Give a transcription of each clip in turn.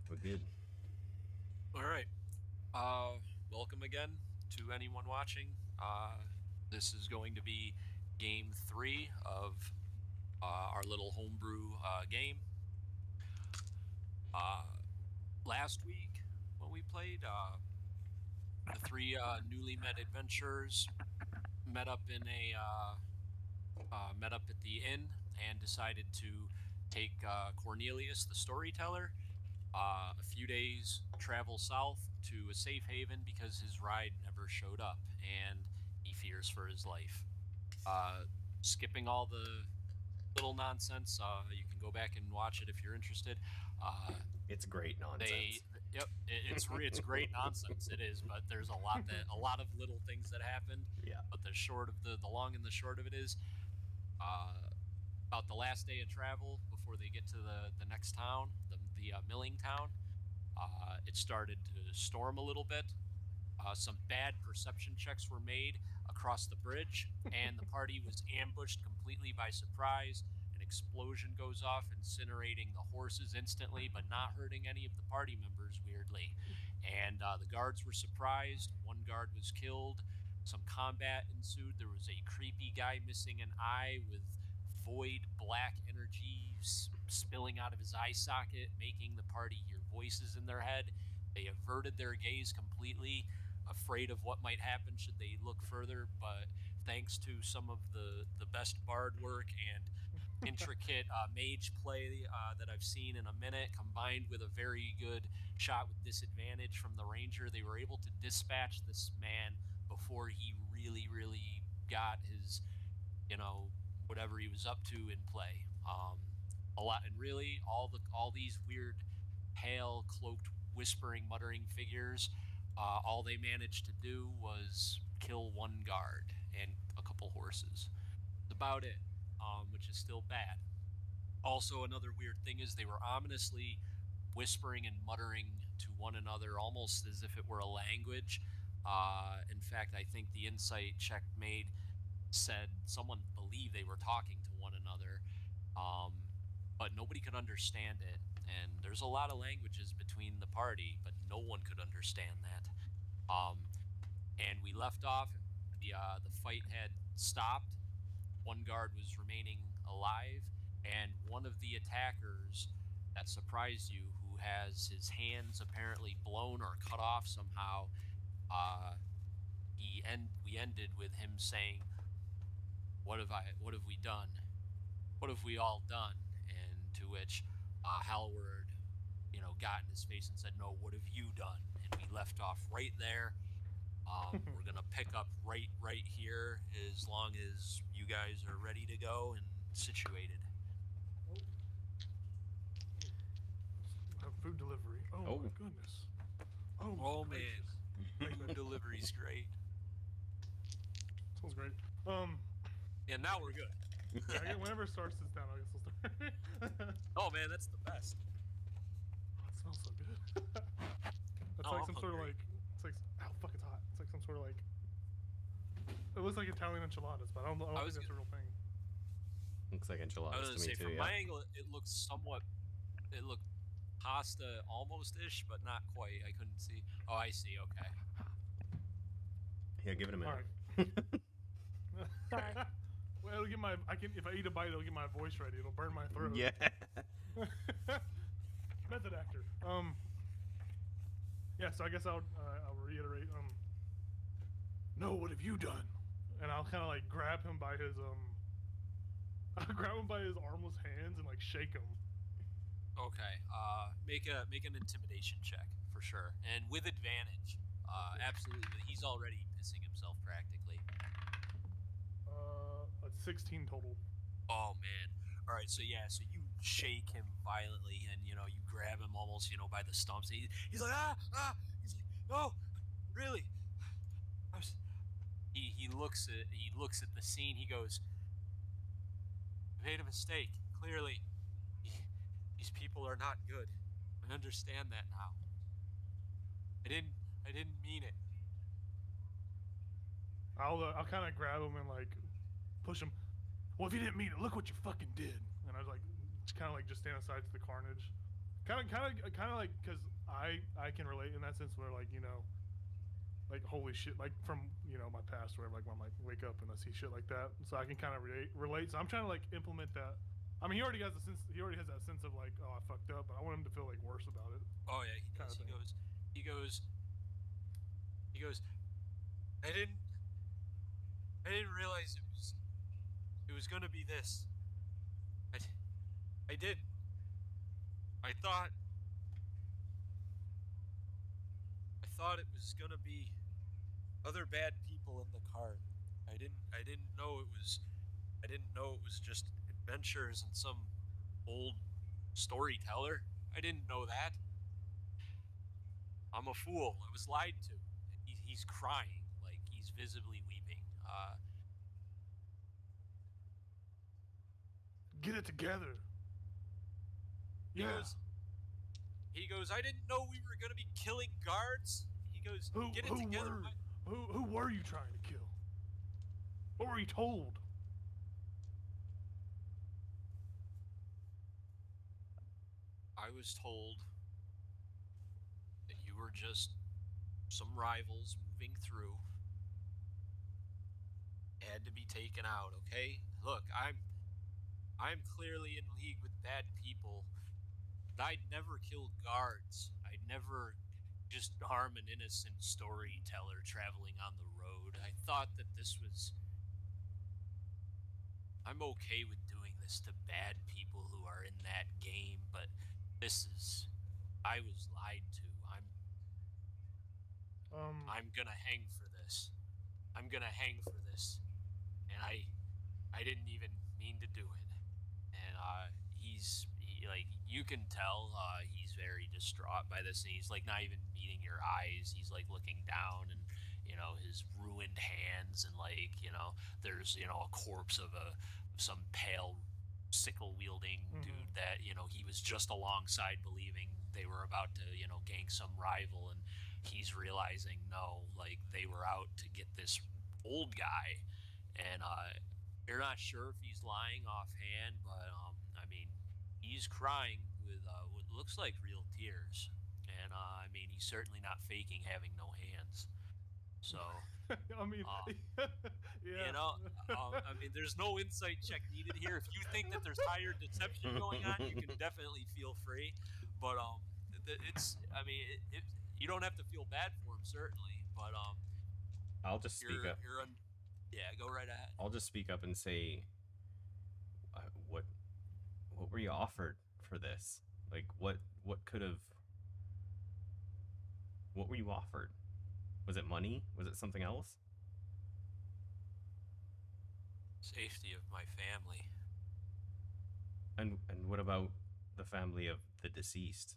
We're good. All right. Uh, Welcome again to anyone watching. This is going to be game three of our little homebrew game. Uh, Last week when we played, the three newly met adventurers met up in a met up at the inn and decided to take Cornelius, the storyteller, a few days travel south to a safe haven because his ride never showed up and he fears for his life. Uh, Skipping all the little nonsense, you can go back and watch it if you're interested. Uh, It's great they, nonsense. yep, it's great nonsense. It is, but there's a lot of little things that happened. Yeah. But the long and the short of it is, uh, about the last day of travel before they get to the next town, the milling town. It started to storm a little bit. Some bad perception checks were made across the bridge, and the party was ambushed completely by surprise. An explosion goes off, incinerating the horses instantly, but not hurting any of the party members, weirdly. And the guards were surprised. One guard was killed. Some combat ensued. There was a creepy guy missing an eye with void black energy spilling out of his eye socket, making the party hear voices in their head. They averted their gaze completely, afraid of what might happen should they look further. But thanks to some of the best bard work and intricate mage play that I've seen in a minute, combined with a very good shot with disadvantage from the ranger, they were able to dispatch this man before he really got his, you know, whatever he was up to in play. A lot, and really all these weird, pale, cloaked, whispering, muttering figures. All they managed to do was kill one guard and a couple horses. That's about it, which is still bad. Also, another weird thing is they were ominously whispering and muttering to one another, almost as if it were a language. In fact, I think the insight check made said someone believed they were talking to one another, um, but nobody could understand it. And there's a lot of languages between the party, but no one could understand that. Um, and we left off. The fight had stopped. One guard was remaining alive, and one of the attackers that surprised you, who has his hands apparently blown or cut off somehow, uh, we ended with him saying, what have we done? What have we all done?" And to which Halward, got in his face and said, "No, what have you done?" And we left off right there. We're gonna pick up right here as long as you guys are ready to go and situated. Food delivery. Oh my Oh, goodness. Oh my Oh man, gracious. Thanks, food man. delivery's great. Sounds great. Um, And now we're good. yeah, whenever it starts this down, I guess I'll start. Oh man, that's the best. It smells so good. It's Oh, like I'm some sort of hungry. like, it's like, ow, fuck, it's hot. It's like some sort of like, it looks like Italian enchiladas, but I I don't think was that's a gonna, real thing. looks like I was enchiladas gonna to me say too. from Yeah. my angle, it looked pasta almost ish, but not quite. I couldn't see. Oh, I see. Okay. Yeah. Give it a All minute. right. Sorry. Well, it'll get my, if I eat a bite, it'll get my voice ready. It'll burn my throat. Yeah. Method actor. Yeah, so I guess I'll reiterate. No, what have you done? And I'll kind of like grab him by his I'll grab him by his armless hands and like shake him. Okay. Make an intimidation check for sure, and with advantage. Absolutely. He's already pissing himself practically. That's 16 total. Oh man. All right. So yeah. So you shake him violently, and you grab him almost by the stumps. He's like He's like, no, really. I was, he looks at the scene. He goes, "I made a mistake. Clearly, these people are not good. I understand that now. I didn't I didn't mean it." I'll kind of grab him and like push him. Well, if you didn't mean it, look what you fucking did. And I was like, kind of like just stand aside to the carnage, kind of like, because I can relate in that sense where, like, you know, like, holy shit, like, from, you know, my past where, like, when I, like, wake up and I see shit like that, so I can kind of relate. So I'm trying to, like, implement that. I mean, he already has a sense. He already has that sense of, like, oh, I fucked up, but I want him to feel, like, worse about it. Oh yeah, he does. He goes. I didn't realize it was gonna be this. I did. I thought it was gonna be other bad people in the cart. I didn't know it was just adventures and some old storyteller. I didn't know that. I'm a fool. I was lied to. He's crying, like he's visibly weeping. Get it together. He goes, I didn't know we were gonna be killing guards. He goes, get it together. Who were you trying to kill? What were you told? I was told that you were just some rivals moving through. Had to be taken out, okay? Look, I'm clearly in league with bad people. But I'd never kill guards. I'd never just harm an innocent storyteller traveling on the road. I thought that this was... I'm okay with doing this to bad people who are in that game, but this is... I was lied to. I'm gonna hang for this. I'm gonna hang for this. And I didn't even mean to do it. And like, you can tell he's very distraught by this, and he's like not even meeting your eyes. He's like looking down, and you know, his ruined hands, and like, you know, there's, you know, a corpse of some pale sickle wielding dude that, you know, he was just alongside, believing they were about to, you know, gank some rival, and he's realizing, no, like, they were out to get this old guy. And you're not sure if he's lying offhand, but I mean, he's crying with what looks like real tears. And I mean, he's certainly not faking having no hands. So I mean, yeah. you know, I mean, there's no insight check needed here. If you think that there's higher deception going on, you can definitely feel free. But it's, I mean, you don't have to feel bad for him, certainly. But I'll just speak up. Yeah, go right ahead. I'll just speak up and say, what were you offered for this? Like, what were you offered? Was it money? Was it something else? Safety of my family. And what about the family of the deceased?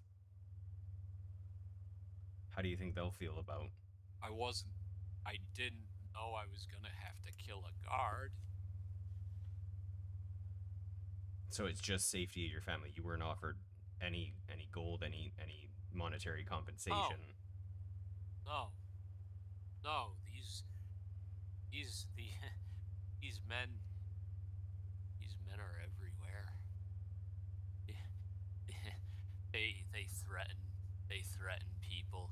How do you think they'll feel about? I didn't know I was gonna have to kill a guard. So it's just safety of your family. You weren't offered any gold, any monetary compensation. No. These men are everywhere. They threaten people.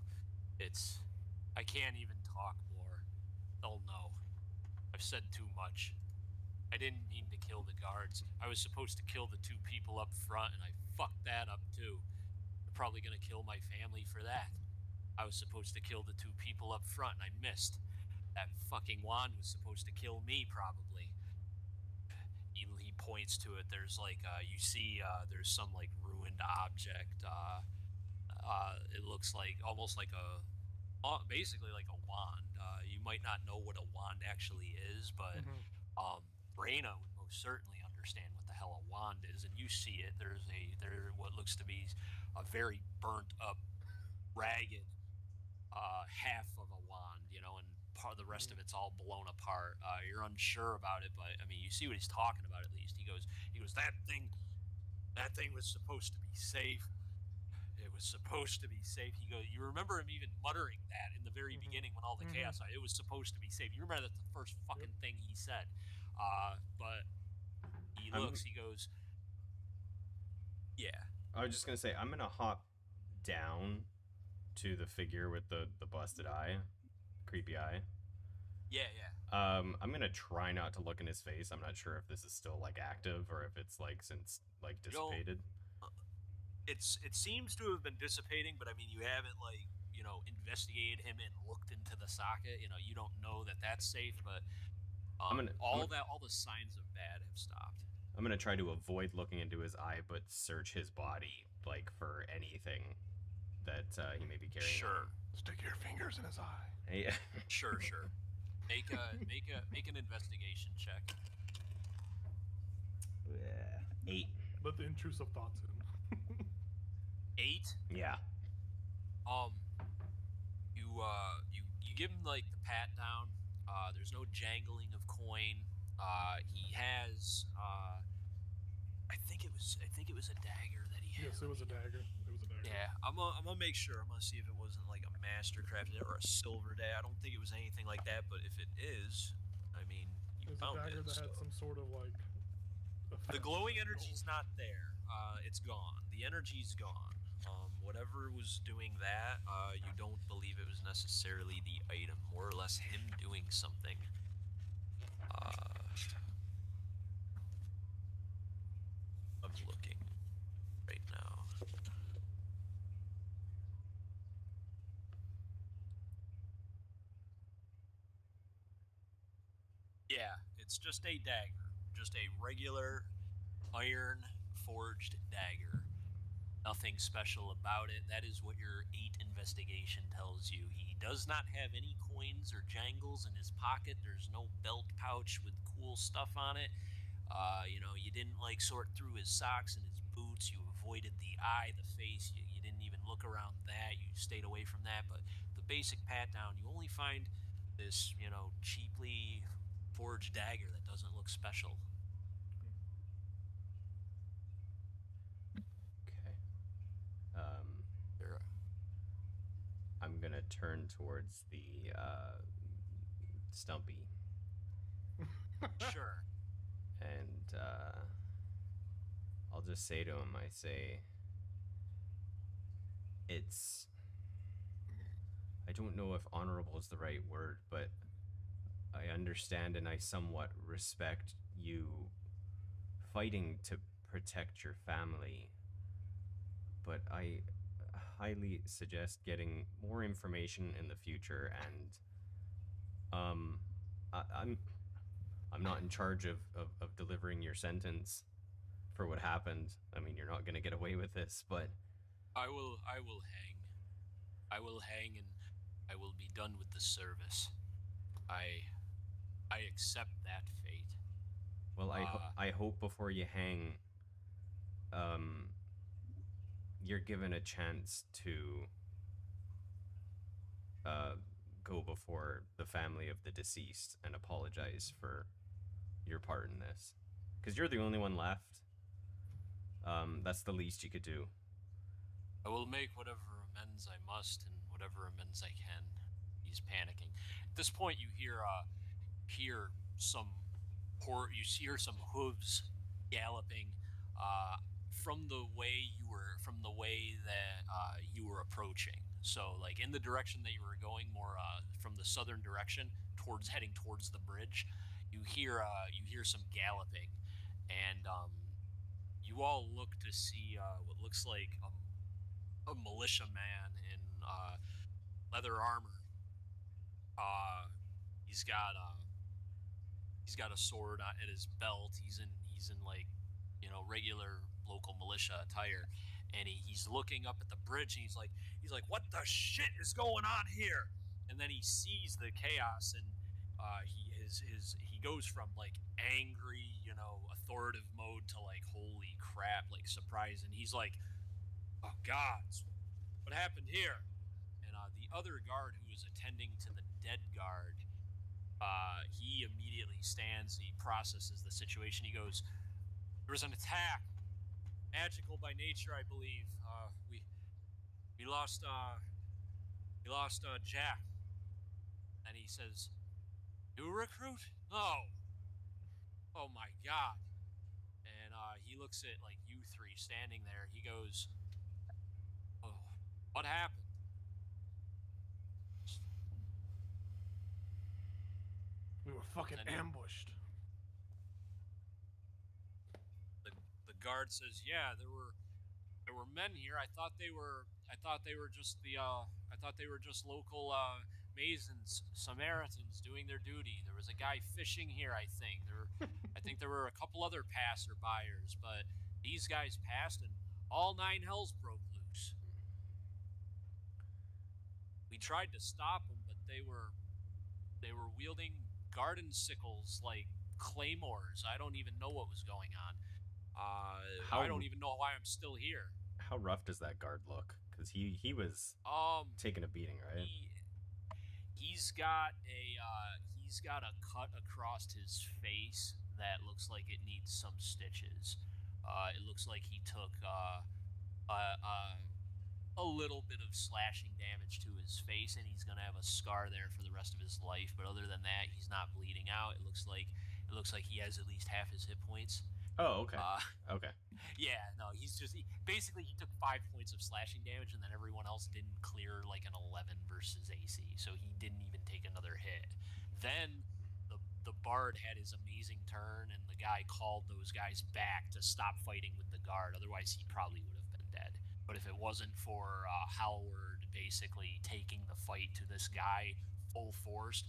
I can't even talk more. They'll know. I've said too much. I didn't mean to kill the guards. I was supposed to kill the two people up front, and I fucked that up too. They're probably gonna kill my family for that. I was supposed to kill the two people up front, and I missed. That fucking wand was supposed to kill me, probably. He points to it. There's like, you see, there's some like ruined object. It looks like almost like basically like a wand. You might not know what a wand actually is, but Brayna would most certainly understand what the hell a wand is. And you see it. There's what looks to be a very burnt up, ragged half of a wand, you know, and the rest of it's all blown apart. You're unsure about it, but I mean, you see what he's talking about. At least he goes, that thing was supposed to be safe. It was supposed to be safe. He goes, you remember him even muttering that in the very beginning when all the chaos. It was supposed to be safe. You remember that's the first fucking thing he said. But he looks. He goes, yeah. I was just gonna say I'm gonna hop down to the figure with the busted eye, creepy eye. Yeah, yeah. I'm gonna try not to look in his face. I'm not sure if this is still like active or if it's like since like You don't. dissipated. It seems to have been dissipating, but I mean, you haven't investigated him and looked into the socket. You don't know that that's safe, but all the signs of bad have stopped. I'm gonna try to avoid looking into his eye, but search his body like for anything that he may be carrying. Sure. Stick your fingers in his eye. Hey. Sure. Make an investigation check. Yeah. 8. Let the intrusive thoughts in. 8. Yeah. You give him like the pat down. There's no jangling of coin. He has I think it was a dagger that he had. Yes, it was a dagger. Yeah, I'm gonna make sure. I'm gonna see if it wasn't like a mastercrafted or a silver dagger. I don't think it was anything like that, but if it is, I mean, you It was found a dagger it. that had some sort of like. The glowing energy's not there. It's gone. The energy's gone. Whatever was doing that, you don't believe it was necessarily the item, more or less him doing something. I'm looking right now. Yeah, it's just a dagger. Just a regular iron forged dagger. Nothing special about it. That is what your 8 investigation tells you. He does not have any coins or jangles in his pocket. There's no belt pouch with cool stuff on it. You didn't like sort through his socks and his boots. You avoided the eye, the face. You didn't even look around that. You stayed away from that. But the basic pat down, you only find this, cheaply forged dagger that doesn't look special. I'm gonna turn towards the Stumpy. Sure. And I'll just say to him, I say, I don't know if honorable is the right word, but I understand and I somewhat respect you fighting to protect your family, but I highly suggest getting more information in the future, and I'm not in charge of delivering your sentence for what happened. I mean, you're not gonna get away with this, but I will hang. I will hang, and I will be done with the service. I accept that fate. Well, I hope before you hang, you're given a chance to go before the family of the deceased and apologize for your part in this, because you're the only one left. That's the least you could do. I will make whatever amends I must and whatever amends I can. He's panicking. At this point, you hear some hooves galloping from the way that you were approaching. So, like in the direction that you were going, more from the southern direction, heading towards the bridge, you hear some galloping, and you all look to see what looks like a militiaman in leather armor. He's got a sword at his belt. He's in like regular local militia attire, and he's looking up at the bridge, and he's like, what the shit is going on here? And then he sees the chaos, and he goes from like angry, authoritative mode to like holy crap, like surprise, and he's like, oh God, what happened here? And the other guard who is attending to the dead guard, he immediately stands, he processes the situation. He goes, there was an attack, magical by nature, I believe. We lost Jack. And he says, new recruit? No. Oh my God. And he looks at like you three standing there. He goes, "Oh, what happened?" We were fucking And ambushed. The guard says, "Yeah, there were men here. I thought they were just local Masons, Samaritans doing their duty. There was a guy fishing here, I think. I think there were a couple other passerbyers, but these guys passed and all nine hells broke loose. We tried to stop them, but they were wielding garden sickles like claymores. I don't even know what was going on. I don't even know why I'm still here." How rough does that guard look? Because he was taking a beating, right? He's got a cut across his face that looks like it needs some stitches. It looks like he took a little bit of slashing damage to his face, and he's gonna have a scar there for the rest of his life. But other than that, he's not bleeding out. It looks like he has at least half his hit points. Oh, okay. Okay. Yeah, no, basically he took 5 points of slashing damage, and then everyone else didn't clear like an 11 versus AC, so he didn't even take another hit. Then the bard had his amazing turn, and the guy called those guys back to stop fighting with the guard. Otherwise, he probably would have been dead. But if it wasn't for Howard basically taking the fight to this guy full force,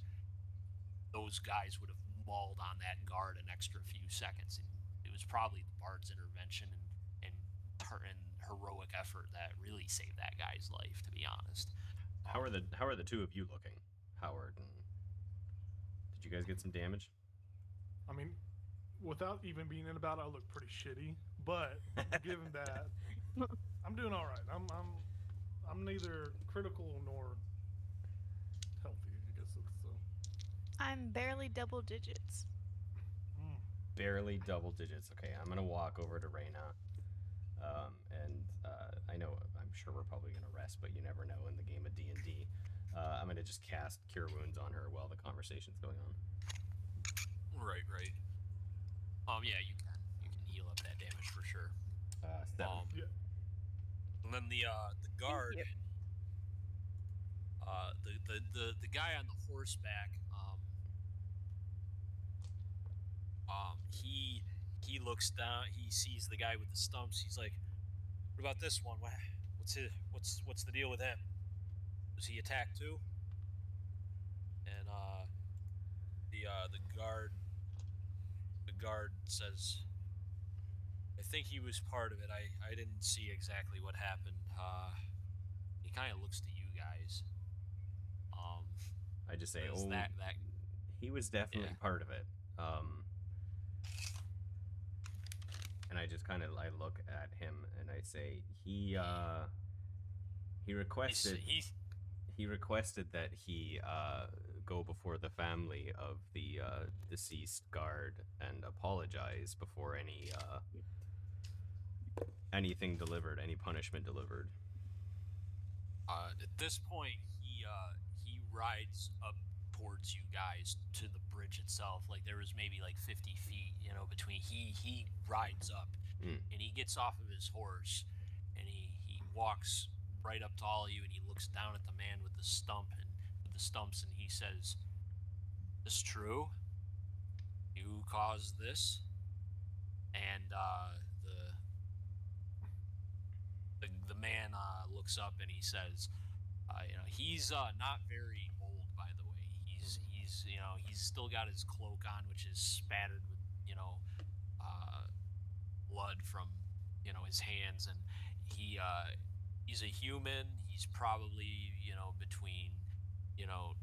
those guys would have mauled on that guard an extra few seconds. And it was probably the bard's intervention and heroic effort that really saved that guy's life, to be honest. How are the two of you looking, Howard? And did you guys get some damage? I mean, without even being in about it, I look pretty shitty. But given that, I'm doing all right. I'm neither critical nor healthy, I guess. So. I'm barely double digits. Barely double digits. Okay, I'm gonna walk over to Reyna, and I'm sure we're probably gonna rest, but you never know in the game of D&D. I'm gonna just cast Cure Wounds on her while the conversation's going on. Right. Yeah, you can heal up that damage for sure. 7. Yeah. And then the guard, the guy on the horseback, he looks down. He sees the guy with the stumps. He's like, "What about this one? What's the deal with him? Was he attacked too?" And the guard says, "I think he was part of it. I didn't see exactly what happened. He kind of looks to you guys." I just say, that he was definitely part of it. And I just kind of look at him and I say, he requested that he go before the family of the deceased guard and apologize before anything delivered, any punishment delivered. At this point, he rides up towards you guys to the bridge itself. Like there was maybe like 50 feet, between. He rides up and he gets off of his horse and he walks right up to all of you and he looks down at the man with the stumps and he says, "Is this true? You caused this?" And the man looks up and he says, he's not very old, by the way. He's still got his cloak on, which is spattered with blood from his hands, and he's a human. He's probably between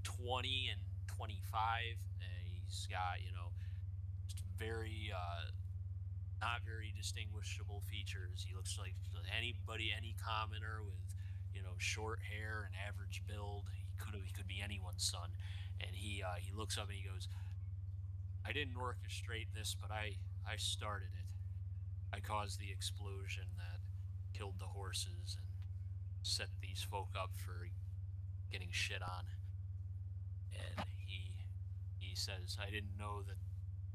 20 and 25. He's got just very not very distinguishable features. He looks like any commoner with short hair and average build. He could be anyone's son. And he looks up and he goes, "I didn't orchestrate this, but I started it. I caused the explosion that killed the horses and set these folk up for getting shit on." And he says, I didn't know that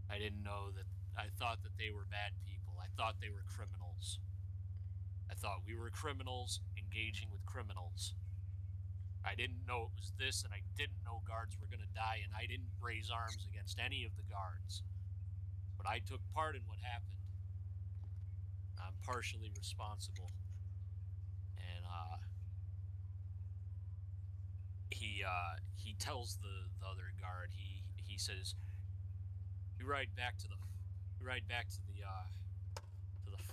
I thought that they were bad people. I thought they were criminals. I thought we were criminals engaging with criminals. I didn't know it was this, and I didn't know guards were going to die, and I didn't raise arms against any of the guards. But I took part in what happened. I'm partially responsible. And he tells the other guard, he says, you ride back to the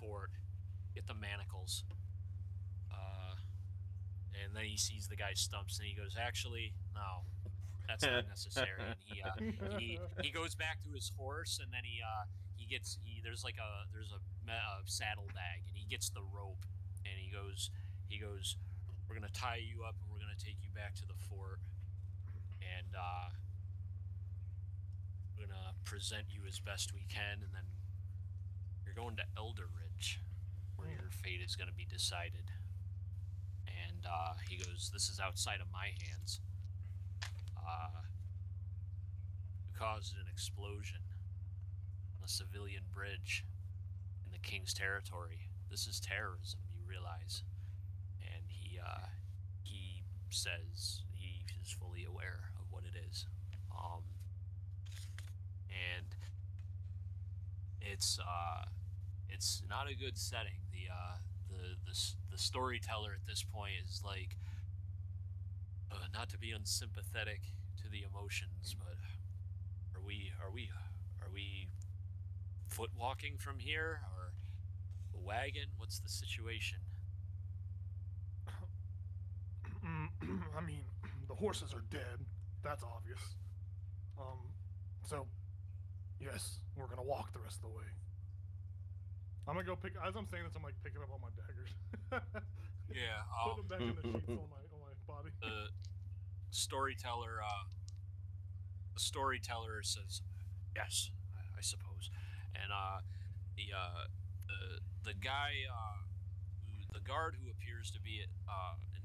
fort, get the manacles. And then he sees the guy's stumps, and he goes, actually, no, that's not necessary. And he goes back to his horse, and then there's a saddlebag, and he gets the rope, and he goes, we're gonna tie you up, and we're gonna take you back to the fort, and we're gonna present you as best we can, and then you're going to Elder Ridge, where your fate is gonna be decided. And he goes, this is outside of my hands. You caused an explosion on a civilian bridge in the King's territory. This is terrorism, you realize. And he says he is fully aware of what it is. And it's not a good setting. The storyteller at this point is like, not to be unsympathetic to the emotions, but are we foot walking from here, or a wagon? What's the situation? I mean, the horses are dead. That's obvious. So, yes, we're gonna walk the rest of the way. I'm gonna go pick. As I'm saying this, I'm like picking up all my daggers. Yeah. Put them back in the sheets on my body. The storyteller says, "Yes, I suppose." And the guy, the guard who appears to be in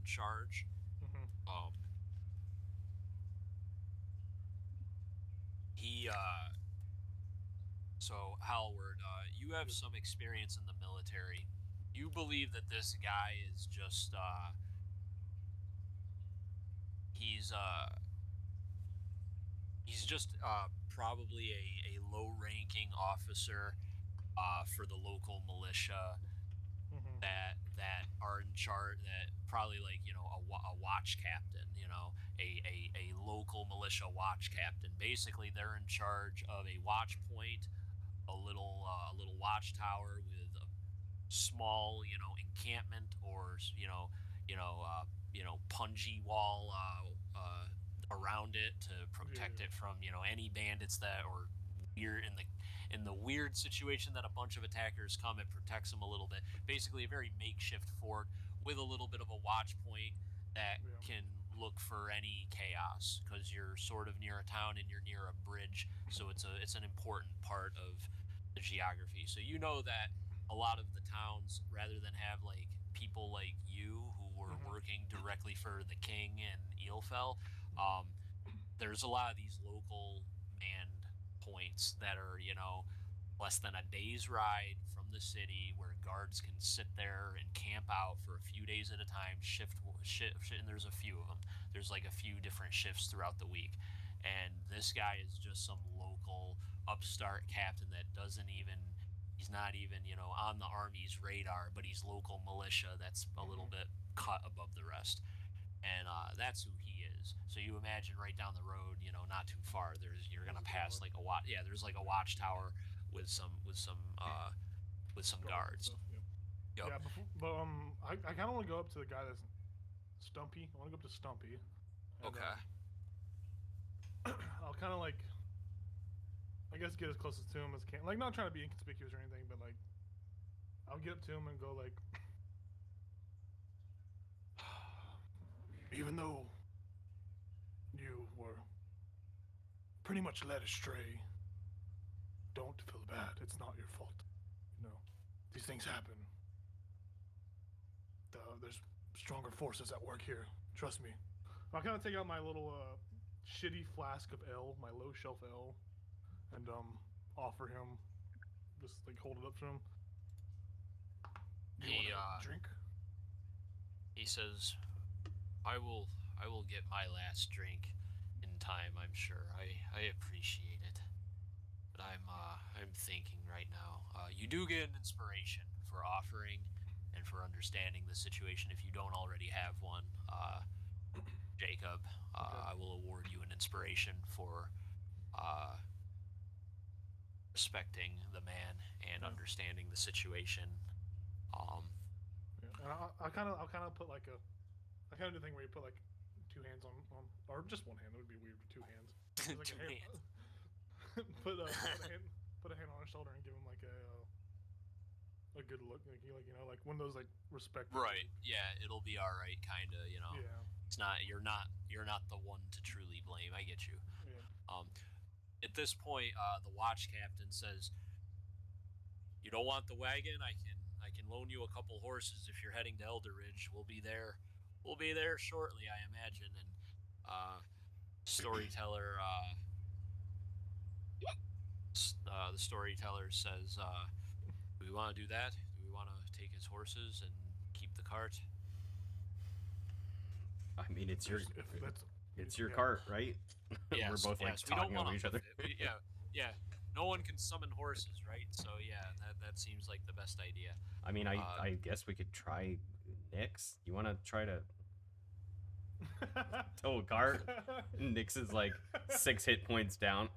charge, he so Hallward, you have some experience in the military. You believe that this guy is just he's just probably a low-ranking officer for the local militia that are in charge, that probably, like, you know, a watch captain, you know, a local militia watch captain. Basically, they're in charge of a watch point, a little watchtower with a small, you know, encampment, or punji wall around it to protect it from, you know, any bandits that, or in the weird situation that a bunch of attackers come, it protects them a little bit. Basically, a very makeshift fort with a little bit of a watch point that can look for any chaos, because you're sort of near a town and you're near a bridge, so it's an important part of the geography. So you know that a lot of the towns, rather than have like people like you who were working directly for the king in Eelfell, there's a lot of these local manned points that are, you know, less than a day's ride from the city, where guards can sit there and camp out for a few days at a time, shift, and there's a few of them. There's like a few different shifts throughout the week, and this guy is just some local upstart captain that he's not even, you know, on the army's radar, but he's local militia that's a little bit cut above the rest, and that's who he is. So you imagine right down the road, you know, not too far, you're gonna pass like there's like a watchtower with some guards. Yep. Yeah, but I kind of want to go up to the guy that's Stumpy. I want to go up to Stumpy. And, Okay. I'll kind of like, I guess, get as close to him as I can. Like, not trying to be inconspicuous or anything, but like, I'll get up to him and go like, even though you were pretty much led astray, don't feel bad. It's not your fault. You know, these things happen. There's stronger forces at work here. Trust me. I'll kind of take out my little shitty flask of ale, my low shelf ale, and offer him, just like hold it up to him. You want a drink? He says, I will get my last drink in time, I'm sure. I appreciate it. But I'm thinking right now. You do get an inspiration for offering and for understanding the situation if you don't already have one. Jacob, I will award you an inspiration for respecting the man and understanding the situation. And I'll kind of put like I kind of do the thing where you put like two hands on, or just one hand. It would be weird with two hands. Like Two hands. put a hand on his shoulder and give him like a good look, like like one of those like respect. Right. Yeah, it'll be all right, kind of. Yeah. It's not you're not the one to truly blame. I get you. Yeah. At this point, the watch captain says, "You don't want the wagon? I can loan you a couple horses if you're heading to Elder Ridge. We'll be there shortly, I imagine." And storyteller, the storyteller says, "Do we want to do that? Do we want to take his horses and keep the cart?" I mean, it's your Yeah. cart, right? Yes, We're both like we don't talking wanna over each other. Yeah. No one can summon horses, right? So yeah, that seems like the best idea. I mean, I guess we could try Nyx. You want to try to tow a cart? Nyx is like 6 hit points down.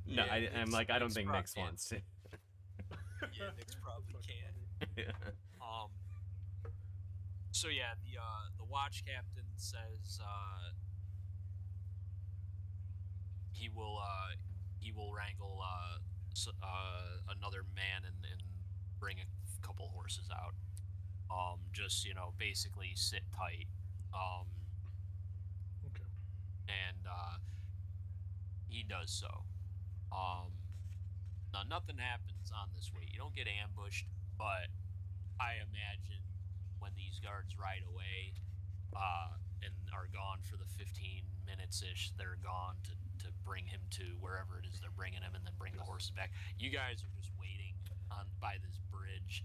No, I'm like, I don't think Nyx wants to. Yeah, Nyx probably can. So yeah, the watch captain says he will wrangle another man and bring a couple horses out. Just basically sit tight. Okay. And he does so. Now nothing happens on this way. You don't get ambushed, but I imagine when these guards ride away and are gone for the 15 minutes ish, they're gone to bring him to wherever it is they're bringing him, and then bring the horses back. You guys are just waiting by this bridge,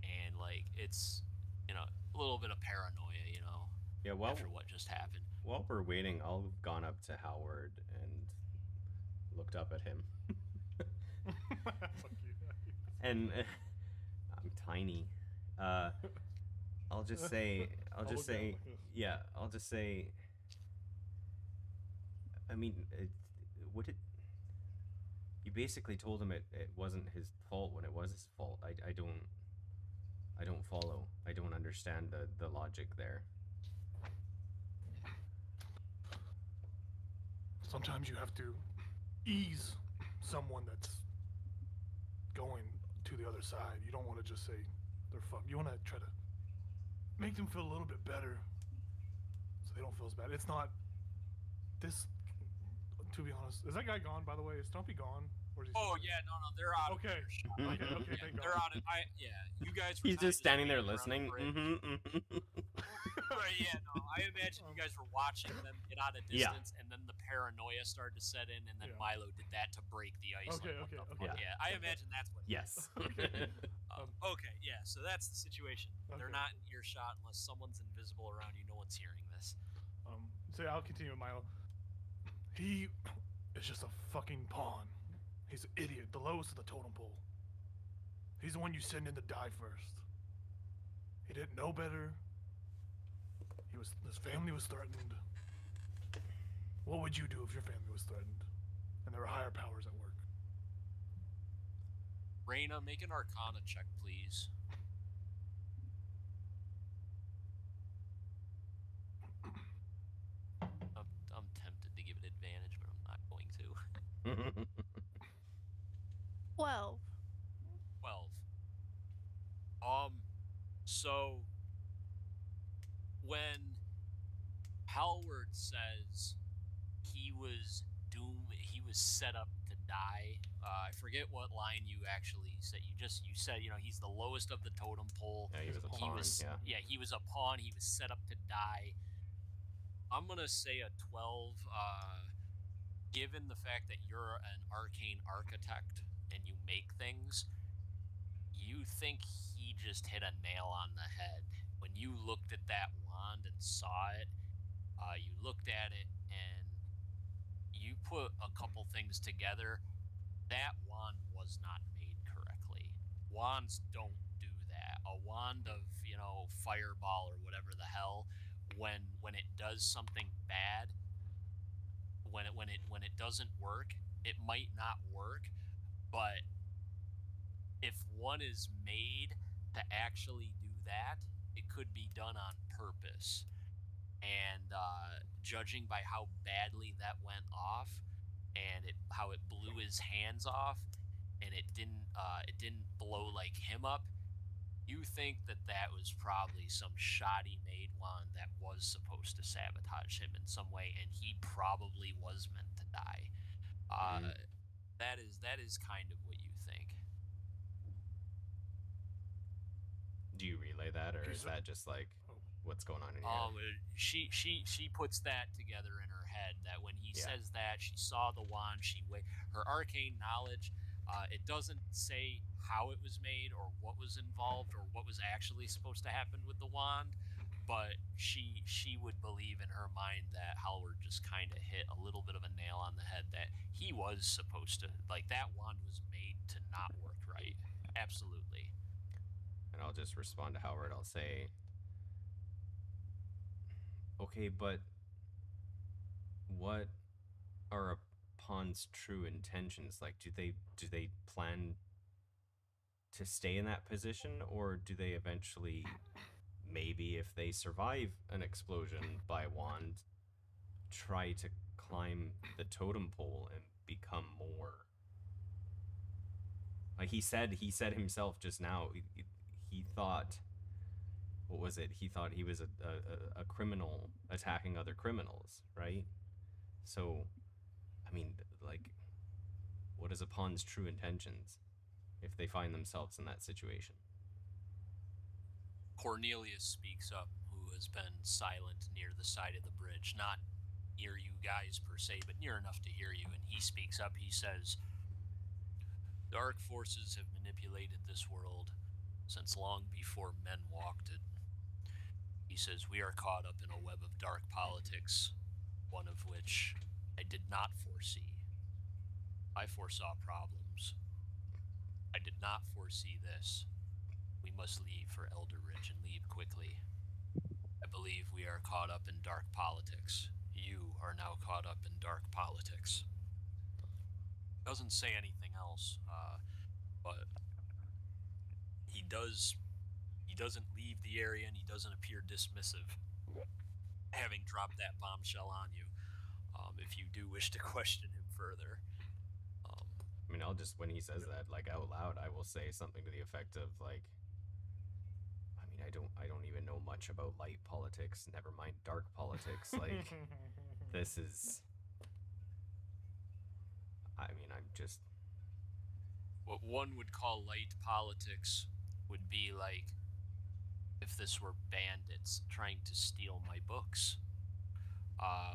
and like it's a little bit of paranoia, Yeah, well, after what just happened. While we're waiting, I'll have gone up to Howard and looked up at him. Fuck you. And I'm tiny. I'll just say, yeah, I'll just say. I mean, you basically told him it wasn't his fault when it was his fault. I don't follow. I don't understand the logic there. Sometimes you have to ease someone that's going to the other side. You don't want to just say they're fucked. You want to try to make them feel a little bit better so they don't feel as bad. It's not this, to be honest. Is that guy gone, by the way? Is Stumpy gone? Or is he Oh yeah, no, they're out. Okay. Okay, thank they're God. out. You guys. Were He's just standing there waiting around listening. the bridge. Right, yeah, no. I imagine you guys were watching them get out of distance, and then the paranoia started to set in, and then Milo did that to break the ice. Okay. Yeah, I imagine that's what. Yes. Okay, yeah. So that's the situation. They're Okay. not in earshot unless someone's invisible around you. No one's hearing this. So I'll continue with Milo. He is just a fucking pawn. He's an idiot, the lowest of the totem pole. He's the one you send in to die first. He didn't know better. His family was threatened. What would you do if your family was threatened and there were higher powers at work? Raina, make an Arcana check, please. I'm tempted to give it advantage, but I'm not going to. 12. 12. So when Howard says he was set up to die, I forget what line you actually said. You said he's the lowest of the totem pole. Yeah, he was a pawn. He was a pawn. He was set up to die. I'm gonna say a 12. Given the fact that you're an arcane architect and you make things, you think he just hit a nail on the head. When you looked at that wand and saw it, you looked at it and you put a couple things together. That wand was not made correctly. Wands don't do that. A wand of, fireball or whatever the hell, when it does something bad, when it doesn't work, it might not work, but if one is made to actually do that, it could be done on purpose. And judging by how badly that went off, and how it blew his hands off, and it didn't blow like him up, you think that was probably some shoddy made one that was supposed to sabotage him in some way, and he probably was meant to die. Mhm. That is kind of what you think. Do you relay that, or Okay, is so- that just like Oh. what's going on in your head? She puts that together in her head that when he Yeah. says that she saw the wand, her arcane knowledge. It doesn't say how it was made or what was involved or what was actually supposed to happen with the wand, but she would believe in her mind that Howard just kind of hit a little bit of a nail on the head, that he was supposed to, like, that wand was made to not work right. Absolutely. And I'll just respond to Howard. I'll say, okay, but what are a pawn's true intentions? Like, do they plan to stay in that position, or do they eventually, maybe if they survive an explosion by wand, try to climb the totem pole and become more? Like he said himself just now, he thought, what was it? He thought he was a criminal attacking other criminals, right? So, I mean, like, what is a pawn's true intentions if they find themselves in that situation? Cornelius speaks up, who has been silent near the side of the bridge, not near you guys per se, but near enough to hear you. And he speaks up. He says, "Dark forces have manipulated this world since long before men walked it." He says, "We are caught up in a web of dark politics, one of which I did not foresee. I foresaw problems. I did not foresee this. We must leave for Elderridge and leave quickly. I believe we are caught up in dark politics. You are now caught up in dark politics." Doesn't say anything else, but he doesn't leave the area, and he doesn't appear dismissive, having dropped that bombshell on you. If you do wish to question him further. I mean, I'll just, when he says that, like, out loud, I will say something to the effect of, like, I mean, I don't even know much about light politics, never mind dark politics. Like, this is, I mean, I'm just, What one would call light politics would be like if this were bandits trying to steal my books,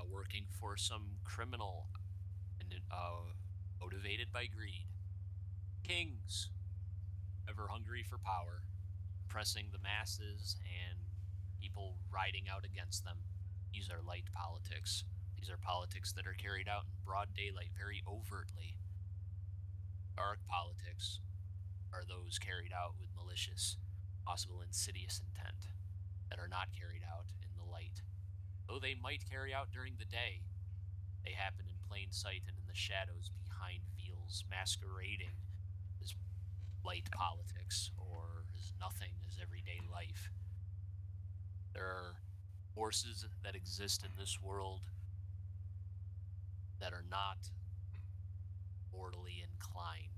working for some criminal and motivated by greed. Kings, ever hungry for power, oppressing the masses and people riding out against them. These are light politics. These are politics that are carried out in broad daylight, very overtly. Dark politics are those carried out with malicious, possible insidious intent, that are not carried out in the light. Though they might carry out during the day, they happen in plain sight and in the shadows behind veils, masquerading as light politics or as nothing as everyday life. There are forces that exist in this world that are not mortally inclined.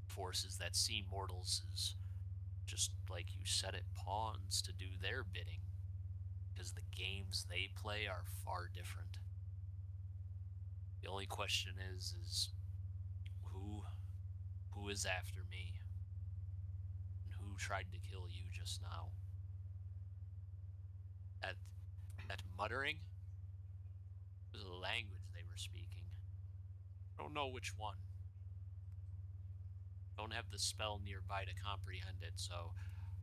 Forces that see mortals as, just like you said it, pawns to do their bidding, because the games they play are far different. The only question is who is after me, and who tried to kill you just now? That muttering was a language they were speaking. I don't know which one. Don't have the spell nearby to comprehend it, so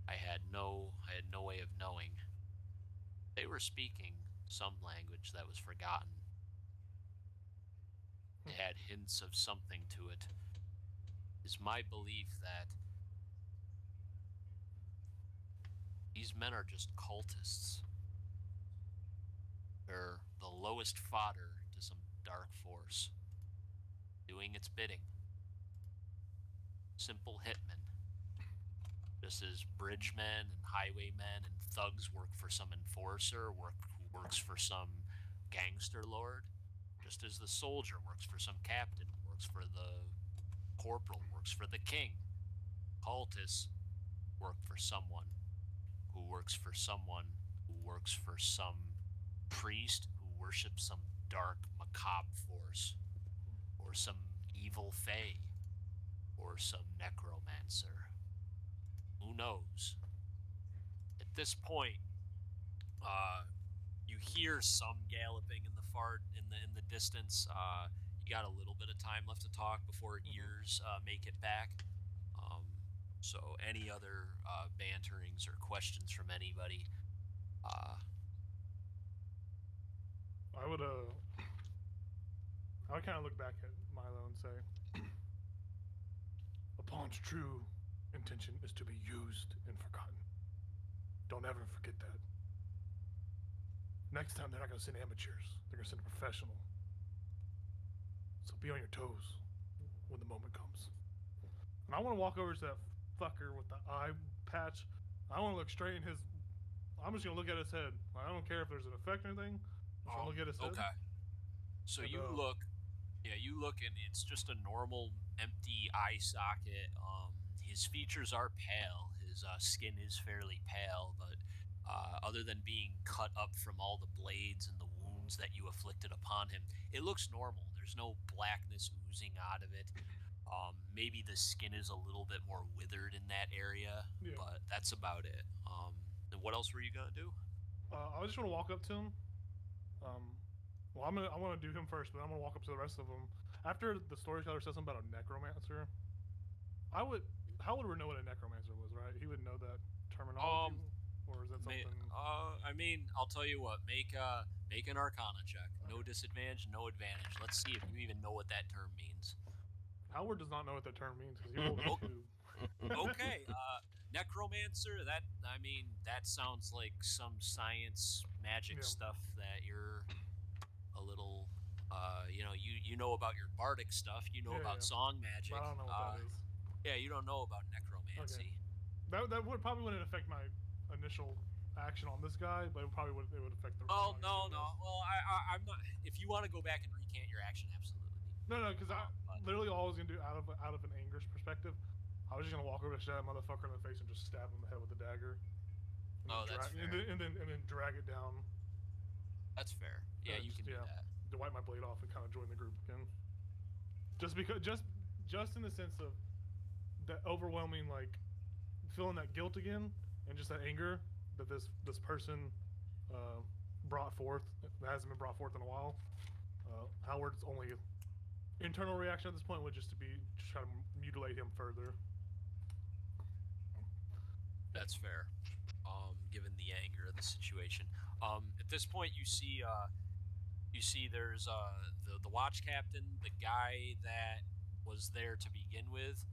I had no way of knowing. They were speaking some language that was forgotten. It had hints of something to it. It's my belief that these men are just cultists. They're the lowest fodder to some dark force, doing its bidding. Simple hitmen. Just as bridgemen and highwaymen and thugs work for some enforcer, who works for some gangster lord, just as the soldier works for some captain, works for the corporal, works for the king. Cultists work for someone who works for someone who works for some priest who worships some dark, macabre force, or some evil fae, or some necromancer. Who knows? At this point, you hear some galloping in the distance. You got a little bit of time left to talk before ears make it back. So any other banterings or questions from anybody? I would kind of look back at Milo and say, a pawn's true intention is to be used and forgotten. Don't ever forget that. Next time, they're not going to send amateurs. They're going to send a professional. So be on your toes when the moment comes. And I want to walk over to that fucker with the eye patch. I want to look straight in his... I'm just going to look at his head. I don't care if there's an effect or anything. I'm just going to look at his head. Okay. So you look... Yeah, you look and it's just a normal empty eye socket. His features are pale. His skin is fairly pale, but other than being cut up from all the blades and the wounds that you afflicted upon him, it looks normal. There's no blackness oozing out of it. Maybe the skin is a little bit more withered in that area, but that's about it. And what else were you gonna do? I just want to walk up to him. Well, I want to do him first, but I'm gonna walk up to the rest of them. After the storyteller says something about a necromancer, how would we know what a necromancer was, right? He would know that terminology, or is that something? I mean, I'll tell you what. Make an Arcana check. No disadvantage, no advantage. Let's see if you even know what that term means. Howard does not know what that term means because he rolled a 2. Okay, necromancer. That sounds like some science magic stuff that you're a little. You know about your bardic stuff. You know about song magic. I don't know what that is. Yeah, you don't know about necromancy. Okay. That would probably wouldn't affect my initial action on this guy, but it would affect the. Oh no. Well, I'm not. If you want to go back and recant your action, absolutely. No, because I literally all I was gonna do out of an anger's perspective, I was just gonna walk over to that motherfucker in the face and just stab him in the head with a dagger. That's fair. And then drag it down. That's fair. Yeah, you can do that. To wipe my blade off and kind of join the group again. Just because, just in the sense of that overwhelming, like feeling that guilt again, and just that anger that this person brought forth that hasn't been brought forth in a while. Howard's only internal reaction at this point would just try to mutilate him further. That's fair. Given the anger of the situation. At this point, you see there's the watch captain, the guy that was there to begin with,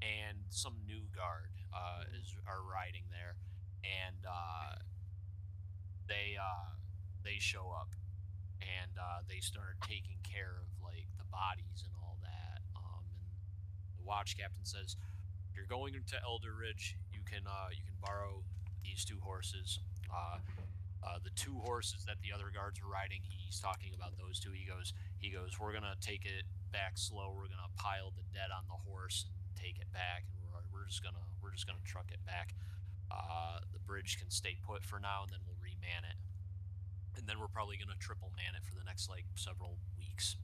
and some new guard are riding there, and they show up, and they start taking care of like the bodies and all that. And the watch captain says, "If you're going to Elder Ridge, you can borrow these 2 horses." The 2 horses that the other guards are riding, he's talking about those 2. He goes, "We're gonna take it back slow. We're gonna pile the dead on the horse and take it back, and we're just gonna truck it back. The bridge can stay put for now, and then we'll reman it, and then we're probably gonna triple man it for the next like several weeks.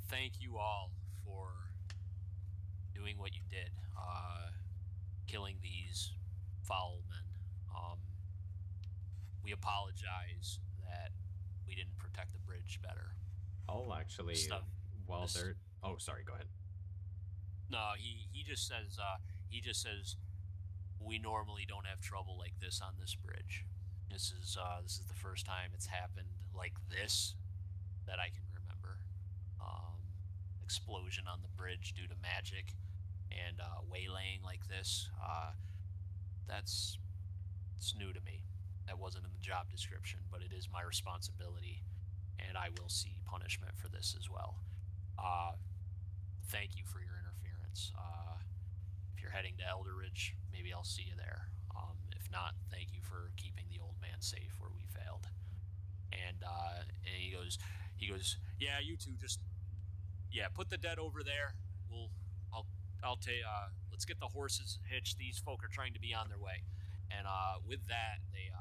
Thank you all for doing what you did, killing these foul men. We apologize that we didn't protect the bridge better." I'll actually, Oh, sorry. Go ahead. No, he just says we normally don't have trouble like this on this bridge. This is the first time it's happened like this that I can remember. Um, Explosion on the bridge due to magic and waylaying like this. That's it's new to me. That wasn't in the job description, but it is my responsibility, and I will see punishment for this as well. Uh, Thank you for your interference. If you're heading to Elderidge, maybe I'll see you there. If not, thank you for keeping the old man safe where we failed. And he goes, yeah, you two just, yeah, put the dead over there. I'll take. Let's get the horses hitched. These folk are trying to be on their way. And with that, they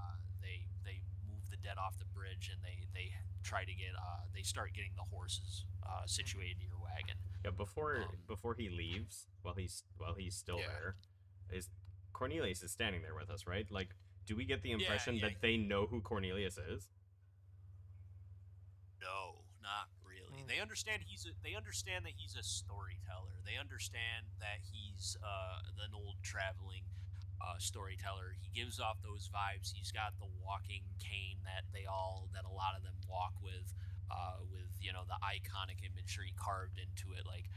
move the dead off the bridge, and they try to get they start getting the horses situated in your wagon. Yeah, before he leaves, while he's still Yeah. there, is Cornelius is standing there with us, right? Like, do we get the impression yeah. that they know who Cornelius is? No, not really. They understand that he's a storyteller. They understand that he's an old traveling storyteller. He gives off those vibes. He's got the walking cane that a lot of them walk with the iconic imagery carved into it. Like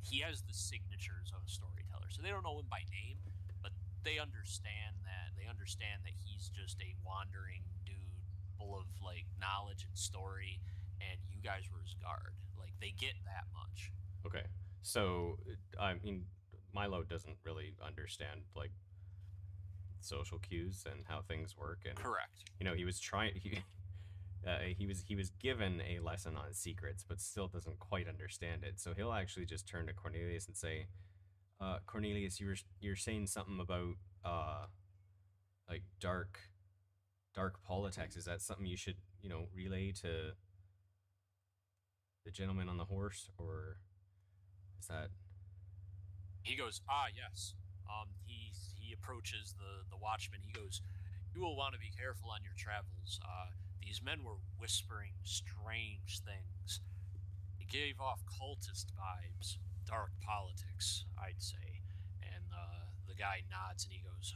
he has the signatures of a storyteller. So they don't know him by name, but they understand that he's just a wandering dude full of like knowledge and story, and you guys were his guard. Like they get that much. Okay, so I mean, Milo doesn't really understand like social cues and how things work, and Correct. he was trying. He was given a lesson on secrets, but still doesn't quite understand it. So he'll actually just turn to Cornelius and say, "Cornelius, you're saying something about like dark politics. Is that something you should relay to the gentleman on the horse, or is that?" He goes, yes. He approaches the watchman. He goes, you will want to be careful on your travels. These men were whispering strange things. It gave off cultist vibes, dark politics, I'd say. And the guy nods and he goes,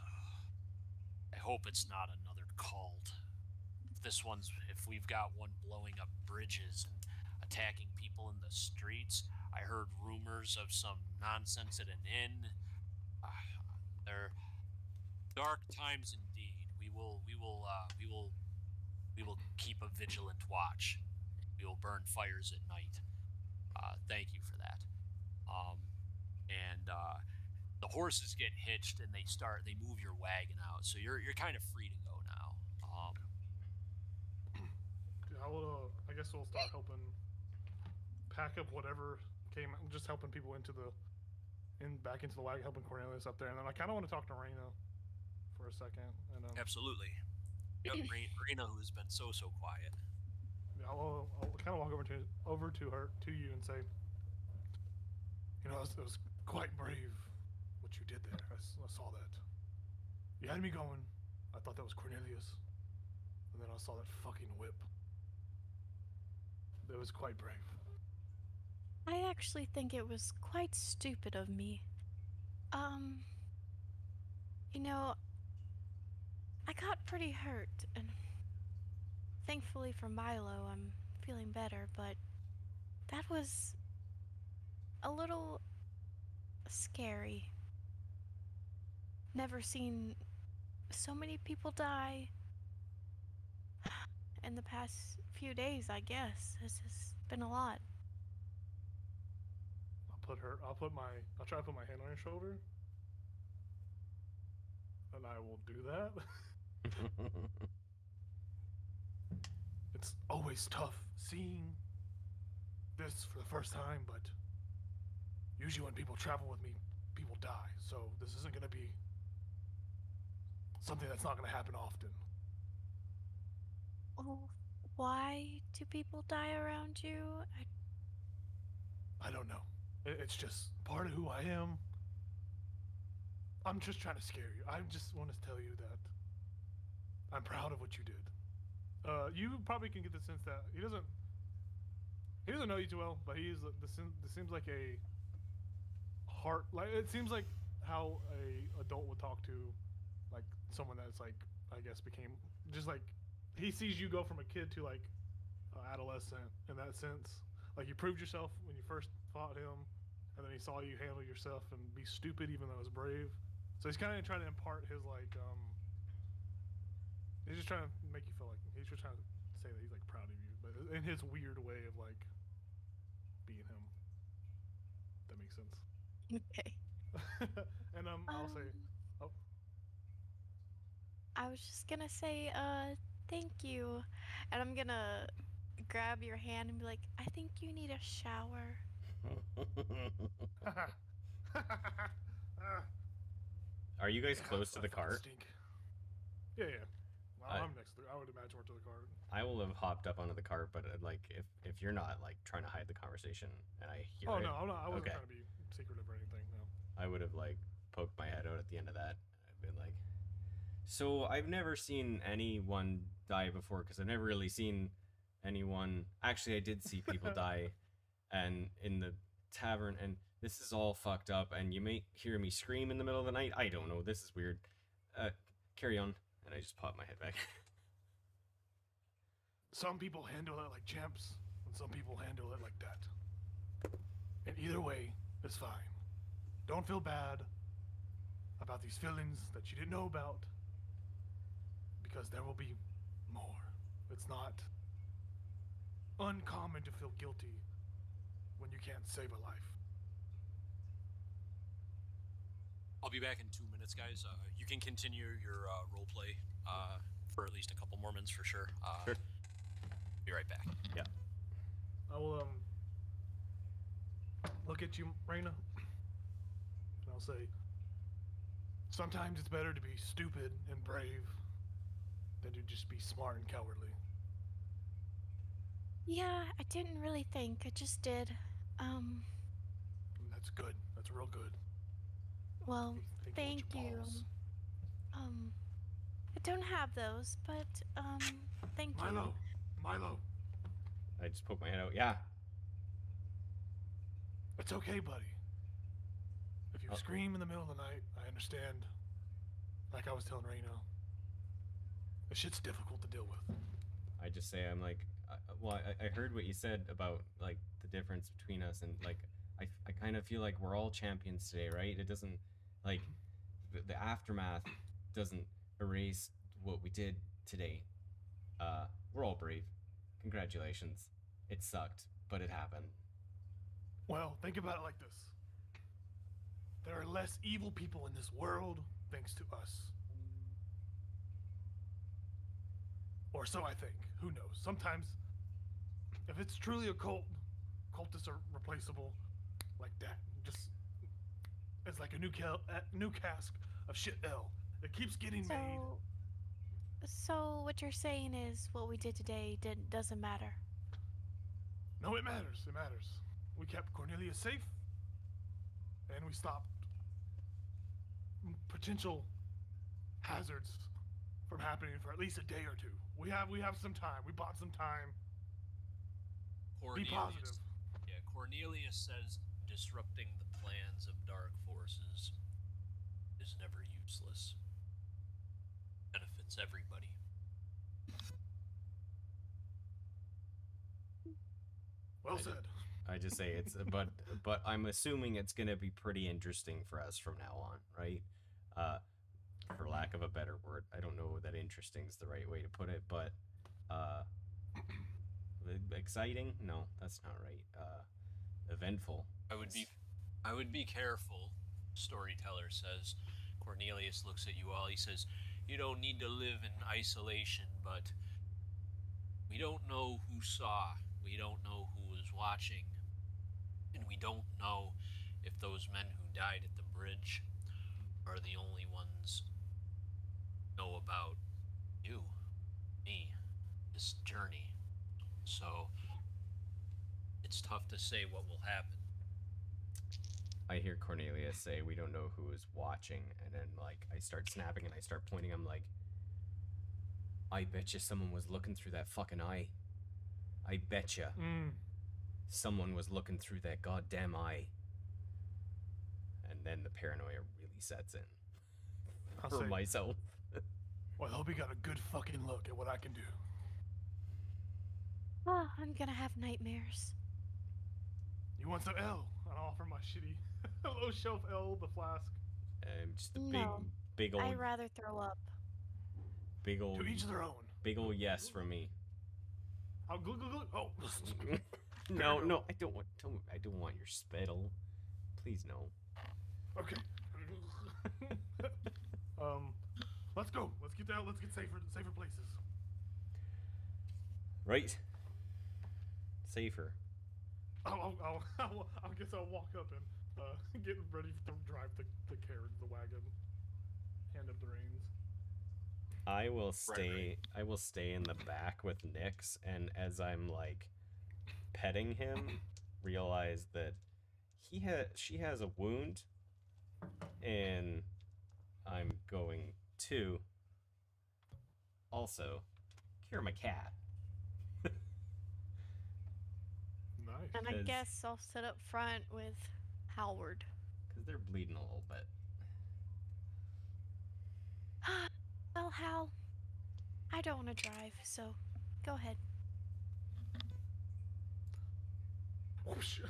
I hope it's not another cult. If we've got one blowing up bridges and attacking people in the streets, I heard rumors of some nonsense at an inn. They're dark times indeed. We will keep a vigilant watch. We will burn fires at night. Thank you for that. And the horses get hitched and they move your wagon out, so you're kind of free to go now. I guess we'll start helping pack up whatever came, just helping people back into the wagon, helping Cornelius up there, and then I kind of want to talk to Reyna for a second. And Absolutely. Yep, Reyna, who has been so quiet. I'll kind of walk over to you and say, it was quite brave what you did there. I saw that. You had me going. I thought that was Cornelius, and then I saw that fucking whip. It was quite brave. I actually think it was quite stupid of me. I got pretty hurt, and thankfully for Milo, I'm feeling better, but that was a little scary. Never seen so many people die in the past few days, I guess. This has been a lot. I'll try to put my hand on your shoulder, and I will do that. It's always tough seeing this for the first time, but usually when people travel with me, people die. So this isn't going to be something that's not going to happen often. Oh, why do people die around you? I don't know. It's just part of who I am. I'm just trying to scare you. I just want to tell you that I'm proud of what you did. You probably can get the sense that He doesn't know you too well, but this seems like a heart. Like it seems like how a adult would talk to, like someone that's like I guess became just like he sees you go from a kid to like adolescent in that sense. Like you proved yourself when you first fought him, and then he saw you handle yourself and be stupid even though it was brave. So he's kind of trying to impart his like he's just trying to make you feel like he's just trying to say that he's like proud of you, but in his weird way of like being him. That makes sense. Okay. And I'll say, oh, I was just gonna say, thank you. And I'm gonna grab your hand and be like, I think you need a shower. Are you guys yeah, close to I the fucking cart? stink. Yeah, yeah. Well, I- I'm next to. I would imagine we're to the cart. I will have hopped up onto the cart, but like if you're not like trying to hide the conversation and I hear Oh it, no, I'm not. I wasn't okay. trying to be secretive or anything. No. I would have like poked my head out at the end of that. I've been like, so I've never seen anyone die before because I've never really seen anyone. Actually, I did see people die, and in the tavern, and this is all fucked up. And you may hear me scream in the middle of the night. I don't know. This is weird. Carry on. And I just pop my head back. Some people handle it like champs, and some people handle it like that. And either way, it's fine. Don't feel bad about these feelings that you didn't know about, because there will be more. It's not uncommon to feel guilty when you can't save a life. I'll be back in 2 minutes, guys. You can continue your role play for at least a couple more minutes for sure. Sure. Be right back. Yeah. I will look at you, Raina, and I'll say, sometimes it's better to be stupid and brave than to just be smart and cowardly. Yeah, I didn't really think. I just did. And that's good. That's real good. Well, Think thank with your you. balls. I don't have those, but, thank you. Milo, I just poke my head out. Yeah. it's okay, buddy. If you Oh. scream in the middle of the night, I understand. Like I was telling Raina, this shit's difficult to deal with. I just say I'm like, I heard what you said about like the difference between us, and like I kind of feel like we're all champions today, right? It doesn't like the aftermath doesn't erase what we did today. We're all brave. Congratulations. It sucked, but it happened. Well, think about it like this. There are less evil people in this world thanks to us. Or so I think. Who knows? Sometimes, if it's truly a cult, cultists are replaceable like that. Just, it's like a new cask of shit ale. It keeps getting made. So what you're saying is what we did today doesn't matter. No, it matters. It matters. We kept Cornelia safe, and we stopped potential hazards from happening for at least a day or two. We have some time. We bought some time. Be positive. Yeah, Cornelius says disrupting the plans of dark forces is never useless. Benefits everybody. Well said. I just say it's but I'm assuming it's gonna be pretty interesting for us from now on, right? For lack of a better word, I don't know that interesting is the right way to put it, but exciting? No, that's not right. Eventful. I would be careful, storyteller says. Cornelius looks at you all. He says, you don't need to live in isolation, but we don't know who saw. We don't know who was watching. And we don't know if those men who died at the bridge are the only ones who know about you, me, this journey. So it's tough to say what will happen. I hear Cornelia say, we don't know who is watching, and then like I start snapping and I start pointing. I'm like, I bet you someone was looking through that fucking eye. I bet you. someone was looking through that goddamn eye. And then the paranoia really sets in I'll for say, myself. well, I hope he got a good fucking look at what I can do. Oh, I'm gonna have nightmares. You want some L? I offer my shitty low shelf L, the flask. Just a No. big old, I'd rather throw up. big old, To each their own. big old yes from me. I'll glug glug glug. Oh. No, no, I don't want your spittle. Please no. Okay. Let's go. Let's get out. Let's get safer places. Right. Safer. I guess I'll walk up and get ready to drive the carriage, the wagon. Hand up the reins. I will stay in the back with Nyx, and as I'm like petting him, realize that she has a wound, and I'm going to also cure my cat. Nice. And I 'Cause- guess I'll sit up front with Howard. Because they're bleeding a little bit. Well, Hal, I don't want to drive, so go ahead. Whoosh.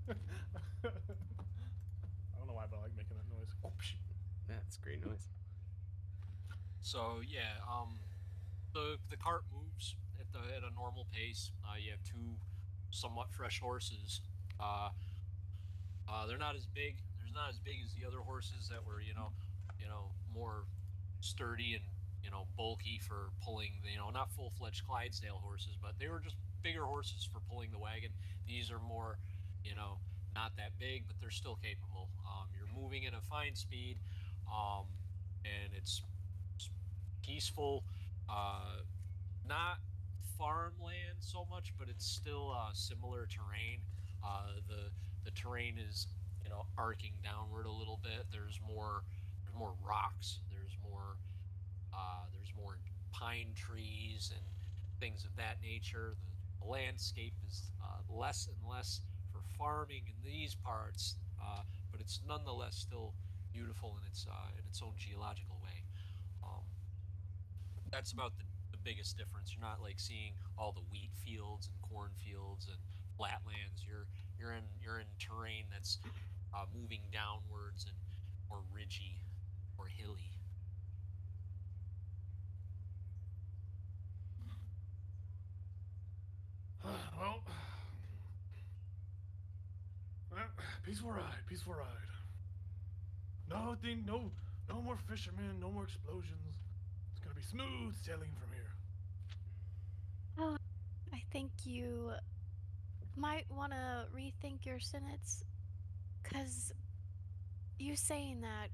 I don't know why, but I like making that noise. Whoosh. That's great noise. So yeah, the cart moves at a normal pace. You have two somewhat fresh horses. They're not as big. They're not as big as the other horses that were more sturdy and bulky for pulling. Not full-fledged Clydesdale horses, but they were just bigger horses for pulling the wagon. These are more, not that big, but they're still capable. You're moving at a fine speed, and it's peaceful. Not farmland so much, but it's still similar terrain. The terrain is arcing downward a little bit. There's more rocks. There's more pine trees and things of that nature. The landscape is less and less for farming in these parts, but it's nonetheless still beautiful in its own geological way. That's about the biggest difference. You're not like seeing all the wheat fields and cornfields and flatlands. You're in terrain that's moving downwards and more ridgy or hilly. Well, peaceful ride, peaceful ride. No more fishermen, no more explosions. It's gonna be smooth sailing from here. Oh, I think you might want to rethink your sentence, because you saying that,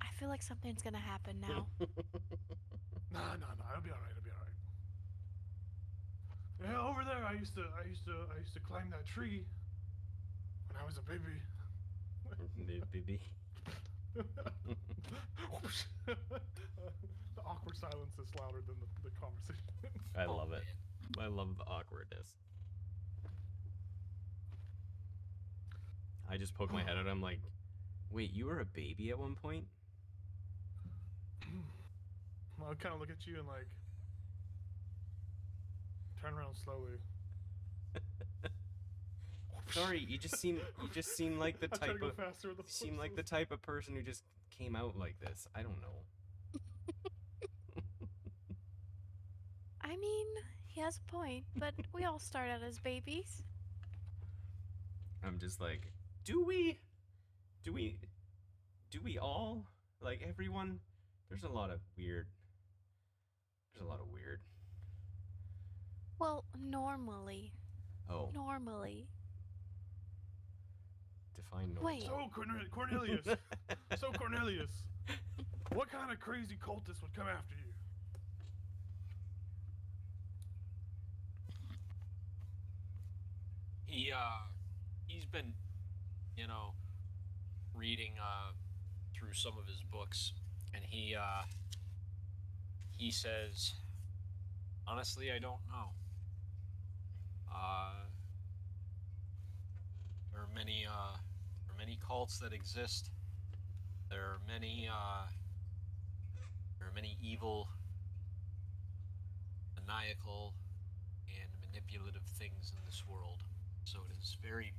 I feel like something's gonna happen now. No, it'll be all right. It'll be all right. Yeah, over there, I used to climb that tree when I was a baby. Baby. The awkward silence is louder than the conversation. I love it. I love the awkwardness. I just poke my head out. I'm like, wait, you were a baby at one point? I'll kind of look at you and like turn around slowly. Sorry, you just seem like the I try to type go of faster with the seem like the horses. type of person who just came out like this. I don't know. I mean, he has a point, but we all start out as babies. I'm just like, do we all, like, everyone? There's a lot of weird. Well, normally. Oh, Normally. define normal. Wait. So Cornelius, Cornelius, what kind of crazy cultist would come after you? He's been reading through some of his books, and he says, honestly, I don't know. there are many cults that exist. There are many evil, maniacal, and manipulative things in this world. So it is very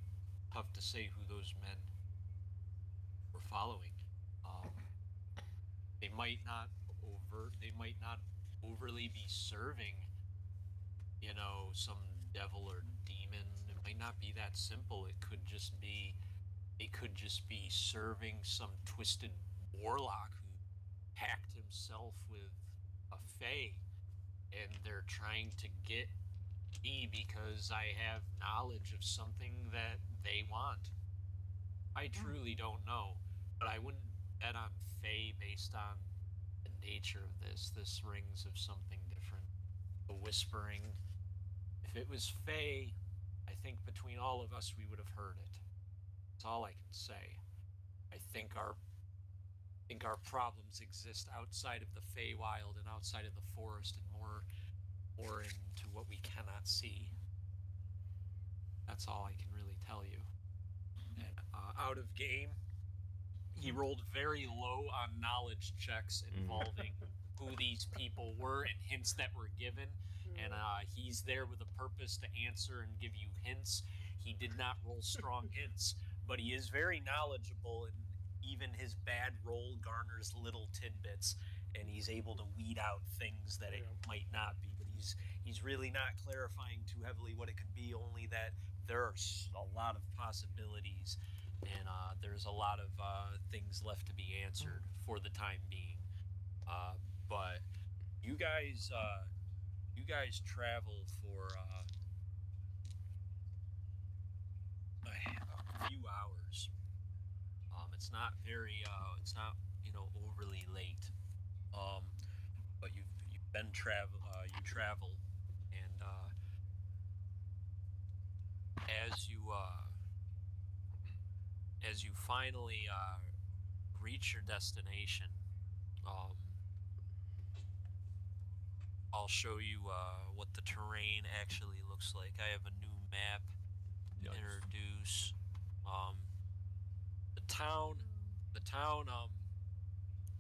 tough to say who those men were following. Um, they might not overly be serving, some devil or demon. It might not be that simple. It could just be serving some twisted warlock who packed himself with a fae, and they're trying to get me because I have knowledge of something that they want. I truly don't know, but I wouldn't bet on fae based on the nature of this. This rings of something different. The whispering. If it was fae, I think between all of us we would have heard it. That's all I can say. I think our problems exist outside of the Feywild and outside of the forest, and more into what we cannot see. That's all I can really tell you. And out of game, he rolled very low on knowledge checks involving who these people were and hints that were given. And he's there with a purpose to answer and give you hints. He did not roll strong hints, but he is very knowledgeable, and even his bad roll garners little tidbits, and he's able to weed out things that it might not be. But he's really not clarifying too heavily what it could be, only that there are a lot of possibilities, and there's a lot of things left to be answered for the time being. But you guys travel for a few hours. It's not overly late. But you travel, and as you finally reach your destination, um, I'll show you what the terrain actually looks like. I have a new map to introduce. Um, the town.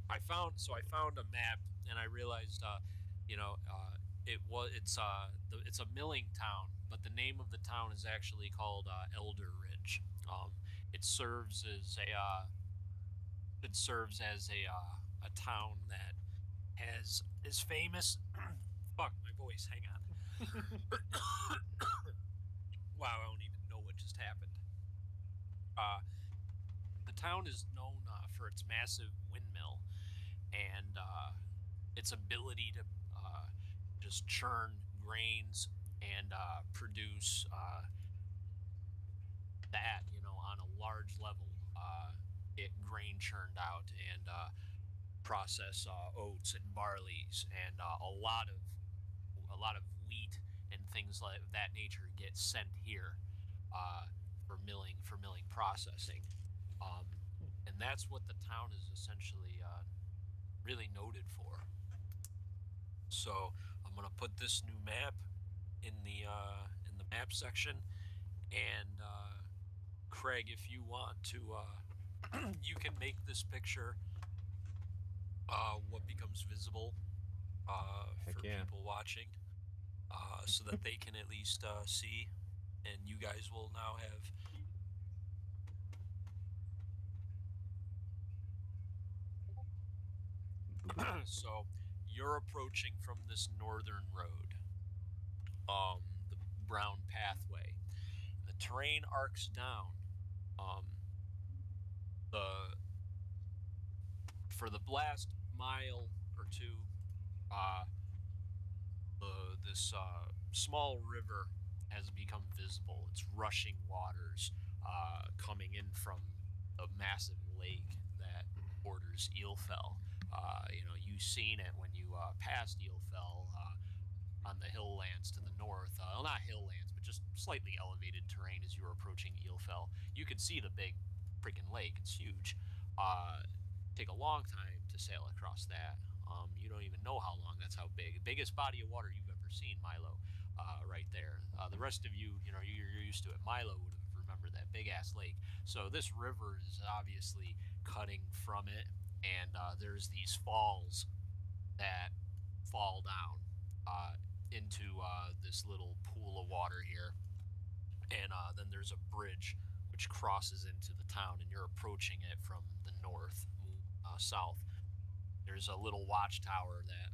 I found a map, and I realized, it's a milling town, but the name of the town is actually called Elder Ridge. It serves as a town that is famous. Fuck my voice. Hang on. Wow, I don't even know what just happened. The town is known for its massive windmill and its ability to just churn grains and produce that, on a large level. Get grain churned out and process oats and barleys, and a lot of wheat and things like that nature get sent here for milling processing. Um, and that's what the town is essentially really noted for. So I'm gonna put this new map in the map section, and Craig, if you want to, you can make this picture what becomes visible for people watching, so that they can at least see, and you guys will now have. So you're approaching from this northern road, the brown pathway. The terrain arcs down. Um, the For the last mile or two, uh, this small river has become visible. It's rushing waters coming in from a massive lake that borders Eelfell. You've seen it when you passed Eelfell on the hill lands to the north. Well, not hill lands, but just slightly elevated terrain as you were approaching Eelfell. You could see the big freaking lake. It's huge. Take a long time to sail across that. You don't even know how long. That's how big. Biggest body of water you've ever seen, Milo. Right there. The rest of you, you're used to it. Milo would have remember that big ass lake. So this river is obviously cutting from it, and there's these falls that fall down into this little pool of water here, and then there's a bridge which crosses into the town, and you're approaching it from the north, south. There's a little watchtower that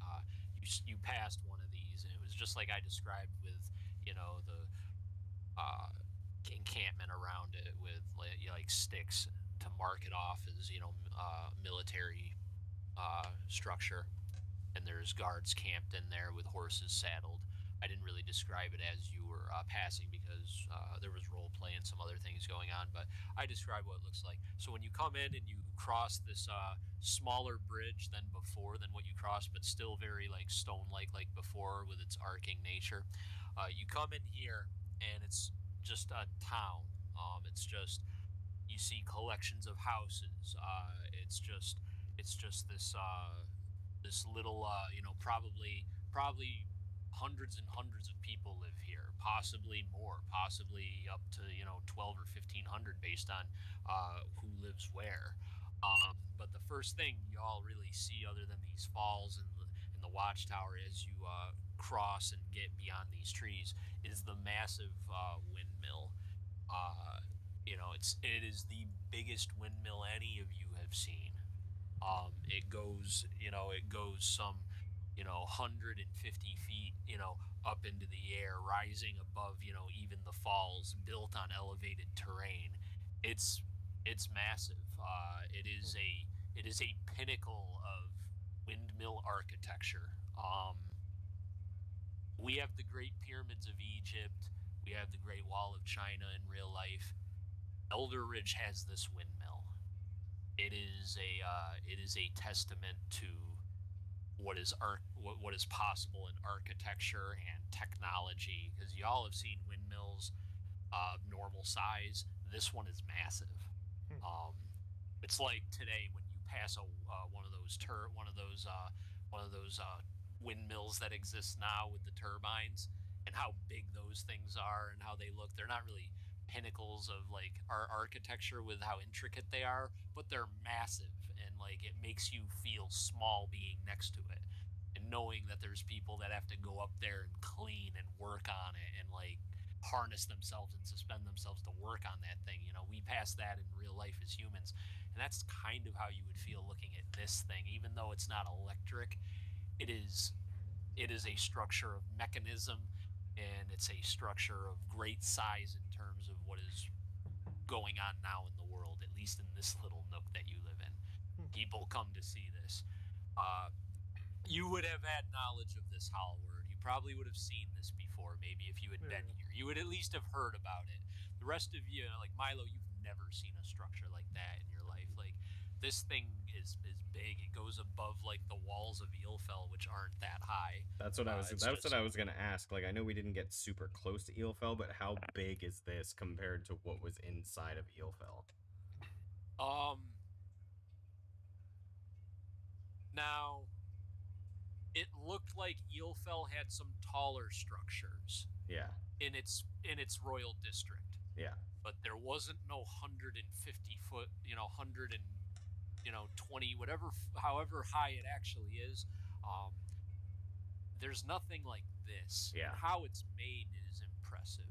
you passed one of these, and it was just like I described with the uh, encampment around it with like sticks to mark it off as military structure, and there's guards camped in there with horses saddled. I didn't really describe it as you were passing because there was role play and some other things going on, but I described what it looks like. So when you come in and you cross this smaller bridge than before, than what you crossed, but still very like stone-like like before with its arcing nature, you come in here and it's just a town. It's just you see collections of houses. It's just this little probably hundreds and hundreds of people live here, possibly more, possibly up to 12 or 1500 based on who lives where. But the first thing y'all really see, other than these falls and the watchtower, as you cross and get beyond these trees, is the massive windmill. It is the biggest windmill any of you have seen. It goes some 150 feet up into the air, rising above even the falls, built on elevated terrain. It's massive. It is a pinnacle of windmill architecture. We have the Great Pyramids of Egypt. We have the Great Wall of China in real life. Elder Ridge has this windmill. It is a testament to what is possible in architecture and technology. Because y'all have seen windmills of normal size. This one is massive. Um, it's like today when you pass one of those windmills that exist now with the turbines, and how big those things are and how they look. They're not really pinnacles of like our architecture with how intricate they are, but they're massive, and like it makes you feel small being next to it, and knowing that there's people that have to go up there and clean and work on it and like harness themselves and suspend themselves to work on that thing. We pass that in real life as humans, and that's kind of how you would feel looking at this thing. Even though it's not electric, it is a structure of mechanism, and it's a structure of great size in terms of what is going on now in the world, at least in this little nook that you live in. People come to see this. Uh, you would have had knowledge of this hollow word. You probably would have seen this before, maybe if you had been here. You would at least have heard about it. The rest of you, like Milo, you've never seen a structure like that in your life. Like, this thing is big. It goes above like the walls of Eelfell, which aren't that high. That's what I was gonna ask. Like, I know we didn't get super close to Eelfell, but how big is this compared to what was inside of Eelfell? Now it looked like Eelfell had some taller structures. Yeah. In its royal district. Yeah. But there wasn't no 150 foot, 120, whatever, however high it actually is. There's nothing like this. Yeah. How it's made is impressive.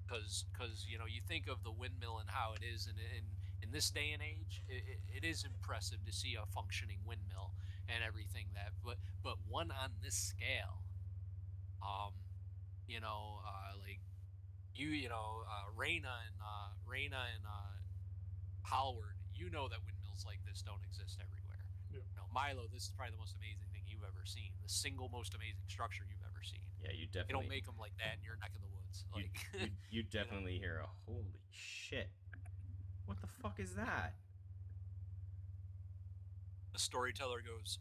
Because you think of the windmill and how it is, and in this day and age, it is impressive to see a functioning windmill and everything that, but one on this scale, like Raina and Howard, that windmills like this don't exist everywhere. Yeah. Milo, this is probably the most amazing thing you've ever seen. The single most amazing structure you've ever seen. Yeah, you They definitely. don't make them like that in your neck of the woods. Like You definitely hear a holy shit. What the fuck is that? the storyteller goes,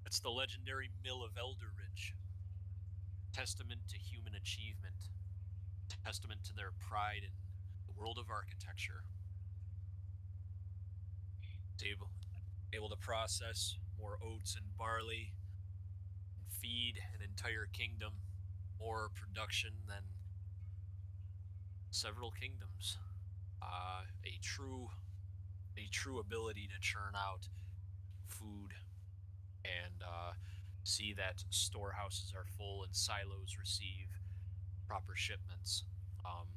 it's the legendary mill of Elderridge. Testament to human achievement. Testament to their pride in the world of architecture. It's able to process more oats and barley and feed an entire kingdom, more production than several kingdoms. A true ability to churn out food and see that storehouses are full and silos receive proper shipments. Um,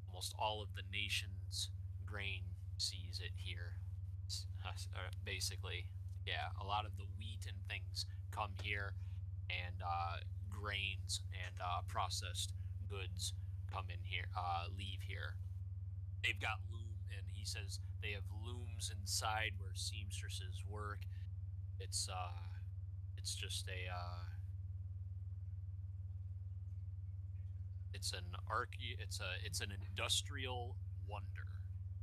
Almost all of the nation's grain sees it here. Basically, yeah, a lot of the wheat and things come here, and grains and processed goods come in here, leave here. They've got loom, and he says they have looms inside where seamstresses work. It's just a it's an industrial wonder.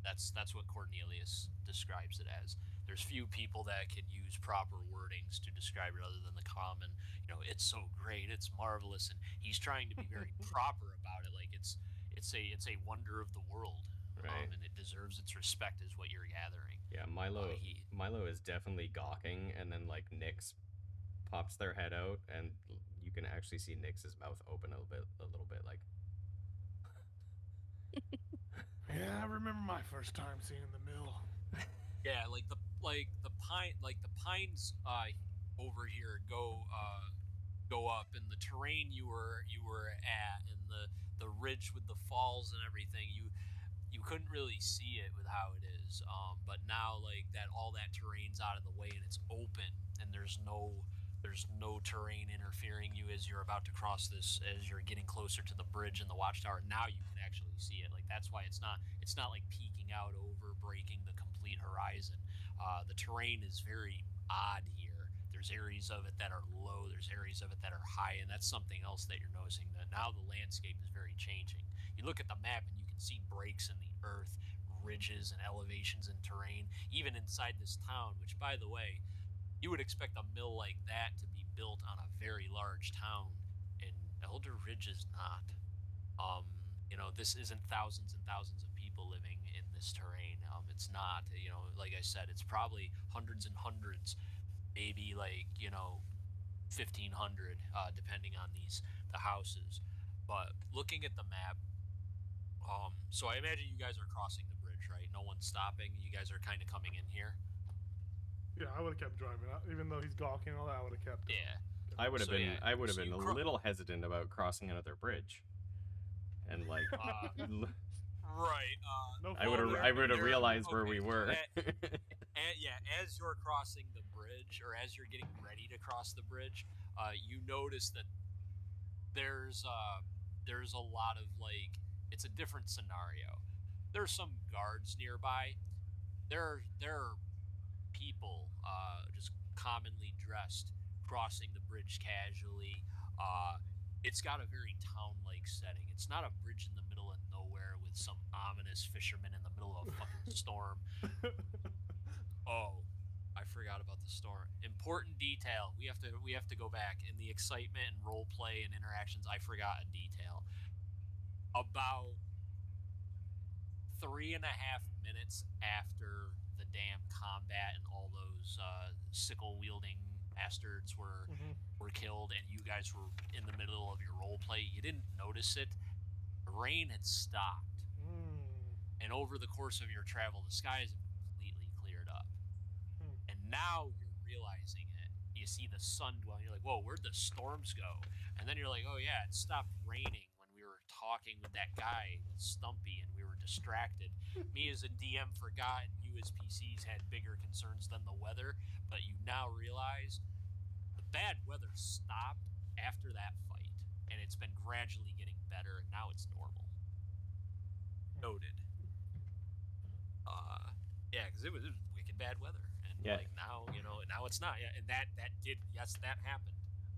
That's what Cornelius describes it as. There's few people that can use proper wordings to describe it other than the common, it's so great, it's marvelous, and he's trying to be very proper about it, like it's a wonder of the world, Right. and it deserves its respect, is what you're gathering. Yeah, Milo is definitely gawking, and then like Nyx pops their head out, and you can actually see Nyx's mouth open a little bit, like. Yeah, I remember my first time seeing the mill. Yeah, the pines over here go up, and the terrain you were at, and the ridge with the falls and everything, you couldn't really see it with how it is. But now, like, that all that terrain's out of the way and it's open, and there's no terrain interfering you as you're about to cross this, as you're getting closer to the bridge and the watchtower. Now you can actually see it. Like, that's why it's not like peeking out over, breaking the complete horizon. The terrain is very odd here. There's areas of it that are low, there's areas of it that are high, and that's something else that you're noticing, that now the landscape is very changing. You look at the map and you can see breaks in the earth, ridges and elevations in terrain, even inside this town, which, by the way, you would expect a mill like that to be built on a very large town, and Elder Ridge is not. Um, this isn't thousands and thousands of people living in this terrain. It's not. Like I said, it's probably hundreds and hundreds, maybe, like, 1,500, depending on the houses. But looking at the map, so I imagine you guys are crossing the bridge, right? No one's stopping. You guys are kind of coming in here. Yeah, I would have kept driving, even though he's gawking and all that. I would have kept. Yeah. I would have So, been yeah, I would have so been you a little hesitant about crossing another bridge, and like Right. No I would have phone I would have there- realized where okay, we so were. yeah, as you're crossing the bridge, or as you're getting ready to cross the bridge, you notice that there's there's a lot of, like, it's a different scenario. There's some guards nearby. There are people, just commonly dressed, crossing the bridge casually. It's got a very town-like setting. It's not a bridge in the middle of nowhere with some ominous fisherman in the middle of a fucking storm. Oh, I forgot about the storm. Important detail. We have to go back in the excitement and role play and interactions. I forgot a detail. About 3.5 minutes after the damn combat and all those sickle wielding bastards were killed, and you guys were in the middle of your role play, you didn't notice it. The rain had stopped, and over the course of your travel, the skies have completely cleared up. And now you're realizing it. You see the sun dwelling. You're like, whoa, where'd the storms go? And then you're like, oh yeah, it stopped raining when we were talking with that guy, Stumpy, and we were distracted. Me as a DM forgot, and you as PCs had bigger concerns than the weather. But you now realize the bad weather stopped after that fight, and it's been gradually getting better, and now it's normal. Noted. Yeah, because it was wicked bad weather, and Yeah. like now, now it's not. Yeah, and that happened.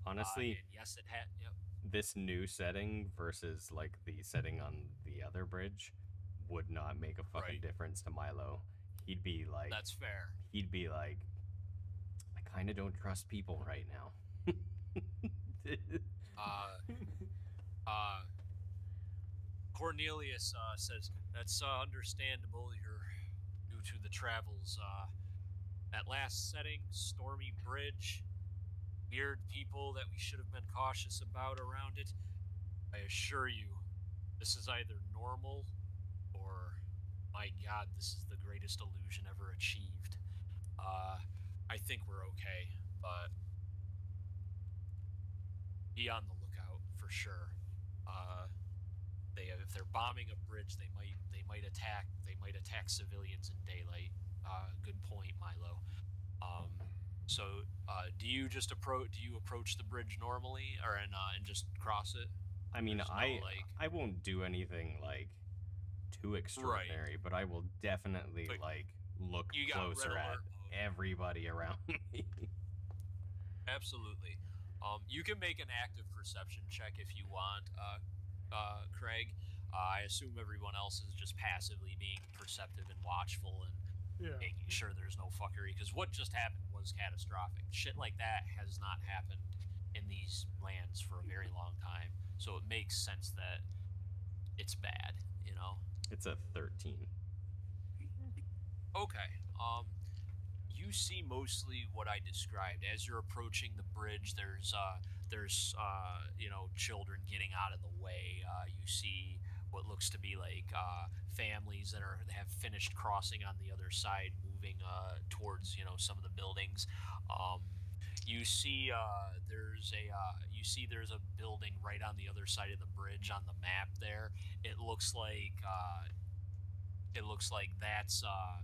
Honestly, And yes, it had. Yep. this new setting versus like the setting on the other bridge would not make a fucking Right. difference to Milo. He'd be like, That's fair. I kind of don't trust people right now. Cornelius says that's understandable. You're new to the travels. That last setting, stormy bridge, weird people that we should have been cautious about around it. I assure you, This is either normal or, my God, this is the greatest illusion ever achieved. I think we're okay, but be on the lookout for sure. Uh, if they're bombing a bridge, they might attack civilians in daylight. Good point, Milo. Um, do you just approach the bridge normally, or and just cross it? I mean, There's no like I won't do anything like too extraordinary, but I will definitely But like look you got red closer at alert mode. everybody around me. Absolutely. You can make an active perception check if you want, Craig. I assume everyone else is just passively being perceptive and watchful and Yeah. making sure there's no fuckery. Because what just happened was catastrophic. Shit like that has not happened in these lands for a very long time. So it makes sense that it's bad, you know? It's a 13. Okay. You see mostly what I described. As you're approaching the bridge, there's children getting out of the way. You see what looks to be like families that have finished crossing on the other side, moving towards some of the buildings. Um, you see there's a building right on the other side of the bridge on the map there. It looks like that's a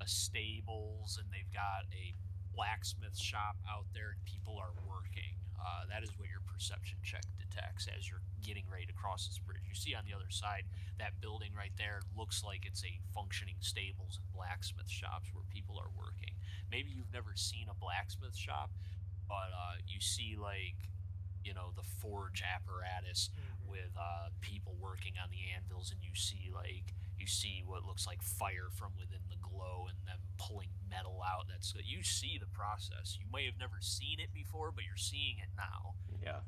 stables, and they've got a blacksmith shop out there, and people are working. That is what your perception check detects as you're getting ready to cross this bridge. You see on the other side, that building right there looks like it's a functioning stables and blacksmith shops where people are working. Maybe you've never seen a blacksmith shop, but you see the forge apparatus with people working on the anvils, and you see what looks like fire from within the glow and them pulling metal out. You see the process. You may have never seen it before, but you're seeing it now. Yeah.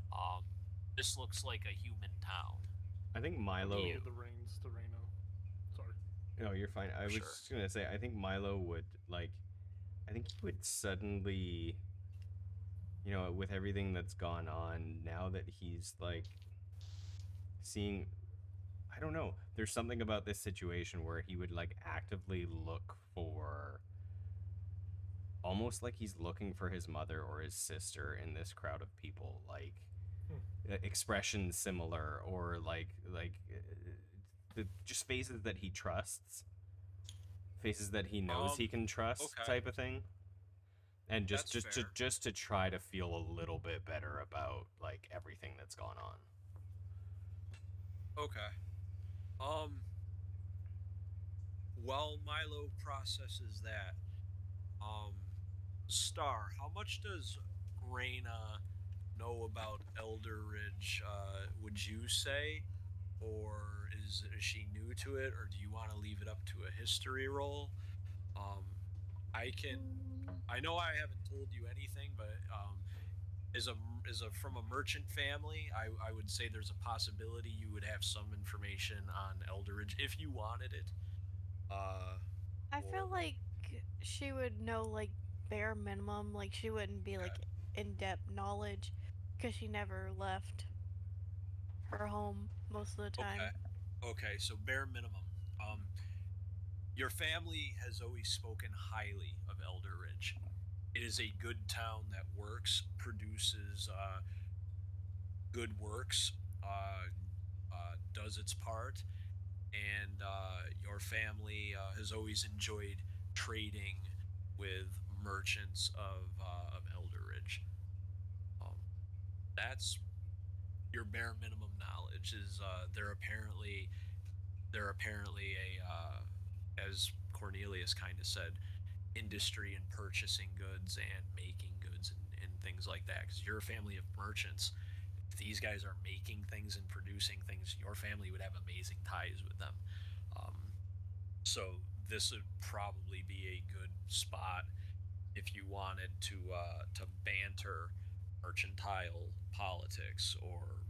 This looks like a human town. I think Milo. The reins to Reno. Sorry. No, you're fine. I was Sure. just gonna say, I think Milo would I think he would suddenly, with everything that's gone on now that he's seeing. I don't know. There's something about this situation where he would actively look for, almost like he's looking for his mother or his sister in this crowd of people, expressions similar, or just faces that he trusts, faces that he knows he can trust, okay. type of thing. And just That's fair. to try to feel a little bit better about everything that's gone on. Okay. While Milo processes that, Star, how much does Reyna know about Elder Ridge? Would you say, or is she new to it, or do you want to leave it up to a history roll? Um, I know I haven't told you anything, but from a merchant family, I would say there's a possibility you would have some information on Elderidge if you wanted it. I feel like she would know bare minimum. Like she wouldn't be in-depth knowledge because she never left her home most of the time. Okay, so bare minimum. Your family has always spoken highly of Elderidge. It is a good town that produces good works, does its part, and your family has always enjoyed trading with merchants of Elderidge. That's your bare minimum knowledge. Is they're apparently as Cornelius kind of said, industry in purchasing goods and making goods and things like that. Because you're a family of merchants. If these guys are making things and producing things, your family would have amazing ties with them. So this would probably be a good spot if you wanted to banter mercantile politics, or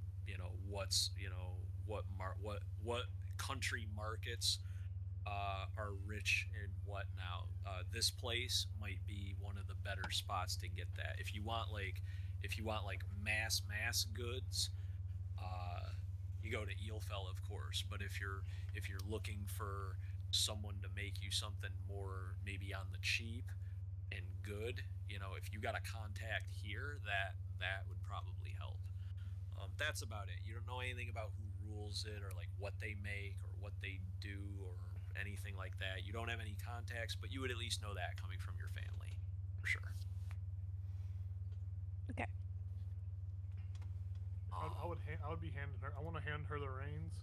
what country markets are rich in what now. This place might be one of the better spots to get that. If you want mass goods, you go to Eelfell, of course. But if you're looking for someone to make you something more maybe on the cheap and good, if you got a contact here, that would probably help. That's about it. You don't know anything about who rules it or like what they make or what they do or anything like that. You don't have any contacts, but you would at least know that coming from your family, for sure. Okay. I would be handing her. I want to hand her the reins.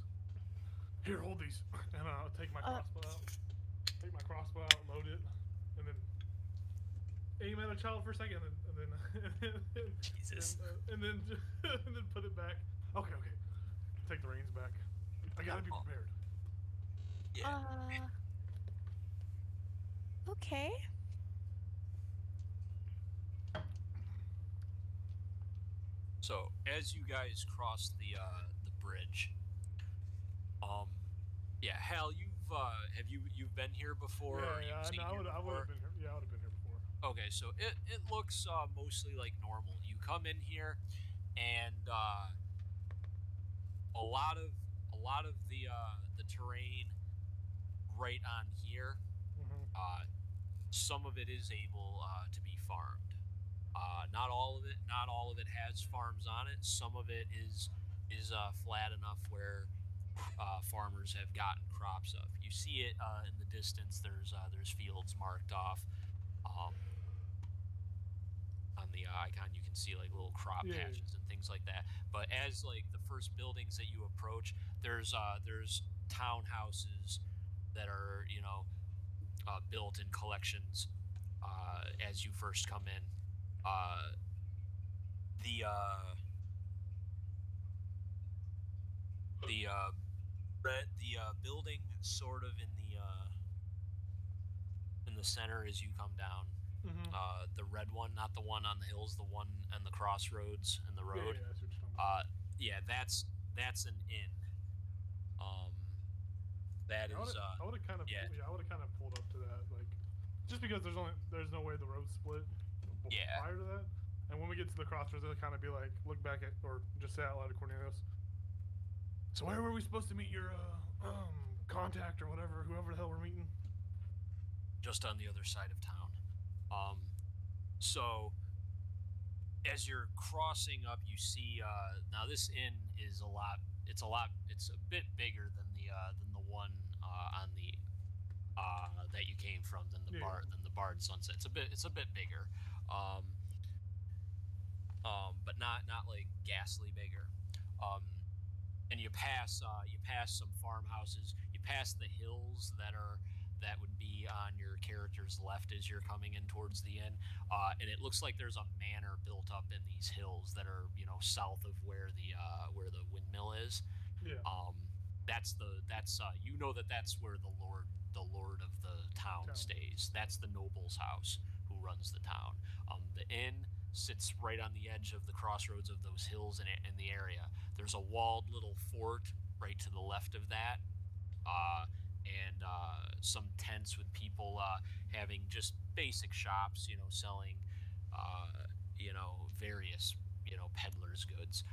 Here, hold these, and I'll take my crossbow out. Take my crossbow out, load it, and then aim at a child for a second, and then Jesus. and then and then put it back. Okay. Take the reins back. I gotta be prepared. Yeah. Okay. So as you guys cross the bridge, yeah, Hal, you've been here before? Yeah. I would have been here. Yeah, I would have been here before. Okay, so it looks mostly like normal. You come in here, and a lot of the terrain right on here, some of it is able to be farmed. Not all of it. Not all of it has farms on it. Some of it is flat enough where farmers have gotten crops of. You see it in the distance. There's fields marked off. On the icon, you can see like little crop patches and things like that. But as like the first buildings that you approach, there's townhouses that are built in collections as you first come in. The building sort of in the center as you come down. The red one, not the one on the hills, the one on the crossroads and the road. Yeah, that's an inn. That is. I would have kind of pulled up to that, like, just because there's no way the roads split. Prior to that, and when we get to the crossroads, it'll kind of be like look back at or just say out loud to Cornelius. So where were we supposed to meet your contact or whoever the hell we're meeting? Just on the other side of town. So as you're crossing up, you see now this inn is it's a bit bigger than the one on the that you came from than the Bard Sunset. It's a bit bigger. But not like ghastly bigger. And you pass some farmhouses. You pass the hills that would be on your character's left as you're coming in towards the inn, and it looks like there's a manor built up in these hills that are south of where the windmill is. Yeah. That's where the lord of the town stays. That's the noble's house who runs the town. The inn sits right on the edge of the crossroads of those hills in the area. There's a walled little fort right to the left of that, and some tents with people having just basic shops, selling, various, peddlers' goods.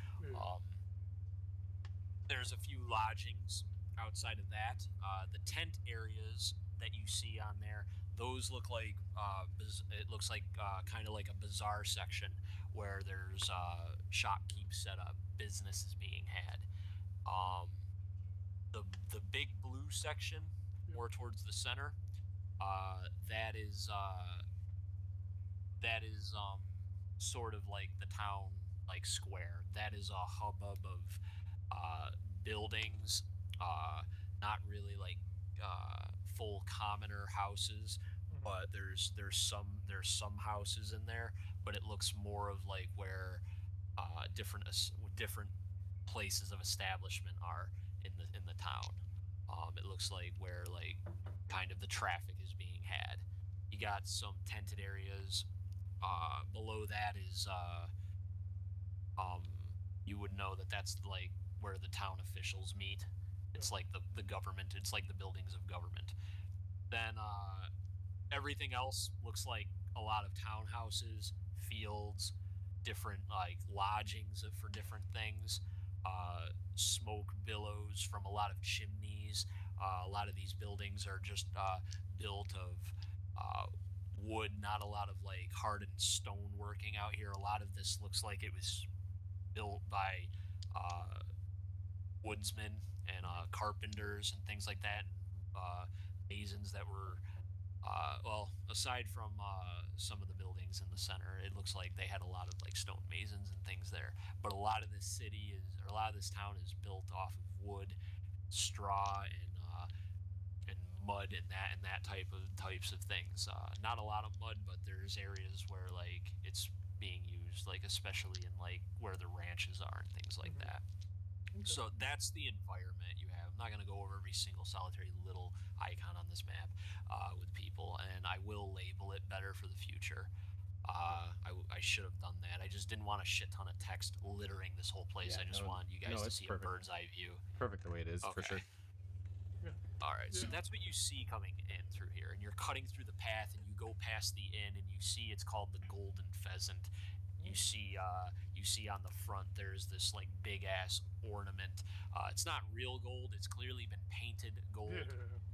There's a few lodgings outside of that. The tent areas that you see on there, those look like it looks like kind of like a bazaar section where there's shopkeep set up, business is being had. The big blue section, more towards the center, that is sort of like the town square. That is a hubbub of buildings, not really like full commoner houses, but there's some houses in there, but it looks more of like where different places of establishment are in the town. It looks like where kind of the traffic is being had. You got some tented areas. Below that is you would know that's where the town officials meet. It's like the government. It's like the buildings of government. Then everything else looks like a lot of townhouses, fields, different lodgings for different things. smoke billows from a lot of chimneys. A lot of these buildings are just built of wood, not a lot of like hardened stone working out here. A lot of this looks like it was built by uh, woodsmen and carpenters and things like that. Masons that were well, aside from some of the buildings in the center, it looks like they had a lot of like stone masons and things there. But a lot of this city is, or a lot of this town is built off of wood, straw, and mud and that types of things. Not a lot of mud, but there's areas where like it's being used, like especially in like where the ranches are and things like Mhm. that. Okay. So that's the environment you have. I'm not going to go over every single solitary little icon on this map with people, and I will label it better for the future. I should have done that. I just didn't want a shit ton of text littering this whole place. Yeah, I just no, wanted you guys no, to it's see perfect. a bird's eye view. Perfect the way it is, for Okay. sure. Yeah. All right, so Yeah. that's what you see coming in through here, and you're cutting through the path, and you go past the inn, and you see it's called the Golden Pheasant. You see on the front there's this like big ass ornament. It's not real gold; it's clearly been painted gold. Yeah.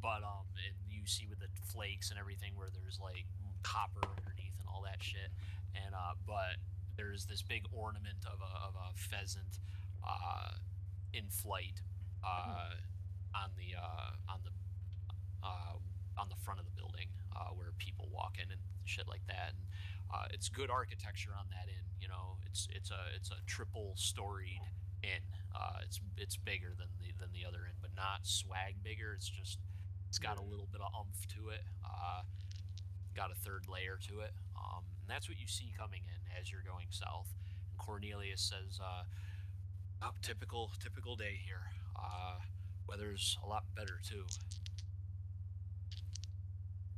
But and you see with the flakes and everything where there's like copper underneath and all that shit. And but there's this big ornament of a pheasant in flight on the uh, on the front of the building where people walk in and shit like that. And it's good architecture on that inn. You know, it's a triple storied inn. It's bigger than the other inn, but not swag bigger. It's got a little bit of oomph to it. Got a third layer to it. And that's what you see coming in as you're going south. And Cornelius says, oh, typical day here. Weather's a lot better too.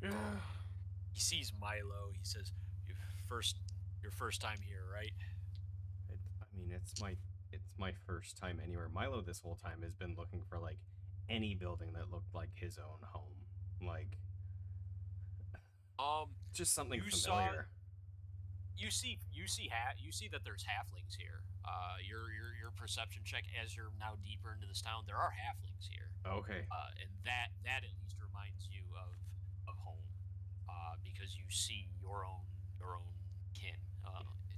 Yeah. He sees Milo. He says, your first time here, right?" I mean, it's my first time anywhere. Milo this whole time has been looking for like any building that looked like his own home, like just something You saw familiar. you see that there's halflings here. Your perception check as you're now deeper into this town, there are halflings here. Okay. And that at least reminds you of home, because you see your own kin.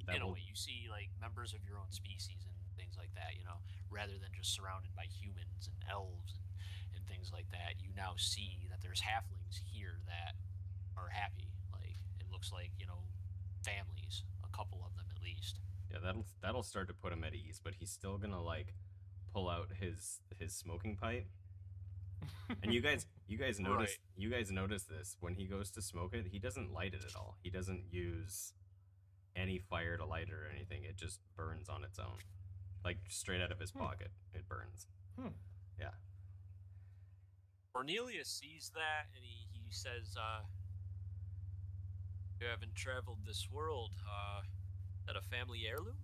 That In a will- way, you see like members of your own species and things like that. You know, rather than just surrounded by humans and elves and things like that, you now see that there's halflings here that are happy. Like it looks like families, a couple of them at least. Yeah, that'll start to put him at ease, but he's still gonna like pull out his smoking pipe. And you guys notice Right. you guys notice this when he goes to smoke it, he doesn't light it at all. He doesn't use any fire to light it or anything. It just burns on its own. Like straight out of his pocket, it burns. Hmm. Yeah. Cornelius sees that and he says, "You haven't traveled this world. Is that a family heirloom?"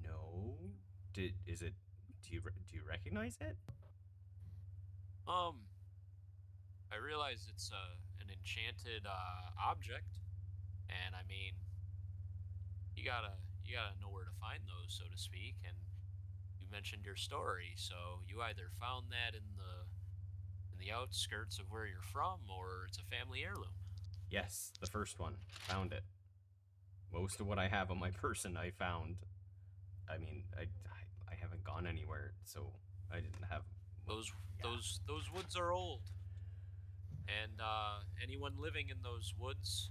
No. Is it? Do you recognize it? I realize it's an enchanted object, and I mean, you gotta know where to find those, so to speak. And you mentioned your story, so you either found that in the outskirts of where you're from, or it's a family heirloom. Yes, the first one. Found it. Most of what I have on my person, I found. I mean, I haven't gone anywhere, so I didn't have. Those Yeah. those woods are old, and anyone living in those woods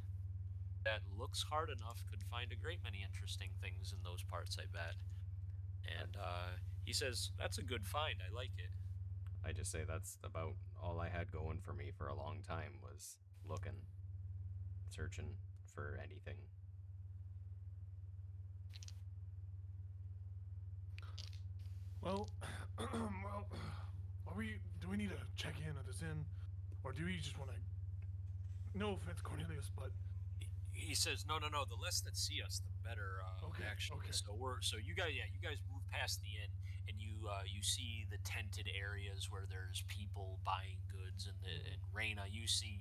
that looks hard enough could find a great many interesting things in those parts, I bet. And he says that's a good find. I like it. I just say that's about all I had going for me for a long time was looking, searching for anything. Well, well, do we need to check in at this inn, or do we just want to? No offense, Cornelius, but He says, no. The less that see us, the better. Okay, Actually, okay. so you guys move past the inn, and you see the tented areas where there's people buying goods, and Reina, you see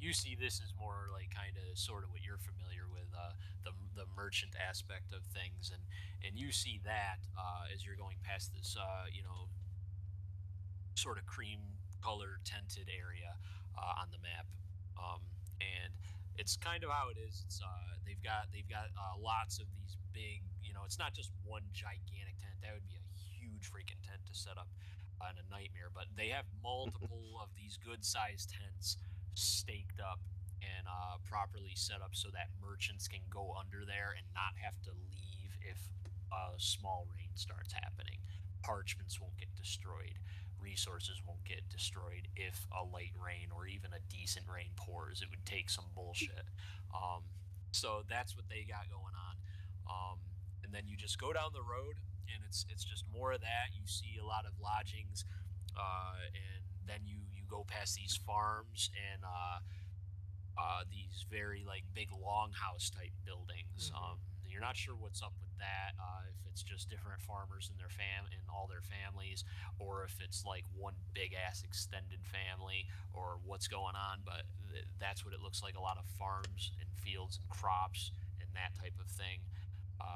you see this is more like kind of sort of what you're familiar with, the merchant aspect of things, and you see that as you're going past this, sort of cream color tinted area on the map, um, and it's kind of how it is. It's they've got lots of these big, it's not just one gigantic tent. That would be a huge freaking tent to set up on a nightmare. But they have multiple of these good sized tents staked up and properly set up so that merchants can go under there and not have to leave if a small rain starts happening. Parchments won't get destroyed, resources won't get destroyed if a light rain or even a decent rain pours. It would take some bullshit. Um, so that's what they got going on. And then you just go down the road, and it's just more of that. You see a lot of lodgings, and then you go past these farms and these very like big longhouse type buildings. You're not sure what's up with that. If it's just different farmers and and all their families, or if it's like one big ass extended family, or what's going on. But that's what it looks like. A lot of farms and fields and crops and that type of thing.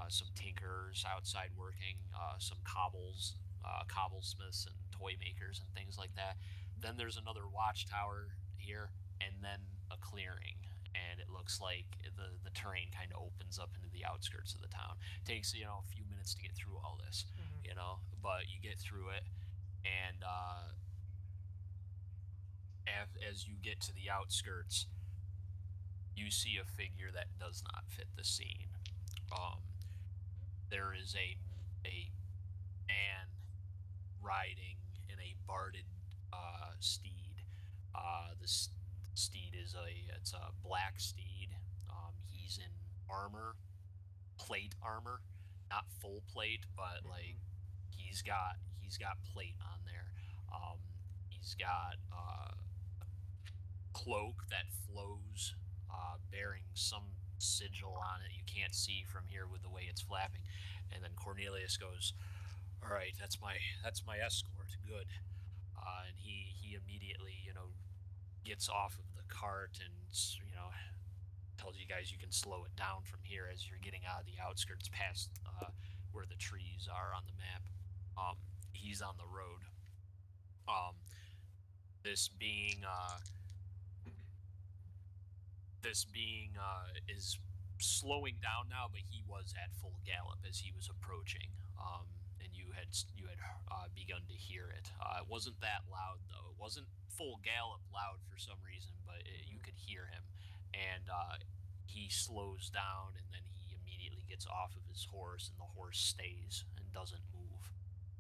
Some tinkers outside working, some cobblesmiths and toy makers and things like that. Then there's another watchtower here, and then a clearing, and it looks like the terrain kind of opens up into the outskirts of the town. It takes a few minutes to get through all this, but you get through it, and as you get to the outskirts, you see a figure that does not fit the scene. Um, there is a man riding in a barded steed. The steed it's a black steed. He's in armor, plate armor, not full plate, but like he's got plate on there. He's got a cloak that flows, bearing some sigil on it. You can't see from here with the way it's flapping. And then Cornelius goes, "All right, that's my escort. Good." And he immediately gets off of the cart and tells you guys you can slow it down from here as you're getting out of the outskirts past where the trees are on the map. He's on the road. Um, this being is slowing down now, but he was at full gallop as he was approaching. And you had begun to hear it. It wasn't that loud though. It wasn't full gallop loud for some reason, but you could hear him. And he slows down, and then he immediately gets off of his horse, and the horse stays and doesn't move.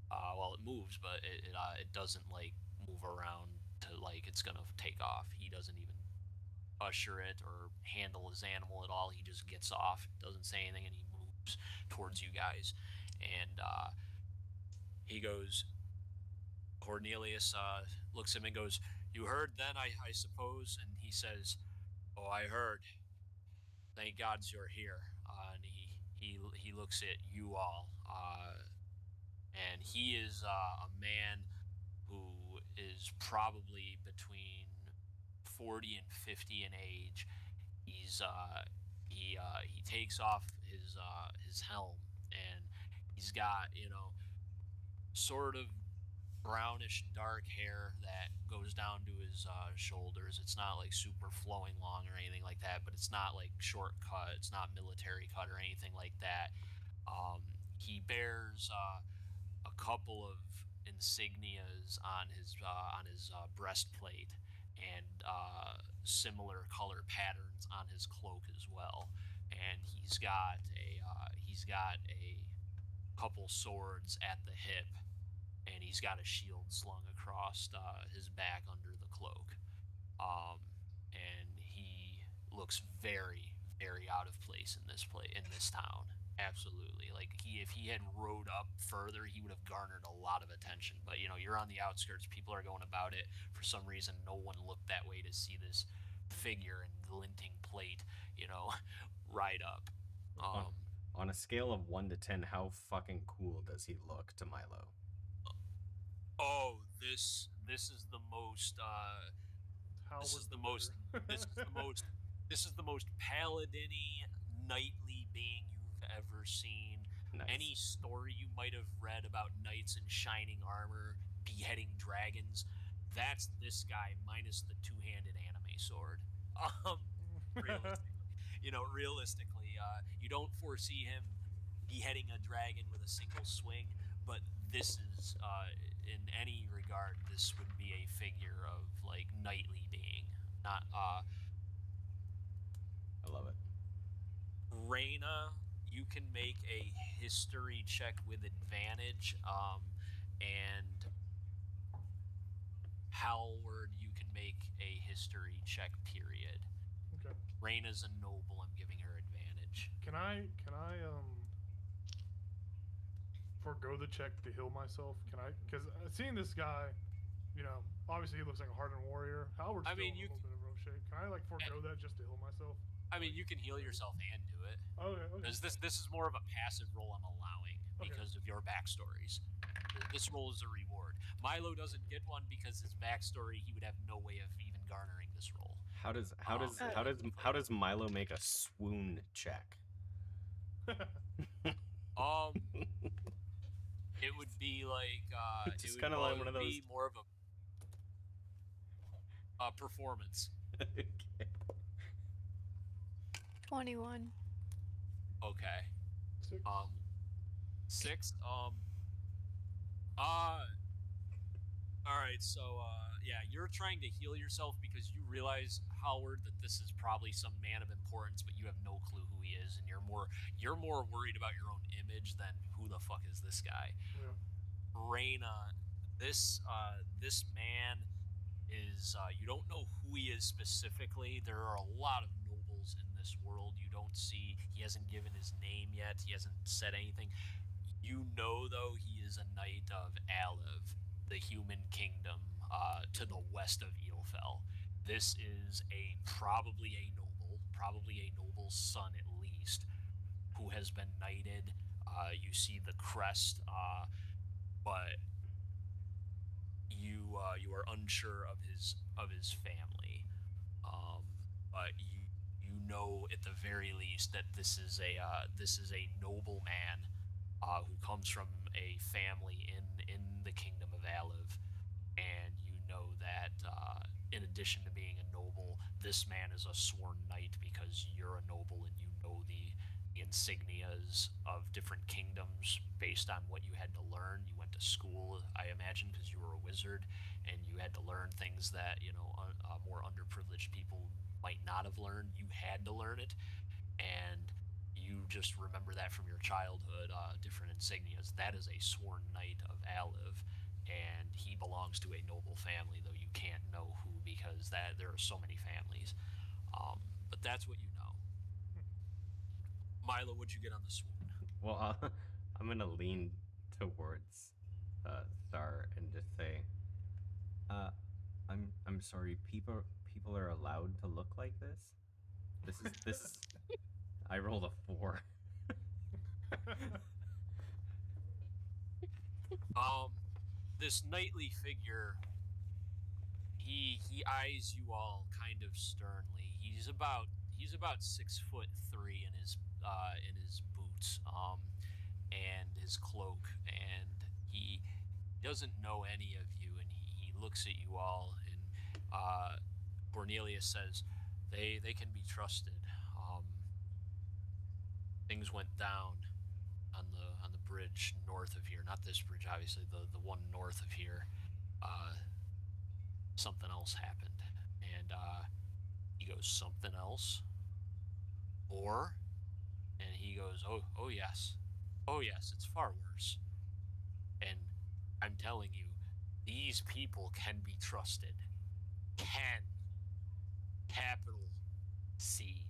Well, it moves, but it doesn't like move around to like it's gonna take off. He doesn't even usher it or handle his animal at all. He just gets off, doesn't say anything, and he moves towards you guys. And he goes, Cornelius looks at him and goes, "You heard then, I suppose?" And he says, "Oh, I heard. Thank gods you're here." And he looks at you all, and he is a man who is probably between 40 and 50 in age. He takes off his helm, and he's got sort of brownish dark hair that goes down to his shoulders. It's not like super flowing long or anything like that, but it's not like short cut. It's not military cut or anything like that. He bears a couple of insignias on his breastplate, and similar color patterns on his cloak as well. And he's got a couple swords at the hip, and he's got a shield slung across his back under the cloak. And he looks very, very out of place in this town. Absolutely. Like if he had rode up further, he would have garnered a lot of attention. But you're on the outskirts. People are going about it. For some reason, no one looked that way to see this figure in glinting plate, ride up. on, on a scale of 1 to 10, how fucking cool does he look to Milo? Oh, this is the most Howard This is the murder. most. This is the most. This is the most paladin-y, knightly being you've ever seen. Nice. Any story you might have read about knights in shining armor beheading dragons, that's this guy minus the two-handed anime sword. Um, realistically, you don't foresee him beheading a dragon with a single swing, but this is, in any regard, this would be a figure of like knightly being, not I love it. Reyna. You can make a history check with advantage, and Howard, you can make a history check. Period. Okay. Reyna's a noble. I'm giving her advantage. Can I forego the check to heal myself? Can I? Because seeing this guy, obviously he looks like a hardened warrior. Howard's still in a little bit of rough shape. Can I like forego that just to heal myself? I mean, you can heal yourself and do it. Okay. Because this is more of a passive role I'm allowing because of your backstories. This role is a reward. Milo doesn't get one because his backstory, he would have no way of even garnering this role. How does Milo make a swoon check? It would be like Just kind of like one of those. Be more of a performance. Okay. 21. Okay. 6. 6. All right. So, yeah, you're trying to heal yourself because you realize, Howard, that this is probably some man of importance, but you have no clue who he is, and you're more worried about your own image than who the fuck is this guy. Yeah. Reyna, this man is you don't know who he is specifically. There are a lot of nobles in this world you don't see. He hasn't given his name yet. He hasn't said anything. You know, though, he is a knight of Alev, the human kingdom to the west of Edelfell. This is probably a noble's son at least, who has been knighted. You see the crest, but you are unsure of his family. But you know at the very least that this is a noble man who comes from a family in the kingdom of Alev, and you know that in addition to being a noble, this man is a sworn knight because you're a noble and you know the insignias of different kingdoms based on what you had to learn. You went to school, I imagine, because you were a wizard, and you had to learn things that more underprivileged people might not have learned. You had to learn it, and you just remember that from your childhood, different insignias. That is a sworn knight of Alev, and he belongs to a noble family, though you can't know who because there are so many families. But that's what you know. Milo, what'd you get on the swoon? Well, I'm gonna lean towards Star and just say, I'm sorry. People are allowed to look like this. This. I rolled a 4. This knightly figure, he eyes you all kind of sternly. He's about 6'3" in his boots, and his cloak, and he doesn't know any of you, and he looks at you all, and Cornelius says, they can be trusted. Things went down on the bridge north of here. Not this bridge, obviously, the one north of here. Something else happened. And he goes, something else? Or? And he goes, oh yes. Oh yes, it's far worse. And I'm telling you, these people can be trusted. Can. Capital C.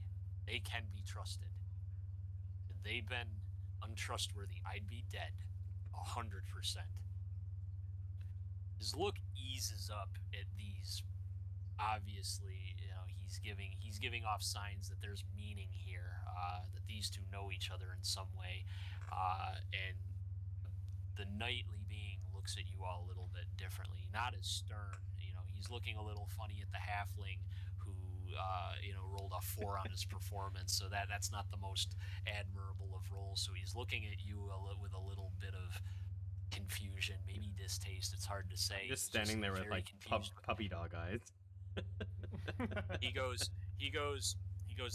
They can be trusted. Had they been untrustworthy, I'd be dead. 100%. His look eases up at these. Obviously, he's giving off signs that there's meaning here, that these two know each other in some way, and the knightly being looks at you all a little bit differently. Not as stern, he's looking a little funny at the halfling who rolled a 4 on his performance. So that's not the most admirable of rolls. So he's looking at you with a little bit of confusion, maybe distaste. It's hard to say. Just standing there with very like confused. puppy dog eyes. He goes.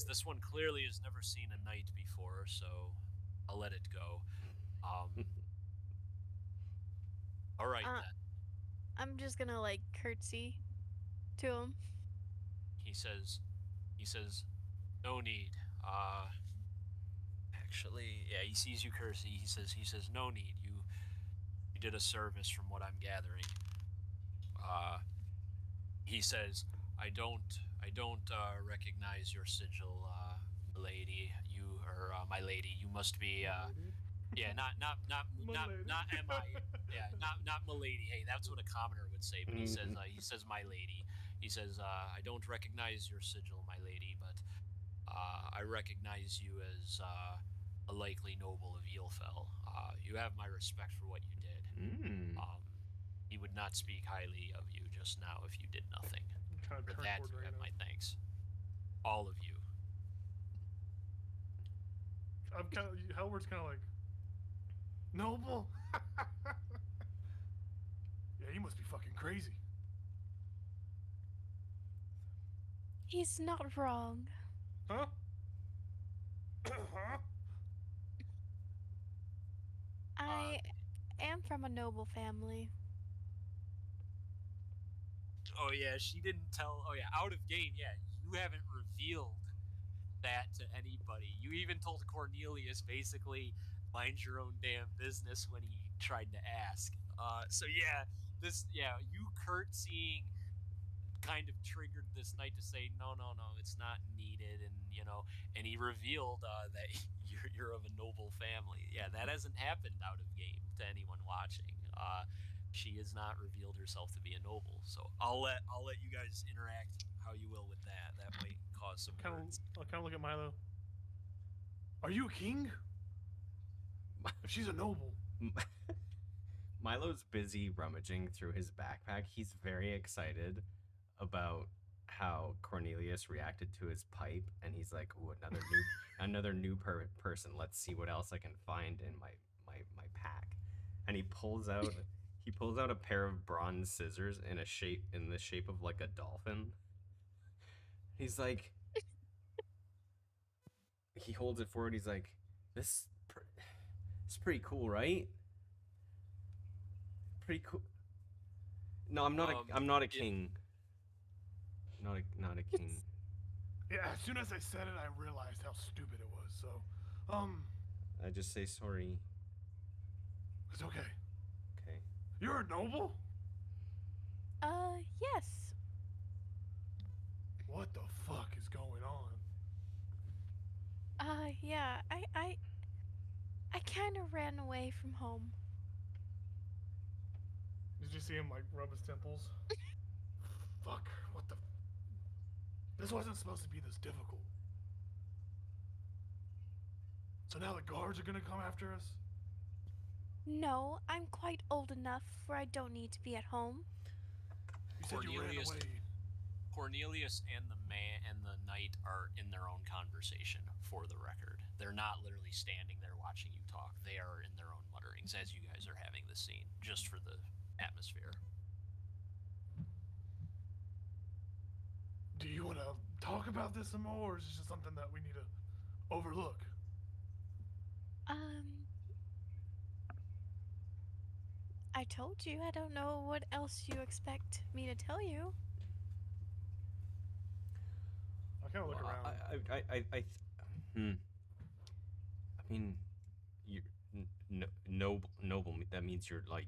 This one clearly has never seen a knight before, so I'll let it go. All right then. I'm just gonna like curtsy to him. He says, no need. Actually, yeah, he sees you curtsy. He says, no need. You did a service from what I'm gathering. He says, I don't recognize your sigil, lady. My lady. You must be, yeah, not MI. Yeah, not milady. Hey, that's what a commoner would say. But he says my lady. He says, I don't recognize your sigil, my lady, but I recognize you as a likely noble of Eelfell. You have my respect for what you did. He would not speak highly of you just now if you did nothing. Kind of For turn that, toward you have Reyna. my thanks. All of you. I'm kind of Halward's kind of like noble. Yeah, you must be fucking crazy. He's not wrong. Huh? Huh? I am from a noble family. Oh yeah, she didn't tell. Oh yeah, out of game. Yeah, you haven't revealed that to anybody. You even told Cornelius basically mind your own damn business when he tried to ask. So yeah, you curtsying kind of triggered this knight to say no, it's not needed, and he revealed that you're of a noble family. Yeah, that hasn't happened out of game to anyone watching. She has not revealed herself to be a noble, so I'll let you guys interact how you will with that. That might cause some words. I'll kind of look at Milo. Are you a king? If she's a noble. Milo's busy rummaging through his backpack. He's very excited about how Cornelius reacted to his pipe, and he's like, "Ooh, another new person. Let's see what else I can find in my pack." And he pulls out a pair of bronze scissors in the shape of like a dolphin. He's like, he holds it forward. He's like, "This is pretty cool, right? Pretty cool." No, I'm not a king. Not a king. Yeah, as soon as I said it, I realized how stupid it was. So, I just say sorry. it's okay. Okay. You're a noble? Yes. What the fuck is going on? Yeah, I kind of ran away from home. Did you see him like rub his temples? Fuck, what the? This wasn't supposed to be this difficult. So now the guards are gonna come after us? No, I'm quite old enough where I don't need to be at home. You said you ran away. Cornelius and the knight are in their own conversation. For the record, they're not literally standing there watching you talk. They are in their own mutterings as you guys are having this scene, just for the atmosphere. Do you want to talk about this some more, or is this just something that we need to overlook? I told you. I don't know what else you expect me to tell you. I kind of look around. I mean, you're noble. That means you're like,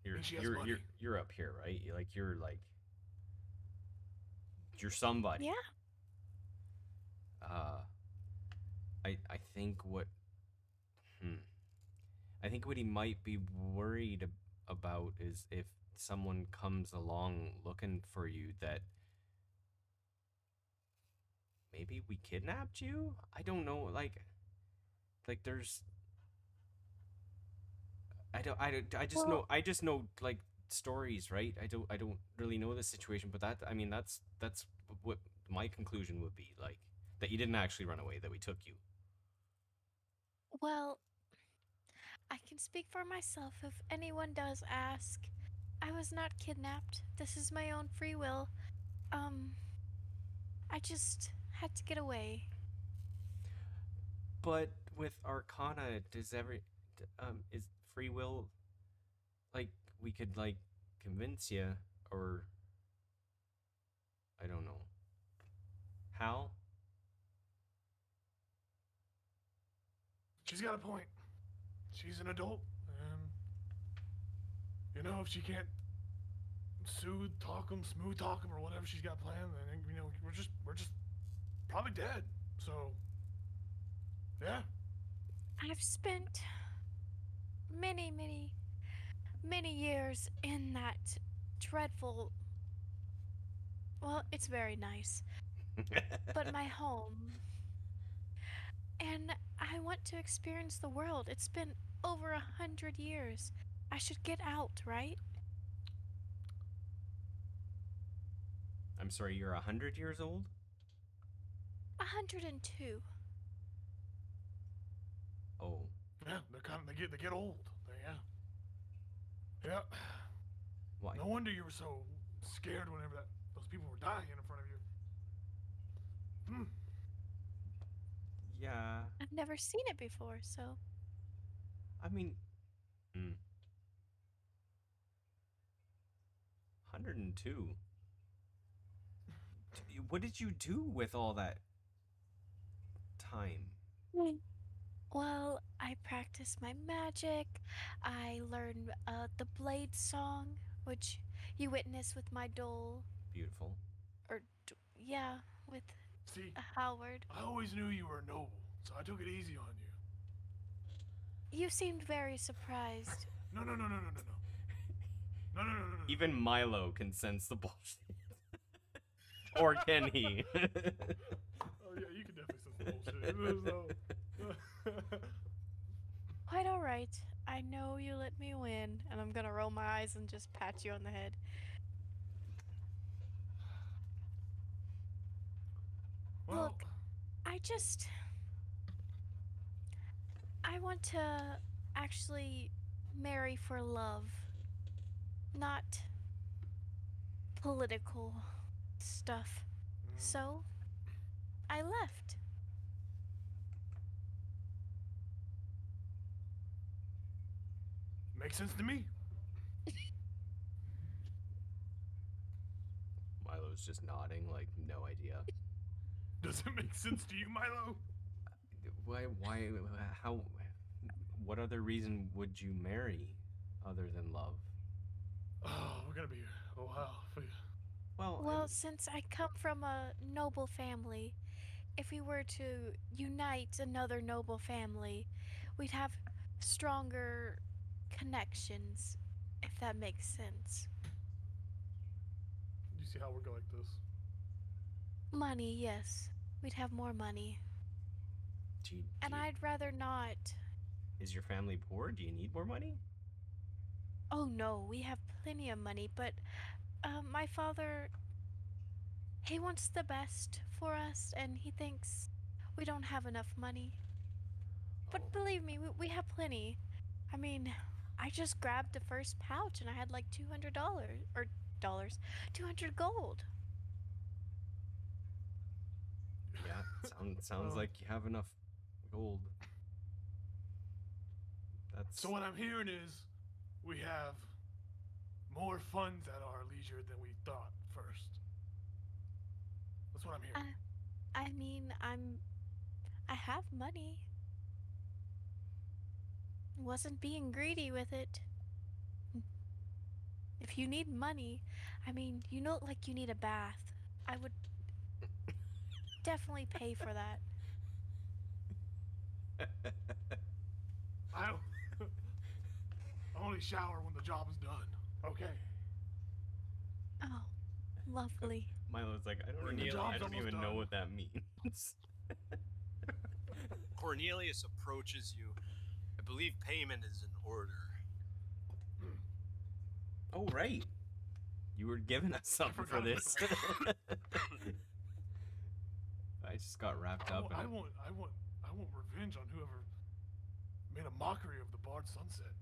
you're up here, right? You're somebody. Yeah. I think what he might be worried about is if someone comes along looking for you, that maybe we kidnapped you. I don't know, like there's I just know like stories, right? I don't really know the situation, but I mean that's what my conclusion would be, like that you didn't actually run away, that we took you. Well, I can speak for myself if anyone does ask. I was not kidnapped. This is my own free will. Um, I just had to get away. But with Arcana, is free will, like we could like convince you, or I don't know how. She's got a point. She's an adult, and you know if she can't soothe, talk him, smooth talk him, or whatever she's got planned, then you know we're just probably dead. So yeah, I've spent many, many, many years in that dreadful. Well, it's very nice, but my home. And I want to experience the world. It's been over 100 years. I should get out, right? I'm sorry, you're 100 years old. 102. Oh, yeah, they get old. Yeah. why? No wonder you were so scared whenever those people were dying in front of you. Hmm. Yeah, I've never seen it before, so. I mean, 102. What did you do with all that time? Well, I practiced my magic. I learned the blade song, which you witnessed with my dole. Beautiful. Or, yeah, with See, Howard. I always knew you were noble, so I took it easy on you. You seemed very surprised. No. Even Milo can sense the bullshit. Or can he? Oh yeah, you can definitely sense the bullshit. Quite alright. I know you let me win, and I'm gonna roll my eyes and just pat you on the head. Well, Look, I want to actually marry for love, not political stuff. So, I left. makes sense to me. Milo's just nodding, like no idea. Does it make sense to you, Milo? Why, how, what other reason would you marry other than love? Oh, we're gonna be here a while for you. Well, since I come from a noble family, if we were to unite another noble family, we'd have stronger connections, if that makes sense. You see how we're going like this? Money, yes. We'd have more money. And I'd rather not. Is your family poor? Do you need more money? Oh no, we have plenty of money, but my father, he wants the best for us, and he thinks we don't have enough money. But believe me, we have plenty. I mean, I just grabbed the first pouch and I had like $200 or dollars, 200 gold. Yeah, sounds like you have enough gold. That's So what I'm hearing is we have more funds at our leisure than we thought first. That's what I'm hearing. I mean, I have money. Wasn't being greedy with it. If you need money, I mean, you look like you need a bath. I would definitely pay for that. I only shower when the job is done. Okay. Oh, lovely. Milo's like, I don't even almost know done. what that means. Cornelius approaches you. I believe payment is in order. Oh, right. You were giving us something for forgot this. about I just got wrapped I up want, in I it. want, I want, I want revenge on whoever made a mockery of the Bard Sunset.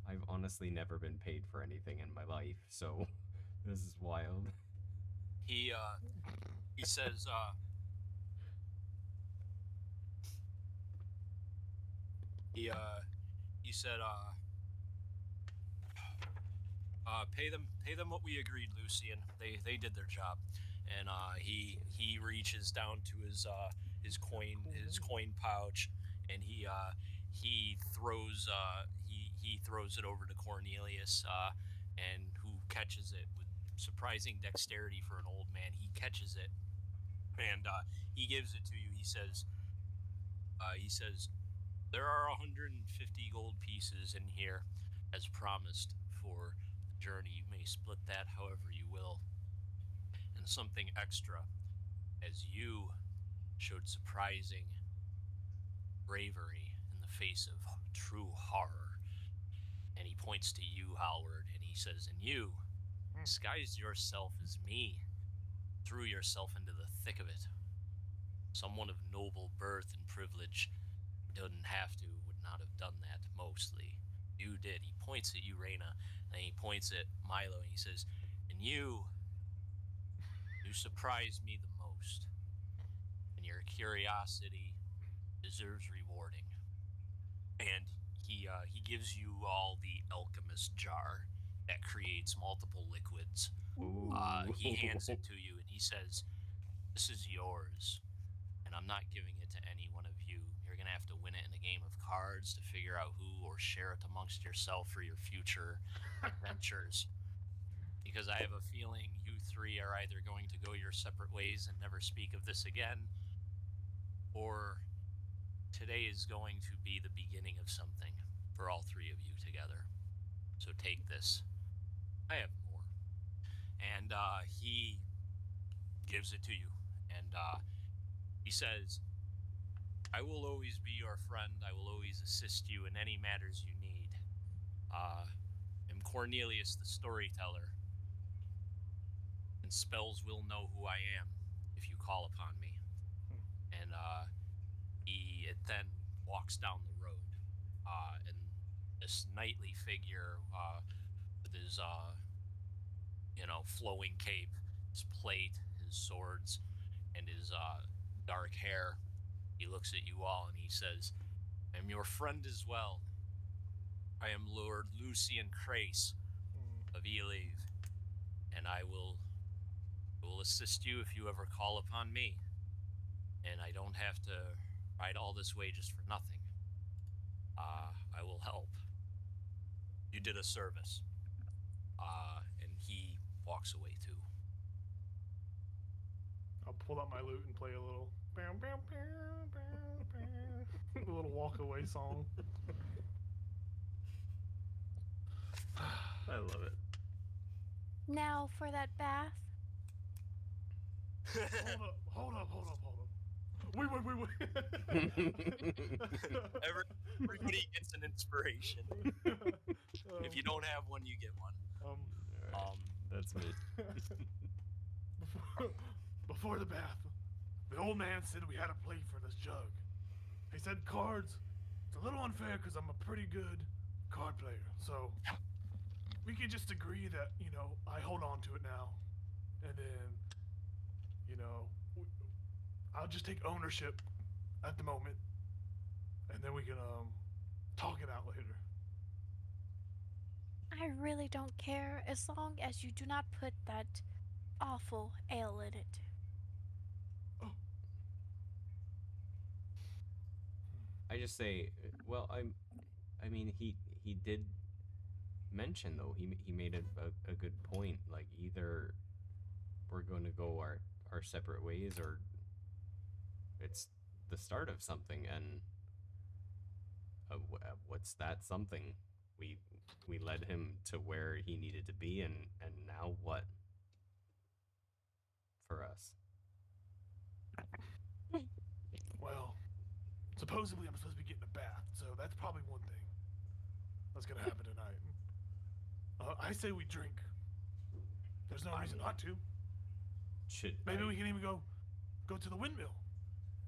I've honestly never been paid for anything in my life, so this is wild. He he says he he said pay them what we agreed, Lucian. They did their job, and he reaches down to his coin pouch, and he throws it over to Cornelius, and who catches it with surprising dexterity for an old man. He catches it, and he gives it to you. He says there are 150 gold pieces in here, as promised for the journey. You may split that however you will. And something extra, as you showed surprising bravery in the face of true horror. And he points to you, Howard, and he says, and you disguised yourself as me, threw yourself into the thick of it. Someone of noble birth and privilege doesn't have to, would not have done that mostly. You did. He points at you, Reyna, and he points at Milo, and he says, and you surprised me the most. And your curiosity deserves rewarding. And he gives you all the alchemist jar that creates multiple liquids. Ooh. He hands it to you, and he says, this is yours. And I'm not giving it to any one of you. You're going to have to win it in a game of cards to figure out who, or share it amongst yourself for your future adventures. Because I have a feeling you three are either going to go your separate ways and never speak of this again, or today is going to be the beginning of something for all three of you together. So take this. I have more. And he gives it to you. And he says, I will always be your friend. I will always assist you in any matters you need. I'm Cornelius the storyteller, and spells will know who I am if you call upon me. And he then walks down the road, and this knightly figure with his flowing cape, his plate, his swords, and his dark hair. He looks at you all and he says, I am your friend as well. I am Lord Lucian Crace of Elive, and I will assist you if you ever call upon me. And I don't have to ride all this way just for nothing. I will help. You did a service. And he walks away too. I'll pull out my lute and play a little a little walk away song. I love it. Now for that bath. Hold up. Wait. Everybody gets an inspiration. If you don't have one, you get one. Right. That's me. Before the bath, the old man said we had to play for this jug. He said cards. It's a little unfair because I'm a pretty good card player. So we could just agree that, I hold on to it now. And then, I'll just take ownership at the moment. And then we can talk it out later. I really don't care as long as you do not put that awful ale in it. I just say, well, I mean, he did mention though. He made a good point. Like either we're going to go our separate ways, or it's the start of something. And what's that something? We led him to where he needed to be, and now what for us? Well, supposedly I'm supposed to be getting a bath, so that's probably one thing that's gonna happen tonight. I say we drink. There's no reason not to. Should Maybe I- we can even go to the windmill.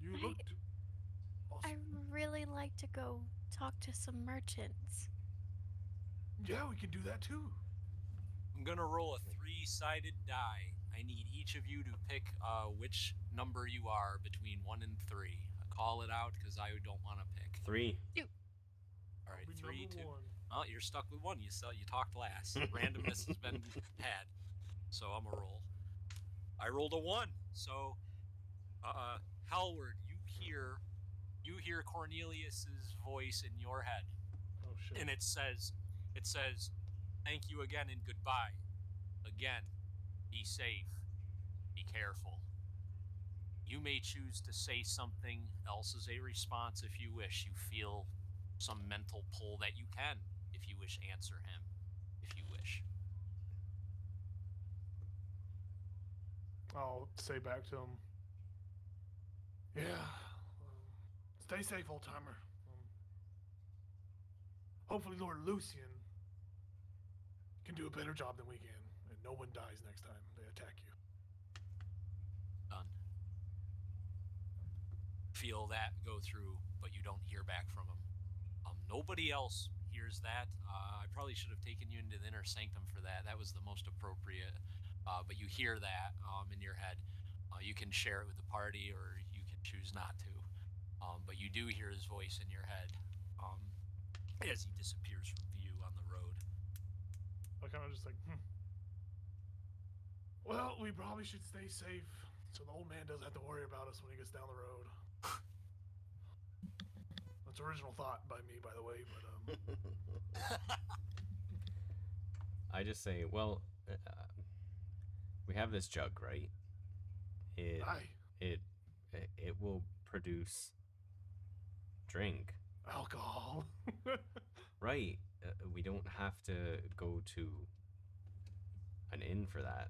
You I- looked awesome. I really like to go talk to some merchants. Yeah, we can do that too. I'm gonna roll a 3-sided die. I need each of you to pick which number you are between 1 and 3. Call it out because I don't want to pick. 3. All right, Be 3, number 2. one. Oh, you're stuck with 1. You talked last. Randomness has been had, so I'm a roll. I rolled a 1. So, Howard, you hear Cornelius's voice in your head, Oh shit. and it says, "Thank you again and goodbye. Again, be safe, be careful. You may choose to say something else as a response if you wish. You feel some mental pull that you can, if you wish, answer him, if you wish." I'll say back to him. Yeah. Stay safe, old timer. Hopefully, Lord Lucian can do a better job than we can, and no one dies next time they attack you. Done. Feel that go through, but you don't hear back from him. Nobody else hears that. I probably should have taken you into the inner sanctum for that. That was the most appropriate. But you hear that in your head. You can share it with the party, or you can choose not to. But you do hear his voice in your head as he disappears from view on the road. I kind of just like, Well, we probably should stay safe so the old man doesn't have to worry about us when he gets down the road. That's original thought by me, by the way, but I just say, well, we have this jug, right? aye, It will produce drink, alcohol. right? We don't have to go to an inn for that.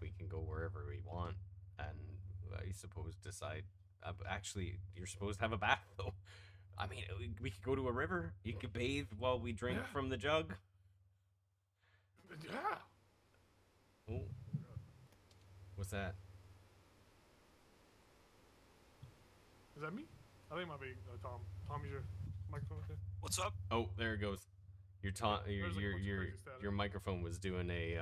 We can go wherever we want, and I suppose decide. Actually, you're supposed to have a bath, though. I mean, we could go to a river. You could bathe while we drink Yeah. from the jug. Yeah. Oh, what's that? Is that me? I think it might be Tom. Tom, is your microphone okay? What's up? Oh, there it goes. Your There's like a bunch of crazy static. your microphone was doing a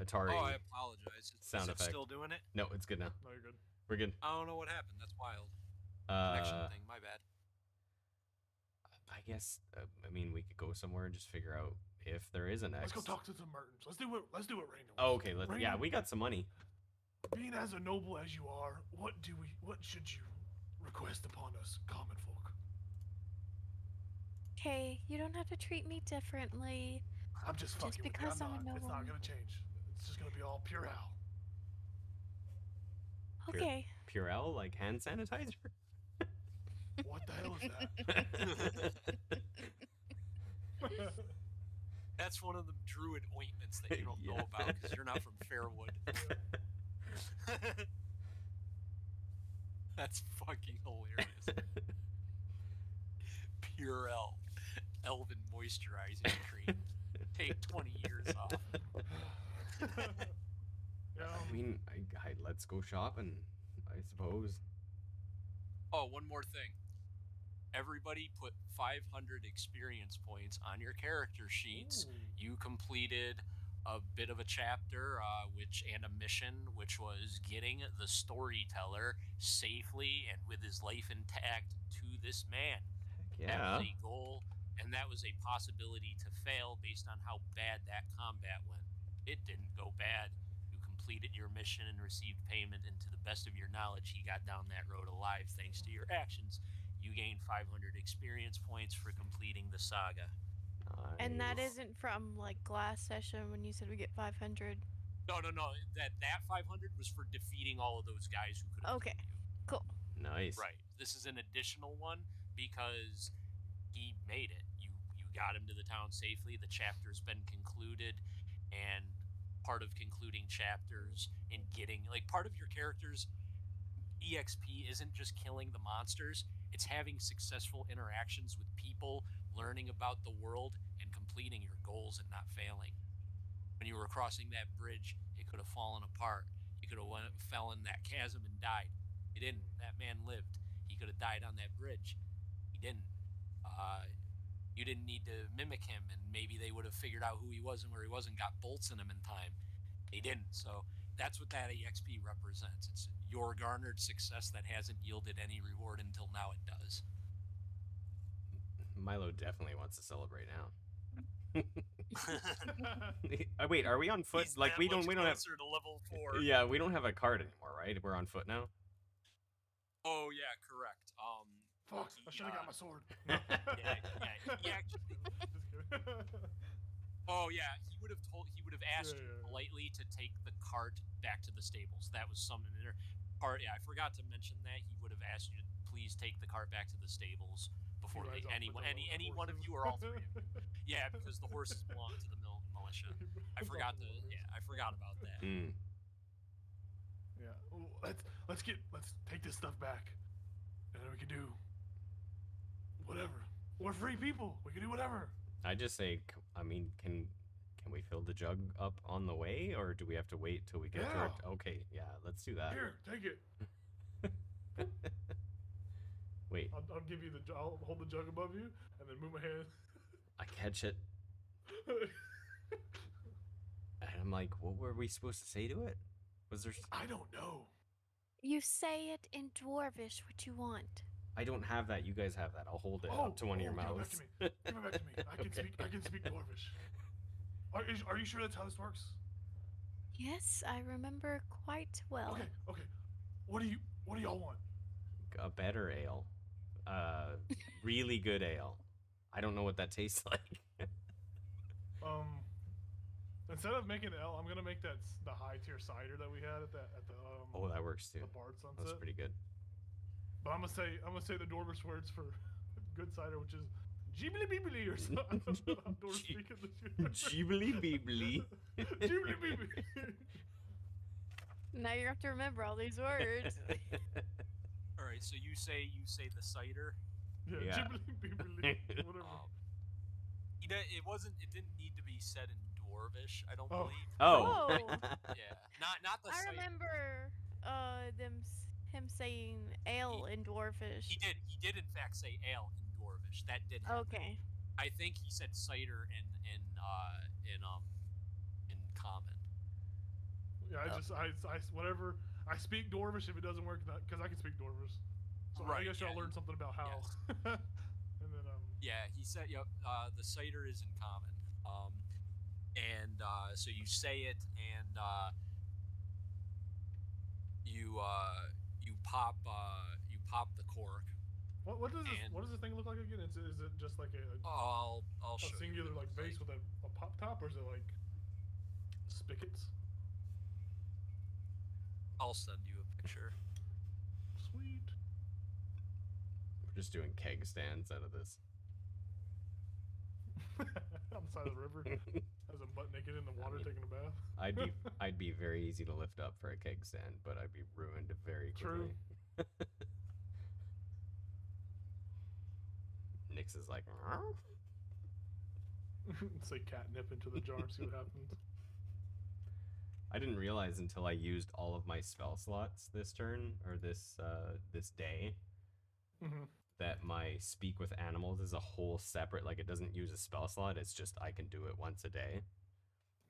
Atari Oh, I apologize. sound Is it effect. still doing it? No, it's good now. No, you're good. We're good. I don't know what happened. That's wild. Connection thing. My bad. I guess I mean we could go somewhere and just figure out if there is an X. Let's go talk to some merchants. Let's do it random. Oh, okay. Yeah, Random. we got some money. Being as a noble as you are, what should you request upon us, common folk? Hey, you don't have to treat me differently. I'm just fucking with you. because I'm a It's not nobleman. gonna change. It's just gonna be all pure Al. Pure- Okay. Purell, like hand sanitizer. What the hell is that? That's one of the druid ointments that you don't know Yeah. about because you're not from Fairwood. That's fucking hilarious. Purell, Elven moisturizing cream. Take 20 years off. Yeah, I mean, let's go shopping, I suppose. Oh, one more thing. Everybody put 500 experience points on your character sheets. Ooh. You completed a bit of a chapter, and a mission, which was getting the storyteller safely and with his life intact to this man. Heck That yeah. was a goal, and that was a possibility to fail based on how bad that combat went. It didn't go bad. You completed your mission and received payment, and to the best of your knowledge, he got down that road alive thanks to your actions. You gained 500 experience points for completing the saga. And that Nice. isn't from like last session when you said we get 500. No. That 500 was for defeating all of those guys who could have Okay. killed you. Cool. Nice. Right. This is an additional one because he made it. You got him to the town safely. The chapter's been concluded, and part of concluding chapters and getting part of your character's EXP isn't just killing the monsters. It's having successful interactions with people, learning about the world, and completing your goals and not failing. When you were crossing that bridge, it could have fallen apart. You could have fell in that chasm and died. You didn't. That man lived. He could have died on that bridge. He didn't. You didn't need to mimic him, and maybe they would have figured out who he was and where he was and got bolts in him in time. They didn't. So that's what that EXP represents. It's your garnered success that hasn't yielded any reward until now it does. Milo definitely wants to celebrate now. Wait, are we on foot? He's Like that we don't much have. closer to level 4. Yeah, we don't have a card anymore, right? We're on foot now. Oh yeah, correct. Fuck! Loki, I should have got my sword. yeah, he actually. Just kidding. Oh yeah, he would have asked Yeah, you yeah, yeah. politely to take the cart back to the stables. That was something in there. Yeah, I forgot to mention that. He would have asked you to please take the cart back to the stables before He rides off any with all the one of horses. you or all three of you. Yeah, because the horses belong to the militia. I forgot about that. Mm. Yeah. Well, let's take this stuff back, and then we can do whatever. We're free people. We can do whatever. I just say, I mean, can we fill the jug up on the way, or do we have to wait till we get to it? Yeah. Okay, yeah, let's do that. Here, take it. Wait, I'll give you I'll hold the jug above you, and then move my hand. I catch it, and I'm like, what were we supposed to say to it? Was there? I don't know. You say it in Dwarvish what you want. I don't have that. You guys have that. I'll hold it up to one of your give it back mouths. to me. Give it back to me. I can speak Dwarvish. Are you sure that's how this works? Yes, I remember quite well. Okay. What do y'all want? A better ale, really good ale. I don't know what that tastes like. Instead of making ale, I'm gonna make the high tier cider that we had at the Oh, that works too. the Bard Sunset. That's pretty good. But I'm gonna say the Dwarvish words for good cider, which is Ghibli Bibli or something. I don't know how Dwarves speak in this shit. Ghibli Bibli. Ghibli Bibli. Now you have to remember all these words. All right, so you say the cider. Yeah, Yeah. Ghibli Bibli. Whatever. It didn't need to be said in Dwarvish, I don't Oh. believe. Oh. Yeah, not the I cider. remember him saying ale in Dwarvish. He did in fact say ale in Dwarvish. That did happen. Okay. I think he said cider in common. Yeah, I whatever. I speak Dwarvish if it doesn't work, because I can speak Dwarvish. So I Right, guess y'all yeah. learned something about how. Yes. And then Yeah, he said, yep, the cider is in common. So you say it, and you pop the cork. what does this thing look like again? Is it just like a I'll show you singular what it like looks base with a pop top, or is it like spigots? I'll send you a picture. Sweet. We're just doing keg stands out of this. On the side of the river, as I'm butt naked in the water taking a bath. I'd be very easy to lift up for a keg stand, but I'd be ruined very quickly. True. Nix is like, Say catnip into the jar and see what happens. I didn't realize until I used all of my spell slots this turn or this day Mm-hmm. that my speak with animals is a whole separate, like it doesn't use a spell slot. It's just I can do it once a day.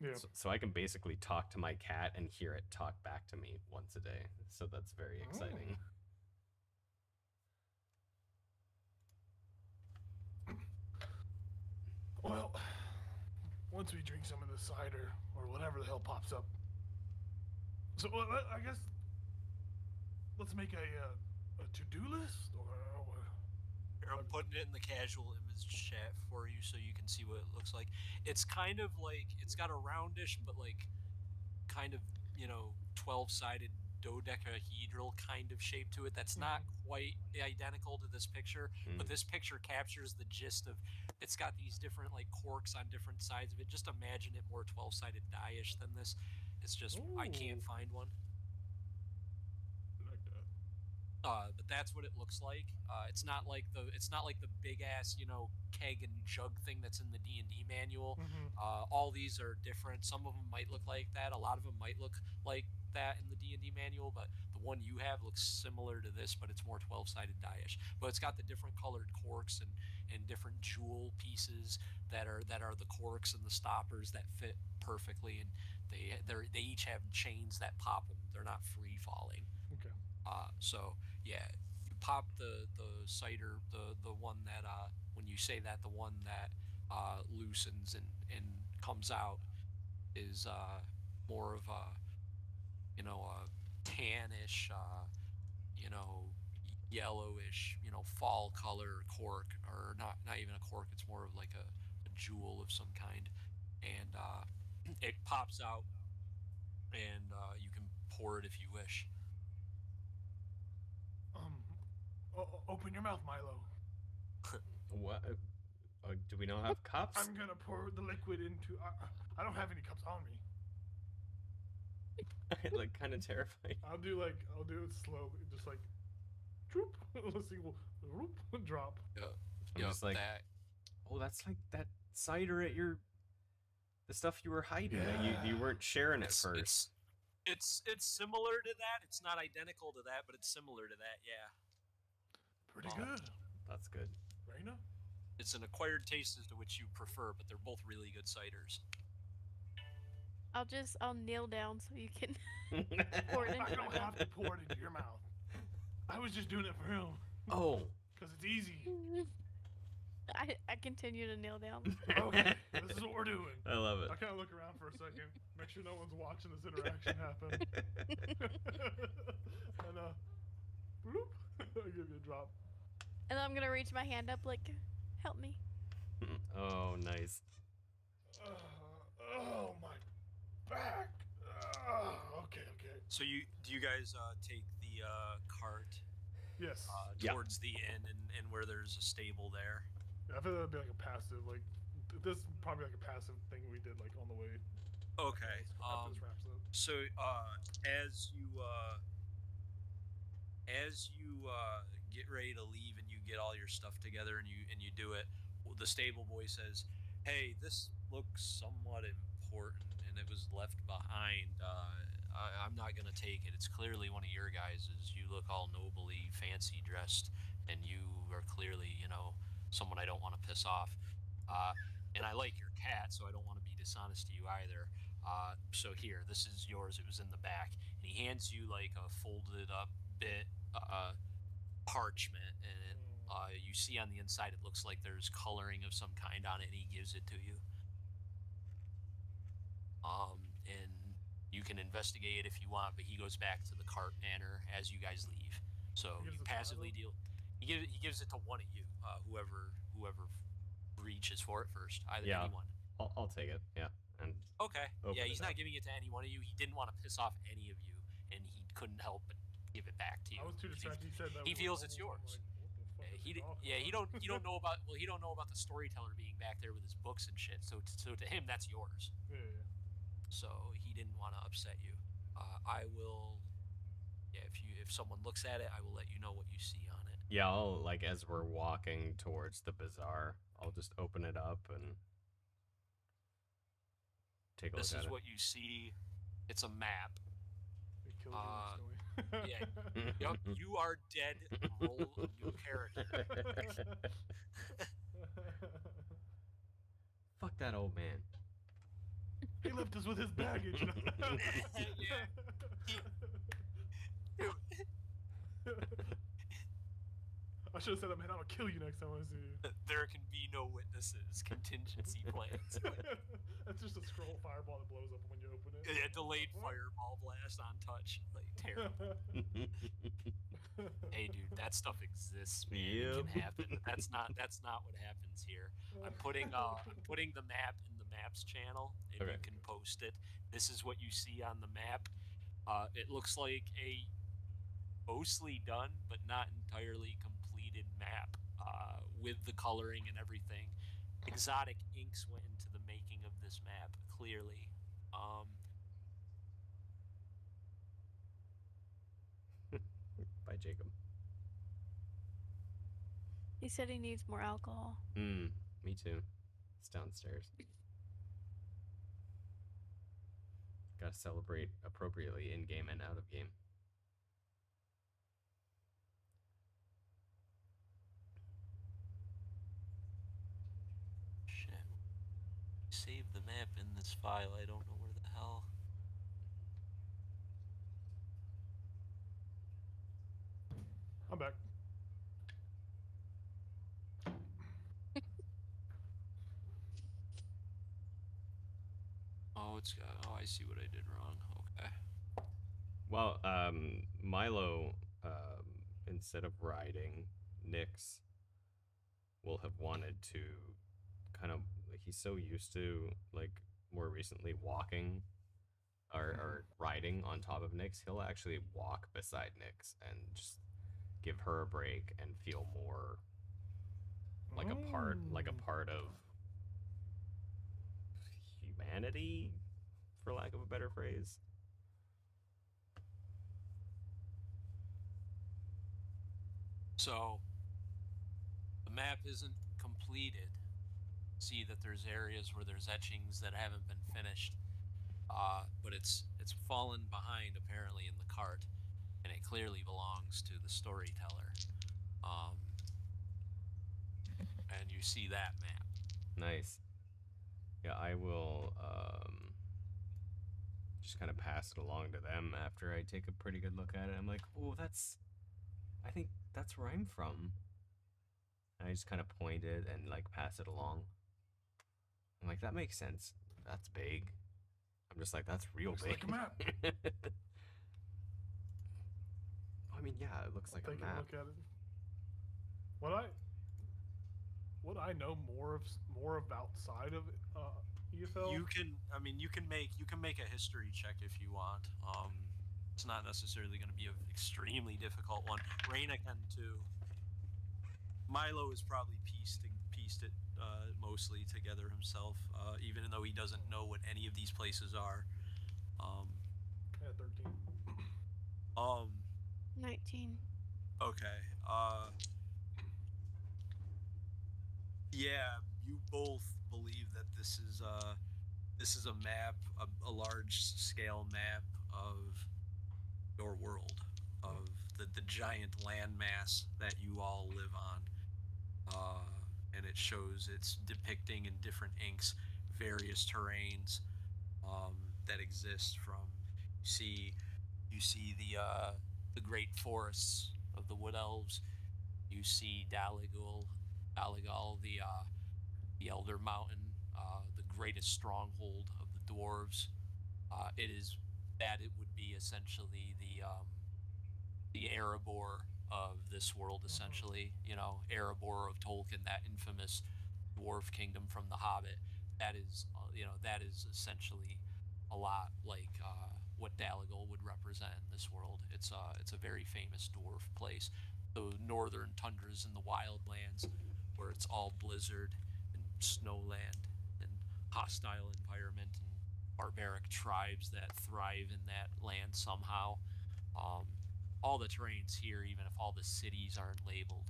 Yeah. So I can basically talk to my cat and hear it talk back to me once a day. So that's very exciting. Well, once we drink some of the cider or whatever the hell pops up. So I guess let's make a to-do list, or Here, I'm putting it in the casual image chat for you so you can see what it looks like. It's kind of like, it's got a roundish, but like kind of, 12-sided dodecahedral kind of shape to it. That's not quite identical to this picture, but this picture captures the gist of, it's got these different like corks on different sides of it. Just imagine it more 12-sided die-ish than this. It's just, I can't Ooh. find one. like that. But that's what it looks like. It's not like the big ass keg and jug thing that's in the D&D manual. Mm-hmm. All these are different. Some of them might look like that. A lot of them might look like that in the D&D manual. But the one you have looks similar to this, but it's more 12-sided die-ish. But it's got the different colored corks and different jewel pieces that are the corks and the stoppers that fit perfectly. And they each have chains that pop them. They're not free falling. Okay. So yeah, you pop the cider, the one that when you say that, the one that loosens and comes out is more of a tannish, yellowish, fall color cork, or not even a cork. It's more of like a jewel of some kind, and it pops out, and you can pour it if you wish. Open your mouth, Milo. What? Do we not have cups? I'm gonna pour the liquid into. I don't have any cups on me. Like, kind of terrifying. I'll do it slowly, just like, droop, a single, whoop, drop. Yeah. I'm just like, that. oh, that's like that cider at the stuff you were hiding. Yeah. You weren't sharing it first. It's similar to that. It's not identical to that, but it's similar to that. Yeah. Pretty good. That's good. Raina? It's an acquired taste as to which you prefer, but they're both really good ciders. I'll kneel down so you can pour it into I don't my mouth. have to pour it into your mouth. I was just doing it for him. Oh. Because it's easy. I continue to kneel down. Okay, this is what we're doing. I love it. I kind of look around for a second, make sure no one's watching this interaction happen. And bloop, I give you a drop. And I'm gonna reach my hand up like, help me. Oh, nice. Oh my back. Okay. So do you guys take the cart Yes. towards the inn and where there's a stable there? Yeah, I feel that'd be like a passive, like this is probably like a passive thing we did like on the way. Okay. After this wraps up. So as you get ready to leave and you get all your stuff together and you do it, the stable boy says, "Hey, this looks somewhat important and it was left behind. I'm not gonna take it. It's clearly one of your guys'. You look all nobly fancy dressed, and you are clearly, someone I don't want to piss off. And I like your cat, so I don't want to be dishonest to you either. So here, this is yours. It was in the back." And he hands you like a folded up bit parchment, and you see on the inside it looks like there's coloring of some kind on it, and he gives it to you. And you can investigate it if you want, but he goes back to the cart manor as you guys leave. So you passively deal. He gives it to one of you, whoever reaches for it first. Either anyone. I'll take it. Yeah. And okay. Yeah, he's not giving it to any one of you. He didn't want to piss off any of you, and he couldn't help but give it back to you. I was too distracted. He said that. He feels it's yours. He don't know about the storyteller being back there with his books and shit. So to him that's yours. Yeah. So he didn't want to upset you. I will. Yeah, if someone looks at it, I will let you know what you see on it. Yeah, I'll, like, as we're walking towards the bazaar, I'll just open it up and take a look at it. This is what you see. It's a map. They killed you Yeah. Yep, you are dead. Roll a new character. Fuck that old man. He left us with his baggage. I should have said, man, I'll kill you next time I see you. There can be no witnesses. Contingency plans. That's just a scroll fireball that blows up when you open it. A delayed fireball blast on touch. Like, terrible. Hey, dude, that stuff exists, man. It can happen. That's not what happens here. I'm putting the map in the maps channel, and you can post it. This is what you see on the map. It looks like a mostly done, but not entirely completed map with the coloring and everything. Exotic inks went into the making of this map, clearly. By Jacob. He said he needs more alcohol. Me too. It's downstairs. Gotta celebrate appropriately in game and out of game. Shit. Save the map in this file. I don't know where the hell. I'm back. Oh, it's got. Oh, I see what I did wrong. Okay. Well, Milo, instead of riding, Nyx will have wanted to kind of. He's so used to, like, more recently walking or riding on top of Nyx, he'll actually walk beside Nyx and just give her a break and feel more like a part of humanity, for lack of a better phrase. So the map isn't completed. See that there's areas where there's etchings that haven't been finished, but it's fallen behind apparently in the cart, and it clearly belongs to the storyteller. And you see that map. Nice. Yeah, I will just kind of pass it along to them after I take a pretty good look at it. I'm like, oh, I think that's where I'm from. And I just kind of point it and like pass it along. I'm like, that makes sense. That's big. I'm just like, that's real Looks big. like a map. I mean, yeah, it looks like a Take map. a look at it. What I know more of outside of EFL. You can make a history check if you want. It's not necessarily going to be an extremely difficult one. Raina can too. Milo has probably pieced it mostly together himself, even though he doesn't know what any of these places are. Yeah, 13. 19. Okay. Yeah, you both believe that this is a map, a large scale map of your world, of the giant landmass that you all live on. And it shows, it's depicting in different inks various terrains that exist. From you see the great forests of the wood elves. You see Daligal, the Elder Mountain, the greatest stronghold of the dwarves. It would be essentially the Erebor of this world, essentially. Erebor of Tolkien, that infamous dwarf kingdom from The Hobbit. That is essentially a lot like what Daligal would represent in this world. It's a very famous dwarf place. The northern tundras and the wildlands, where it's all blizzard and snowland and hostile environment and barbaric tribes that thrive in that land somehow. All the terrains here, even if all the cities aren't labeled,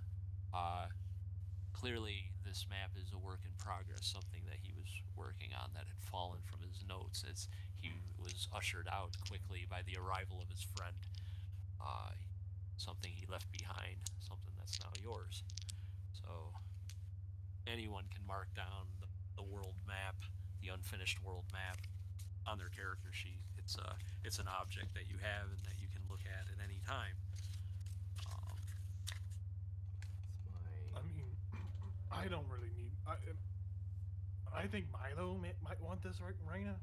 clearly this map is a work in progress, something that he was working on that had fallen from his notes as he was ushered out quickly by the arrival of his friend. Something he left behind, something that's now yours. So anyone can mark down the world map, the unfinished world map, on their character sheet. It's an object that you have and that you can look at any time. I mean, I don't really need. I think Milo might want this, right, Raina?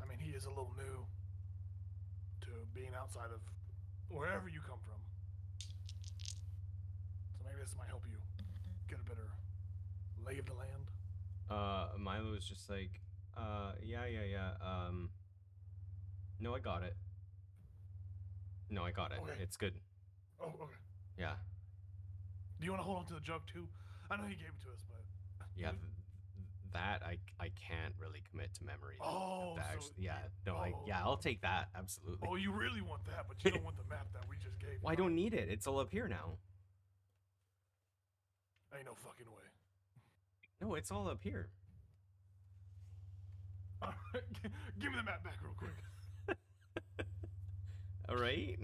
I mean, he is a little new to being outside of wherever you come from. So maybe this might help you get a better lay of the land. Milo was just like, yeah. No, I got it. No, I got it. Okay. It's good. Oh, okay. Yeah. Do you want to hold on to the jug too? I know he gave it to us, but Yeah, that I can't really commit to memory. Oh, That so actually, yeah. No, I'll take that, absolutely. Oh, you really want that, but you don't want the map that we just gave you. Well, I don't need it. It's all up here now. Ain't no fucking way. No, it's all up here. All right, give me the map back real quick. All right.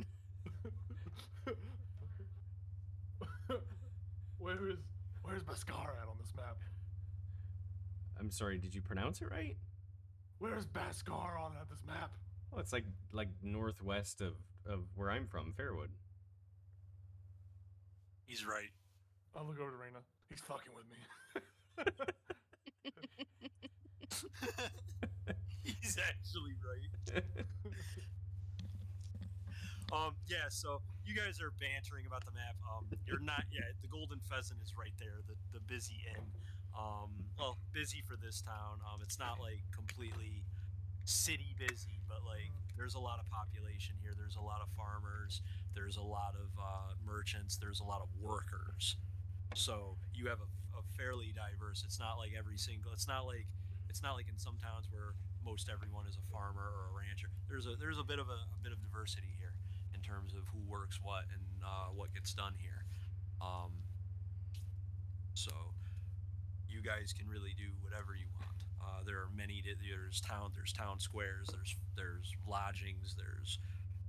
Where's Bascar at on this map? I'm sorry. Did you pronounce it right? Where's Bascar on this map? Oh, it's like northwest of where I'm from, Fairwood. He's right. I'll look over to Raina. He's fucking with me. He's actually right. Yeah, so you guys are bantering about the map. You're not, yeah, the Golden Pheasant is right there, the busy inn. Well, busy for this town. It's not like completely city busy, but like there's a lot of population here. There's a lot of farmers. There's a lot of merchants. There's a lot of workers. So you have a fairly diverse. It's not like every single. It's not like in some towns where most everyone is a farmer or a rancher. There's a bit of diversity here in terms of who works what and what gets done here. So you guys can really do whatever you want. There are many. There's town squares. There's lodgings. There's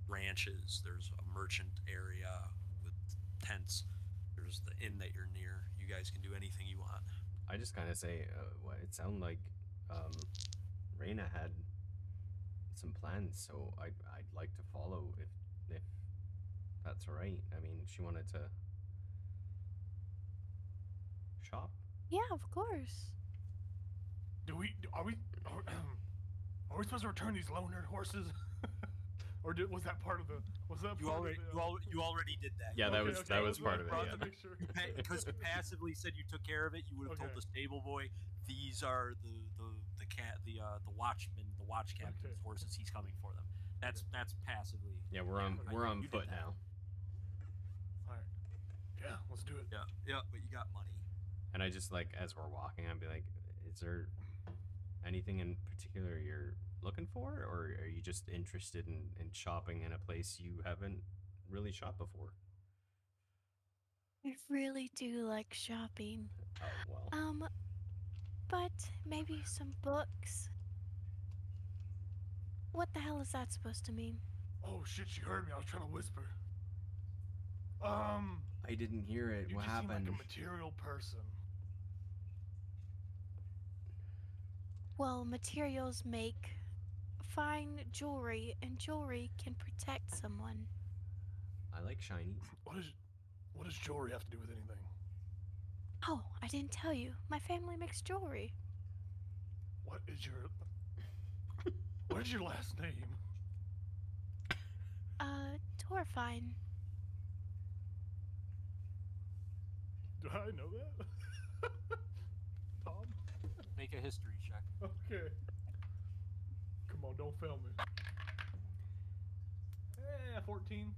ranches. There's a merchant area with tents. There's the inn that you're near. You guys can do anything you want. I just kind of say, it sounded like Reina had some plans, so I'd like to follow if that's all right. I mean, she wanted to shop. Yeah, of course. Are we supposed to return these loner horses? Or was that part of the? Was that You part already of the, you already did that. Yeah, Okay, that was I part of it. brought Yeah. to make sure. Because you passively said you took care of it. You would have told Okay. the stable boy, these are the watchman, the watch captain's Okay. horses. He's coming for them. That's passively. Yeah, we're on You did foot that. now. All right. Yeah, let's do it. Yeah, but you got money. And I just like as we're walking, I'd be like, is there anything in particular you're looking for, or are you just interested in shopping in a place you haven't really shopped before? I really do like shopping. Oh well. But maybe some books. What the hell is that supposed to mean? Oh shit, she heard me. I was trying to whisper. I didn't hear it. You What just seem happened? like a material person. Well, materials make fine jewelry, and jewelry can protect someone. I like shinies. What does jewelry have to do with anything? Oh, I didn't tell you. My family makes jewelry. What is your last name? Torfine. Do I know that? Tom? Make a history check. Okay. Come on, don't fail me. 14.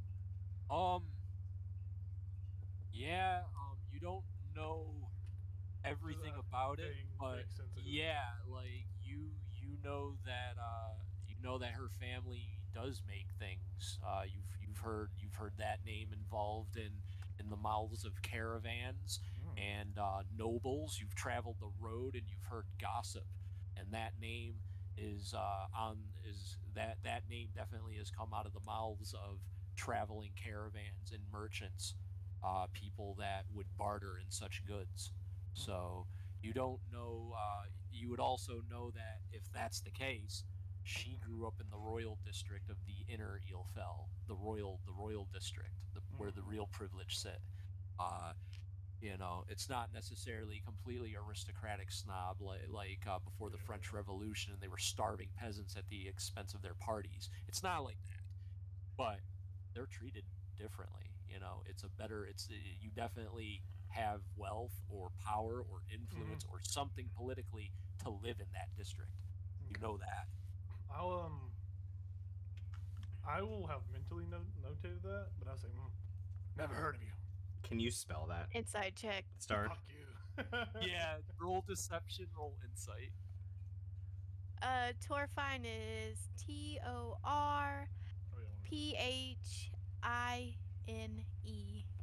Yeah, you don't know everything about it, but Makes sense. yeah, like you know that her family does make things. You've heard that name involved in the mouths of caravans and nobles. You've traveled the road and you've heard gossip, and that name that name definitely has come out of the mouths of traveling caravans and merchants, people that would barter in such goods. So you don't know. You would also know that if that's the case, she grew up in the royal district of the Inner Eelfell, the royal district, where the real privilege sit. It's not necessarily completely aristocratic snob like before the French Revolution, and they were starving peasants at the expense of their parties. It's not like that, but they're treated differently. You definitely have wealth or power or influence or something politically to live in that district. You know that. I will have mentally notated that, but I'll say, never heard of you. Can you spell that? Inside check. Star. Fuck you. Yeah, roll deception, roll insight. Torfine is TORPHINE.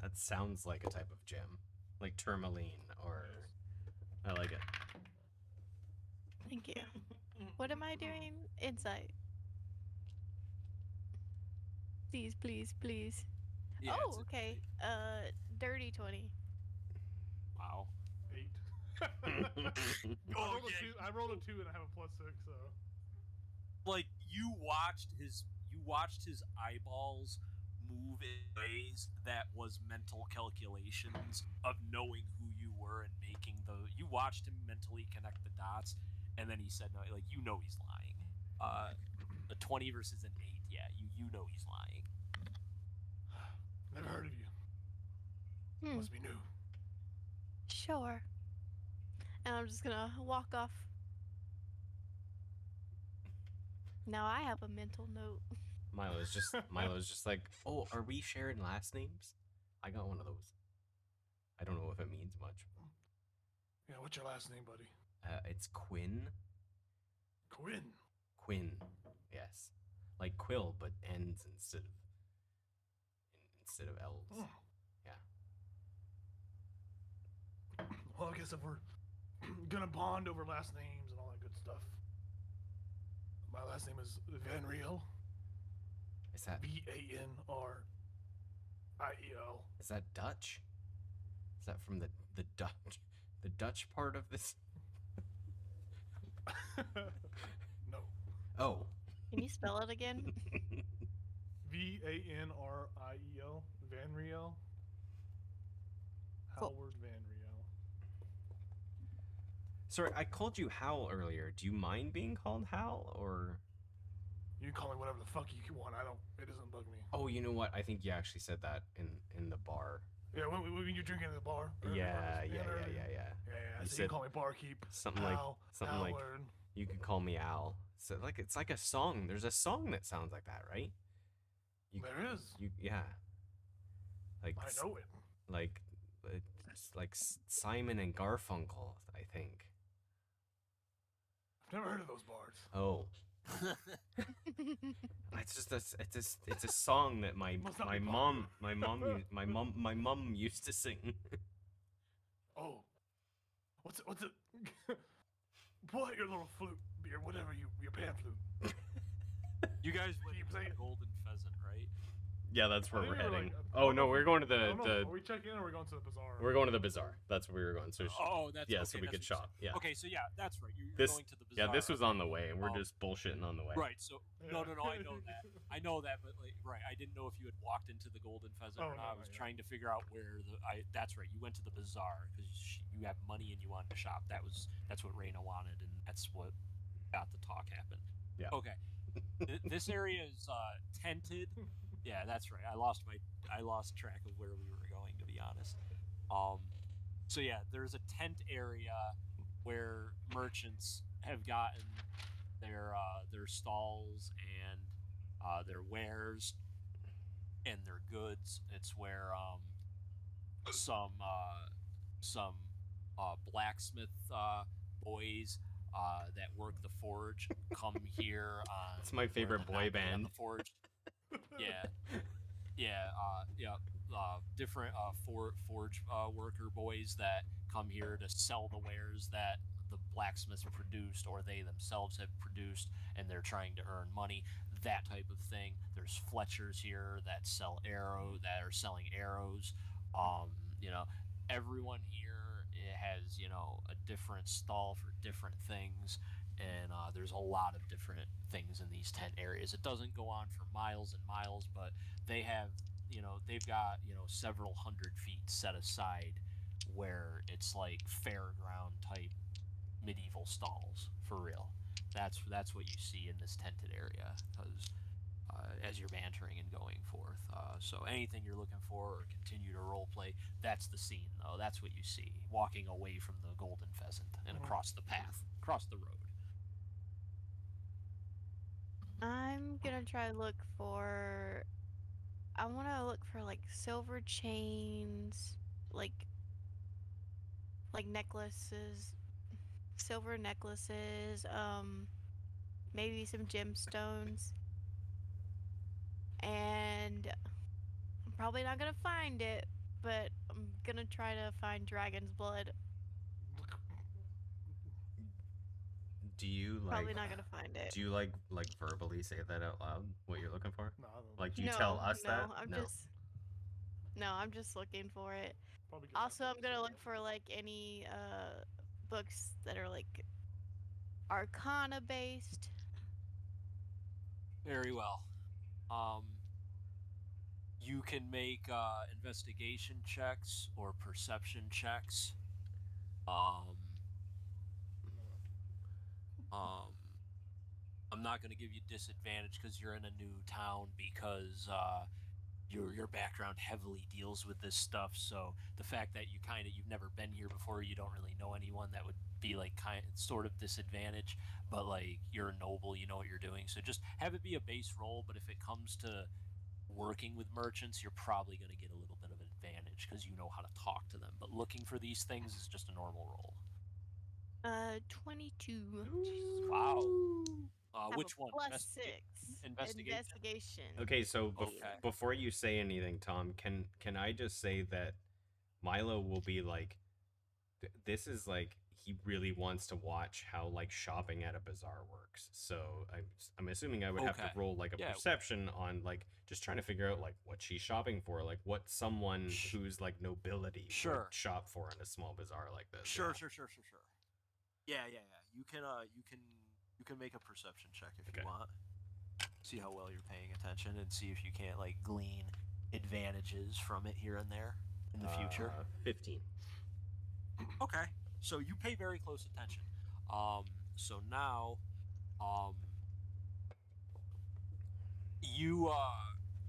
That sounds like a type of gem, like tourmaline. Or I like it. Thank you. What am I doing? Insight. Please, please, please. Yeah, Oh, it's okay. Dirty 20. wow. 8. Oh, I rolled a 2 and I have a +6, so. Like you watched his eyeballs move in ways that was mental calculations of knowing who you were and making the. You watched him mentally connect the dots, and then he said, "No, like you know he's lying." A 20 versus an 8. Yeah, you know he's lying. Never heard of you. Hmm. Must be new. Sure. And I'm just gonna walk off. Now I have a mental note. Milo's just like, oh, are we sharing last names? I got one of those. I don't know if it means much. Yeah, what's your last name, buddy? It's Quinn. Quinn. Quinn, yes, like quill, but ends instead of L's. Oh. Yeah. Well, I guess if we're gonna bond over last names and all that good stuff, my last name is Van Riel. Is that VANRIEL. is that Dutch? Is that from the Dutch part of this? No. Oh. Can you spell it again? VANRIEL. Van Riel. Cool. Howard Van Riel. Sorry, I called you Hal earlier. Do you mind being called Hal, or? You can call me whatever the fuck you want. It doesn't bug me. Oh, you know what? I think you actually said that in the bar. Yeah, when you're drinking at the bar. Yeah. Yeah. You So you said can call me Barkeep. something like Howard. you could call me Al. So like it's like a song. There's a song that sounds like that, right? There is. Yeah. Like I know it. Like it's like Simon and Garfunkel, I think. I've never heard of those bars. Oh. It's a song that my mom used to sing. Oh, what's it? Pull out your little flute, or whatever your pan flute. You guys went Keep to the saying- Golden Pheasant, right? Yeah, that's where I we're think we were heading. like, Oh no, we're going to I don't know, the are we checking in or are we going to the bazaar? we're going to the bazaar. That's where we were going. So Oh, that's yeah, okay, so we that's could what you shop. said. Yeah. Okay, so yeah, that's right. You're This- going to the bazaar. Yeah, this was on the way, and we're Oh. just bullshitting on the way. Right. So no, Yeah. I know that. I know that, but like, right, I didn't know if you had walked into the Golden Pheasant Oh, or not. no, I was yeah. trying to figure out where that's right. You went to the bazaar because you have money and you wanted to shop. That's what Raina wanted, and that's what got the talk happen. Yeah. Okay. This area is tented. Yeah, that's right. I lost track of where we were going, to be honest. So yeah, there's a tent area where merchants have gotten their stalls and their wares and their goods. It's where some blacksmith boys that work the forge come here on. It's my favorite where the boy night on band. The forge. Different forge worker boys that come here to sell the wares that the blacksmiths produced or they themselves have produced, and they're trying to earn money. That type of thing. There's Fletchers here that are selling arrows. Everyone here has a different stall for different things, and there's a lot of different things in these tent areas. It doesn't go on for miles and miles, but they've got several hundred feet set aside where it's like fairground type medieval stalls for real. That's what you see in this tented area, because as you're bantering and going forth. So anything you're looking for or continue to role play, that's the scene though. That's what you see walking away from the Golden Pheasant and across the path, across the road. I'm gonna try to look for. I want to look for like silver chains, like necklaces, silver necklaces. Maybe some gemstones. And I'm probably not gonna find it, but I'm gonna try to find dragon's blood. Do you Probably like not gonna find it. do you like verbally say that out loud? What you're looking for? No, I don't. Like, do you tell No, us that? no, I'm No. just no, I'm just looking for it. Probably 'cause I Also, I'm wouldn't say gonna look that. for like any books that are like Arcana based. Very well. Um, you can make investigation checks or perception checks. Um, um, I'm not going to give you disadvantage because you're in a new town because your background heavily deals with this stuff. So the fact that you've never been here before, you don't really know anyone, that would be like sort of disadvantage. But like you're a noble, you know what you're doing. So just have it be a base roll. But if it comes to working with merchants, you're probably going to get a little bit of an advantage because you know how to talk to them. But looking for these things is just a normal roll. 22. Wow. Have Which a one? plus 6. Investigation. Investigation. Okay, so Okay. before you say anything, Tom, can I just say that Milo will be like, this is like he really wants to watch how like shopping at a bazaar works. So I'm assuming I would have to Okay. roll like a Yeah. perception on like just trying to figure out like what she's shopping for, like what someone Sh- who's like nobility Sure. would shop for in a small bazaar like this. Sure. Yeah. Yeah. You can make a perception check if Okay. you want. See how well you're paying attention and see if you can't like glean advantages from it here and there in the future. 15. Okay. So you pay very close attention. So now, you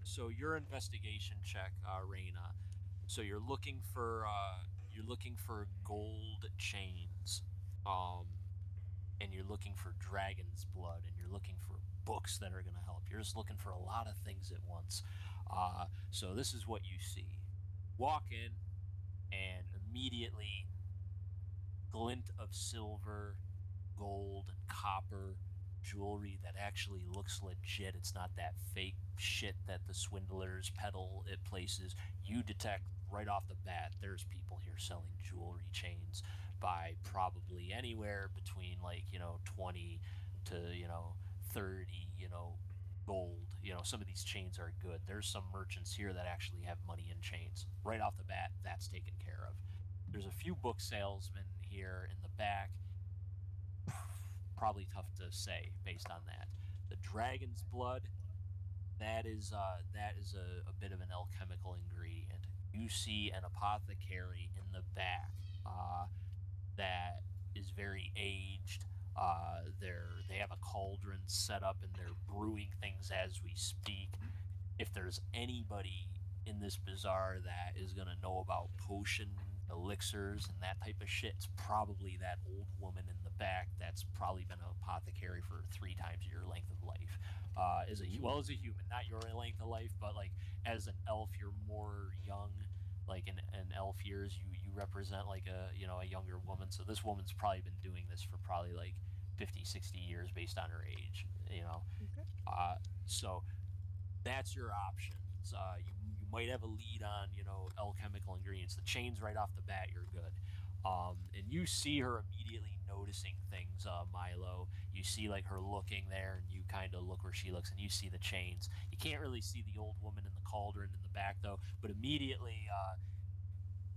so your investigation check, Reina. So you're looking for gold chains, and you're looking for dragon's blood, and you're looking for books that are going to help. You're just looking for a lot of things at once. So this is what you see. Walk in, and immediately glint of silver, gold, and copper jewelry that actually looks legit. It's not that fake shit that the swindlers peddle at places. You detect right off the bat there's people here selling jewelry chains by probably anywhere between 20 to 30 gold. Some of these chains are good. There's some merchants here that actually have money in chains. Right off the bat, that's taken care of. There's a few book salesmen here in the back. Probably tough to say based on that. The dragon's blood, that is a bit of an alchemical ingredient. You see an apothecary in the back that is very aged. They have a cauldron set up and they're brewing things as we speak. If there's anybody in this bazaar that is gonna know about potion elixirs and that type of shit, it's probably that old woman in the back that's probably been an apothecary for 3 times your length of life. As a human, not your length of life, but like as an elf, you're more young. Like in elf years, you represent like a younger woman. So this woman's probably been doing this for probably like 50, 60 years based on her age. Okay. So that's your options. You might have a lead on alchemical ingredients. The chains right off the bat, you're good. And you see her immediately noticing things, Milo. You see like her looking there, and you kind of look where she looks, and you see the chains. You can't really see the old woman in the cauldron in the back though, but immediately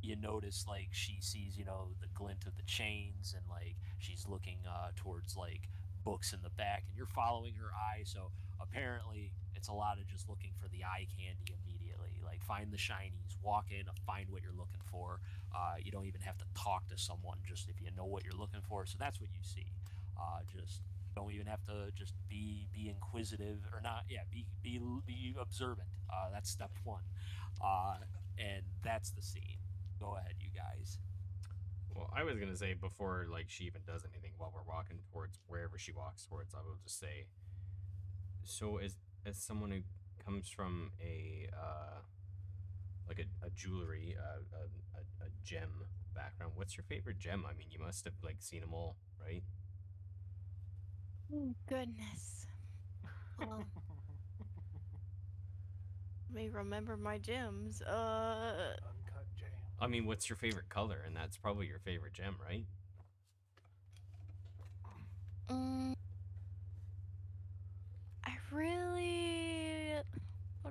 you notice like she sees the glint of the chains, and like she's looking towards like books in the back, and you're following her eye. So apparently it's a lot of just looking for the eye candy immediately. Like find the shinies, walk in, find what you're looking for. You don't even have to talk to someone, just if you know what you're looking for. So that's what you see. Just don't even have to just be inquisitive or not. Yeah, be observant. That's step one, and that's the scene. Go ahead, you guys. Well, I was gonna say before like she even does anything while we're walking towards wherever she walks towards, I will just say, so as someone who comes from a like a jewelry a gem background, what's your favorite gem? I mean, you must have like seen them all, right? Goodness. Well, let me remember my gems. Uncut jam. I mean, what's your favorite color? And that's probably your favorite gem, right?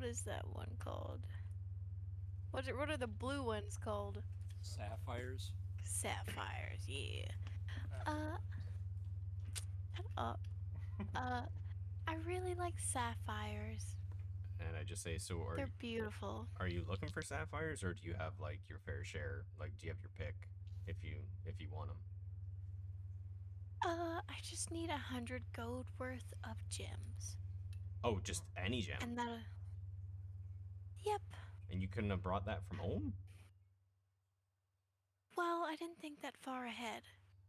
is that one called? What are the blue ones called? Sapphires. Sapphires, yeah. Uh, shut up. Uh, I really like sapphires. And I just say, so They're beautiful. are you looking for sapphires, or do you have like your fair share? Like, do you have your pick if you want them? I just need 100 gold worth of gems. Oh, just any gem. And that, yep. And you couldn't have brought that from home? Well, I didn't think that far ahead.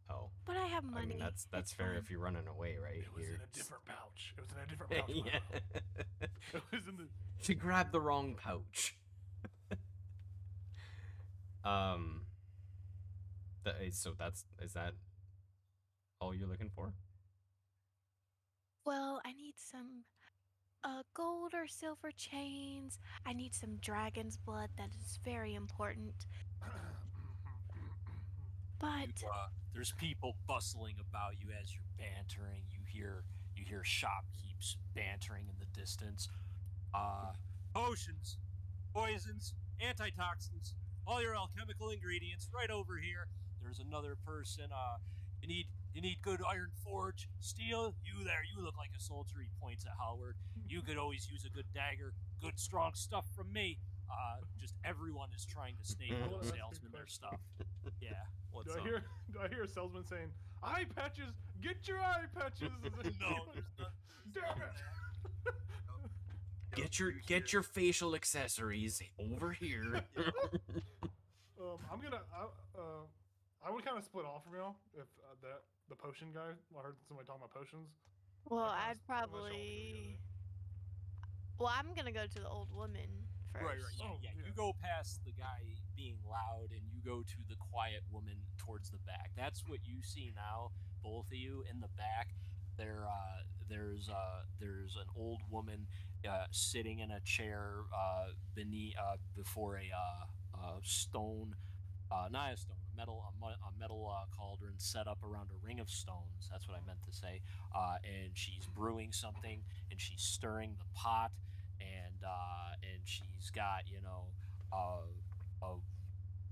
Oh, But I have I money. mean that's It's fair fine. if you're running away, right? It was You're in a different pouch. It was in a different pouch. yeah. It was in the. She grabbed the wrong pouch. um. So is that all you're looking for? Well, I need some gold or silver chains. I need some dragon's blood. That is very important. But There's people bustling about you as you're bantering. You hear shopkeepers bantering in the distance. Potions, poisons, antitoxins, all your alchemical ingredients right over here. There's another person. You need good iron forge, steel. You there, you look like a soldier. He points at Howard. You could always use a good dagger, good strong stuff from me. Just everyone is trying to snake Oh, up the that's a good salesman their question. stuff. Yeah. What's Do up? I hear a salesman saying, "Eye patches, get your eye patches"? No, there's not. Damn it! Get your facial accessories over here. I'm gonna. I would kind of split off from y'all if the potion guy. I heard somebody talking about potions. well, I I'd kinda- unless y'all wanna go probably. together. Well, I'm gonna go to the old woman first. Right. Oh, Yeah. yeah. You go past the guy being loud, and you go to the quiet woman towards the back. That's what you see now, both of you in the back. There's an old woman sitting in a chair before a stone, not a stone, a metal cauldron set up around a ring of stones. That's what I meant to say. And she's brewing something, and she's stirring the pot, and she's got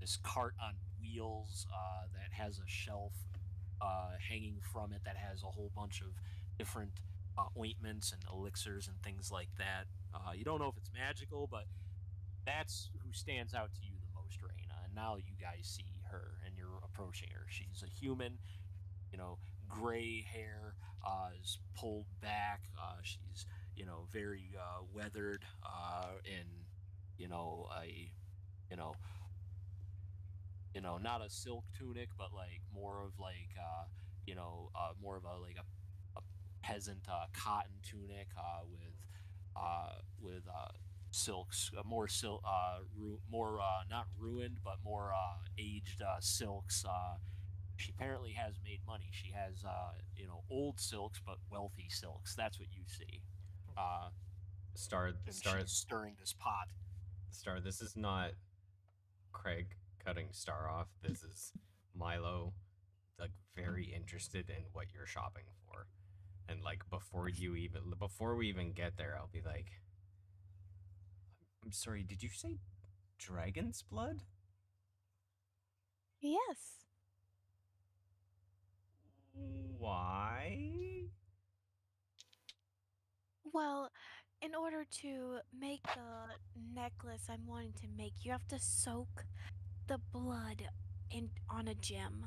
this cart on wheels that has a shelf hanging from it that has a whole bunch of different ointments and elixirs and things like that. You don't know if it's magical, but that's who stands out to you the most, Raina. And now you guys see her, and you're approaching her. She's a human, gray hair is pulled back. She's very weathered in a not a silk tunic, but like more of like more of a peasant cotton tunic with silks, more not ruined, but more aged silks. She apparently has made money. She has old silks, but wealthy silks. That's what you see. Star, And Star, she's stirring this pot. Star. This is not Craig cutting Star off. This is Milo, like very interested in what you're shopping for, and like before we even get there, I'll be like, I'm sorry, did you say dragon's blood? Yes. Why? Well, in order to make the necklace I'm wanting to make, you have to soak the blood on a gem.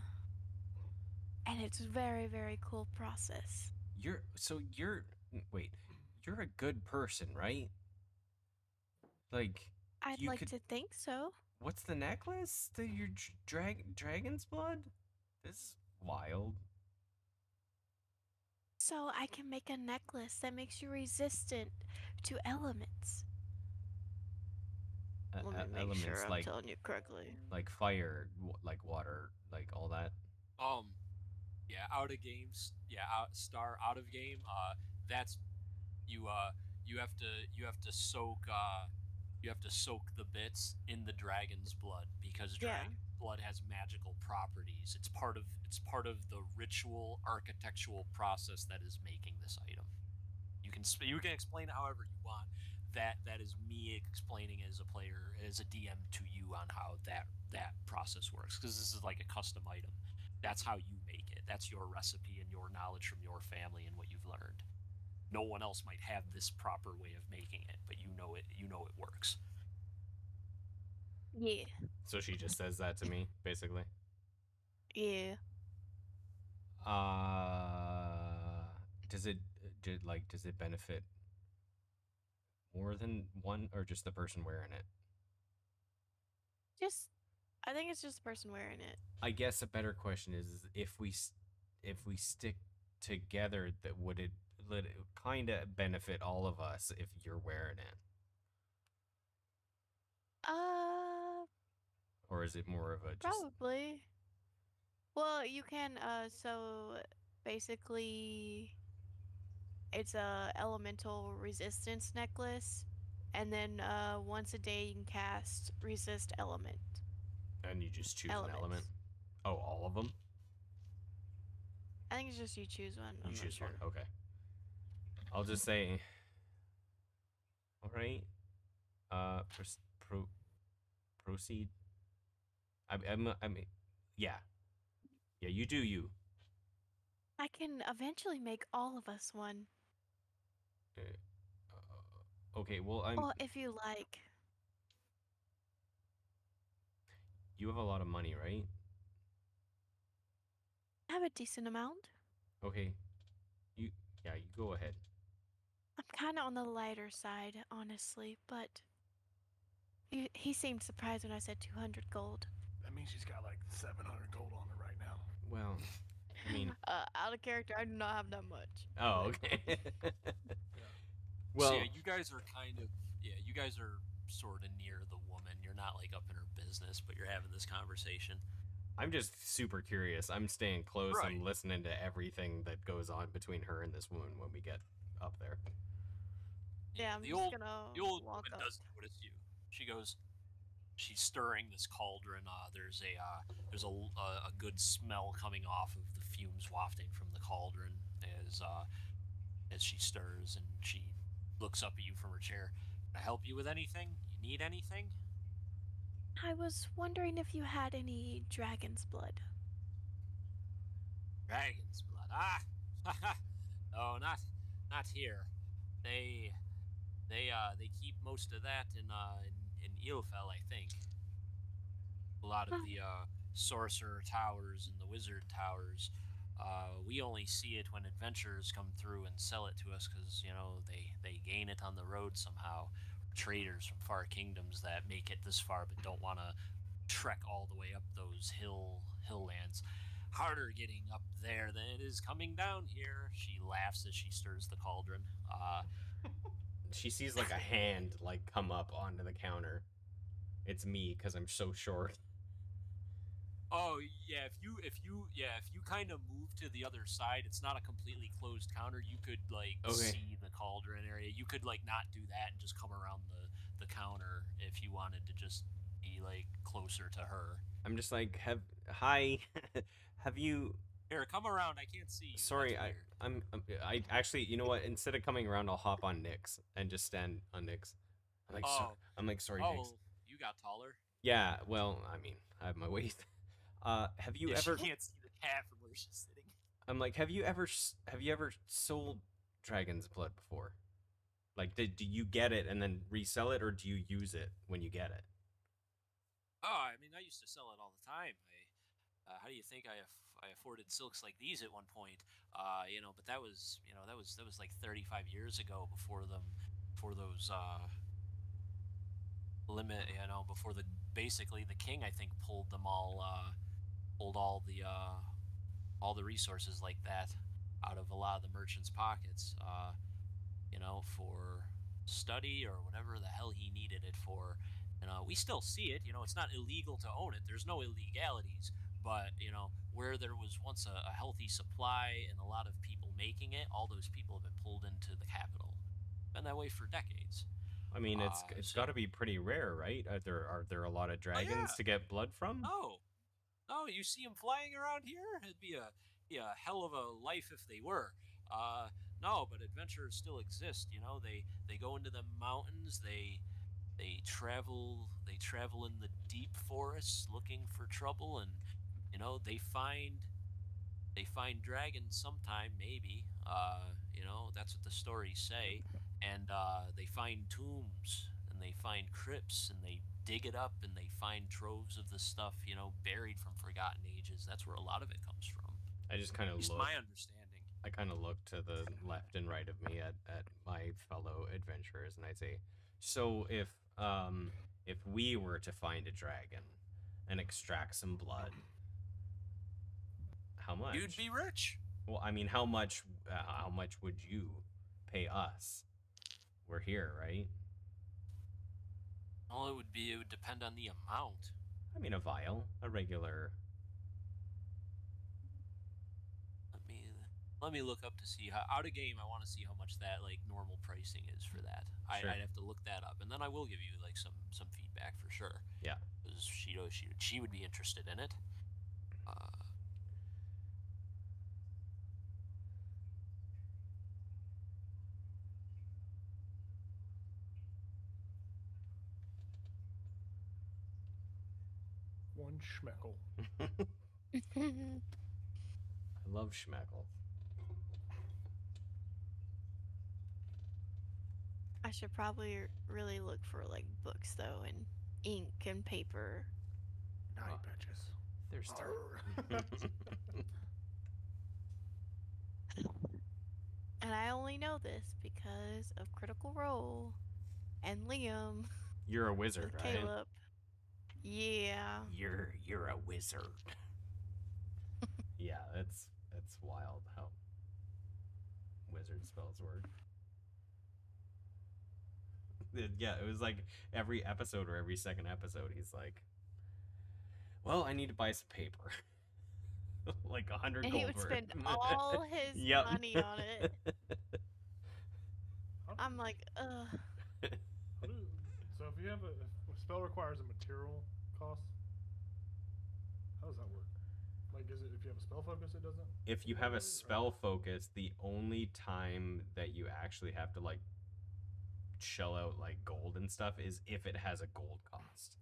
And it's a very, very cool process. Wait, you're a good person, right? Like, I'd you like could. to think so. What's the necklace? Your dragon's blood? This is wild. So I can make a necklace that makes you resistant to elements. Let me make Elements sure I'm like telling you correctly. fire, like water, like all that. Yeah, out of games. Yeah, Star out of game. That's you. You have to soak. You have to soak the bits in the dragon's blood because dragon blood has magical properties. It's part of the ritual architectural process that is making this item. You can explain it however you want. that is me explaining as a player, as a DM to you on how that process works, because this is like a custom item. That's how you make it. That's your recipe and your knowledge from your family and what you've learned. No one else might have this proper way of making it, but you know it. You know it works. Yeah. So she just says that to me, basically. Yeah. Uh, does it does it benefit more than one, or just the person wearing it? Just, I think it's just the person wearing it. I guess a better question is if we stick together, that would it kind of benefit all of us if you're wearing it, Uh, or is it more of a just Probably. Well, you can, so basically, it's a elemental resistance necklace, and then once a day you can cast resist and you just choose an elements. element? Oh, all of them? I think it's just you choose one. You I'm not choose sure. one. Okay. I'll just say, all right. Pro, proceed. I mean, yeah, yeah. You do you. I can eventually make all of us one. Okay. Well, I'm. Well, if you like. You have a lot of money, right? I have a decent amount. Okay. You. Yeah. You go ahead. I'm kind of on the lighter side, honestly, but he seemed surprised when I said 200 gold. That means she's got like 700 gold on her right now. Well, I mean. Out of character, I do not have that much. Oh, okay. Well, Well, so yeah, you guys are kind of you guys are sort of near the woman. You're not like up in her business, but you're having this conversation. I'm just super curious. I'm staying close. Right. I'm listening to everything that goes on between her and this woman when we get up there. Yeah, I'm the just old gonna the old walk woman up. does notice you. She goes, she's stirring this cauldron. There's a good smell coming off of the fumes wafting from the cauldron as she stirs, and she looks up at you from her chair. Can I help you with anything? You need anything? I was wondering if you had any dragon's blood. Dragon's blood. No, not here. They keep most of that in Ilfel, I think. A lot of the sorcerer towers and the wizard towers. We only see it when adventurers come through and sell it to us, because they gain it on the road somehow. Traders from far kingdoms that make it this far but don't want to trek all the way up those hill lands. Harder getting up there than it is coming down here. She laughs as she stirs the cauldron. She sees like a hand like come up onto the counter. It's me because I'm so short. Oh yeah, if you kind of move to the other side, it's not a completely closed counter. You could like see the cauldron area. You could like not do that and just come around the counter if you wanted to just be like closer to her. I'm just like, hi, have you? Here, come around. I can't see you. Sorry, I actually, you know what? Instead of coming around, I'll hop on Nyx and just stand on Nyx. I'm like, sorry, Nyx. Oh, you got taller. Yeah, well, I mean, I have my waist. Have you ever? She can't see the cat from where she's sitting. I'm like, have you ever sold dragon's blood before? Like, do you get it and then resell it, or do you use it when you get it? Oh, I mean, I used to sell it all the time. How do you think I afforded silks like these at one point? But that was like 35 years ago, before those limit. Before basically the king, I think, pulled all the resources like that out of a lot of the merchants' pockets. For study or whatever the hell he needed it for. And we still see it. It's not illegal to own it. There's no illegalities. But, where there was once a healthy supply and a lot of people making it, all those people have been pulled into the capital. Been that way for decades. I mean, it's got to be pretty rare, right? Are there a lot of dragons to get blood from? Oh, you see them flying around here? It'd be a hell of a life if they were. No, but adventurers still exist. They go into the mountains. They travel in the deep forests looking for trouble, and they find dragons sometime, maybe. That's what the stories say. And they find tombs and they find crypts and they dig it up and they find troves of the stuff, buried from forgotten ages. That's where a lot of it comes from. I just kind At of least look. my understanding. I kind of look to the left and right of me at my fellow adventurers, and I say, "So if we were to find a dragon and extract some blood, how much? You'd be rich. Well, I mean, how much? How much would you pay us? We're here, right? Well, it would depend on the amount. I mean, a vial, a regular. Let me let me look up to see how out of game. I want to see how much that like normal pricing is for that. Sure. I'd have to look that up, and then I will give you like some feedback for sure. Yeah. Because she would be interested in it. One schmeckle. I love schmeckle. I should probably really look for like books though, and ink and paper. Night bitches. They're starting. And I only know this because of Critical Role and Liam You're a wizard, with right? Caleb. Yeah. You're a wizard. Yeah, that's wild how wizard spells work. Yeah, it was like every episode or every second episode, he's like, "Well, I need to buy some paper." Like 100 And gold he would worth. spend all his Yep. money on it. I'm like, ugh. So if you have if a spell requires a material cost, how does that work? Like, is it if you have a spell focus, it doesn't? If you have a spell focus, the only time that you actually have to like shell out like gold and stuff is if it has a gold cost.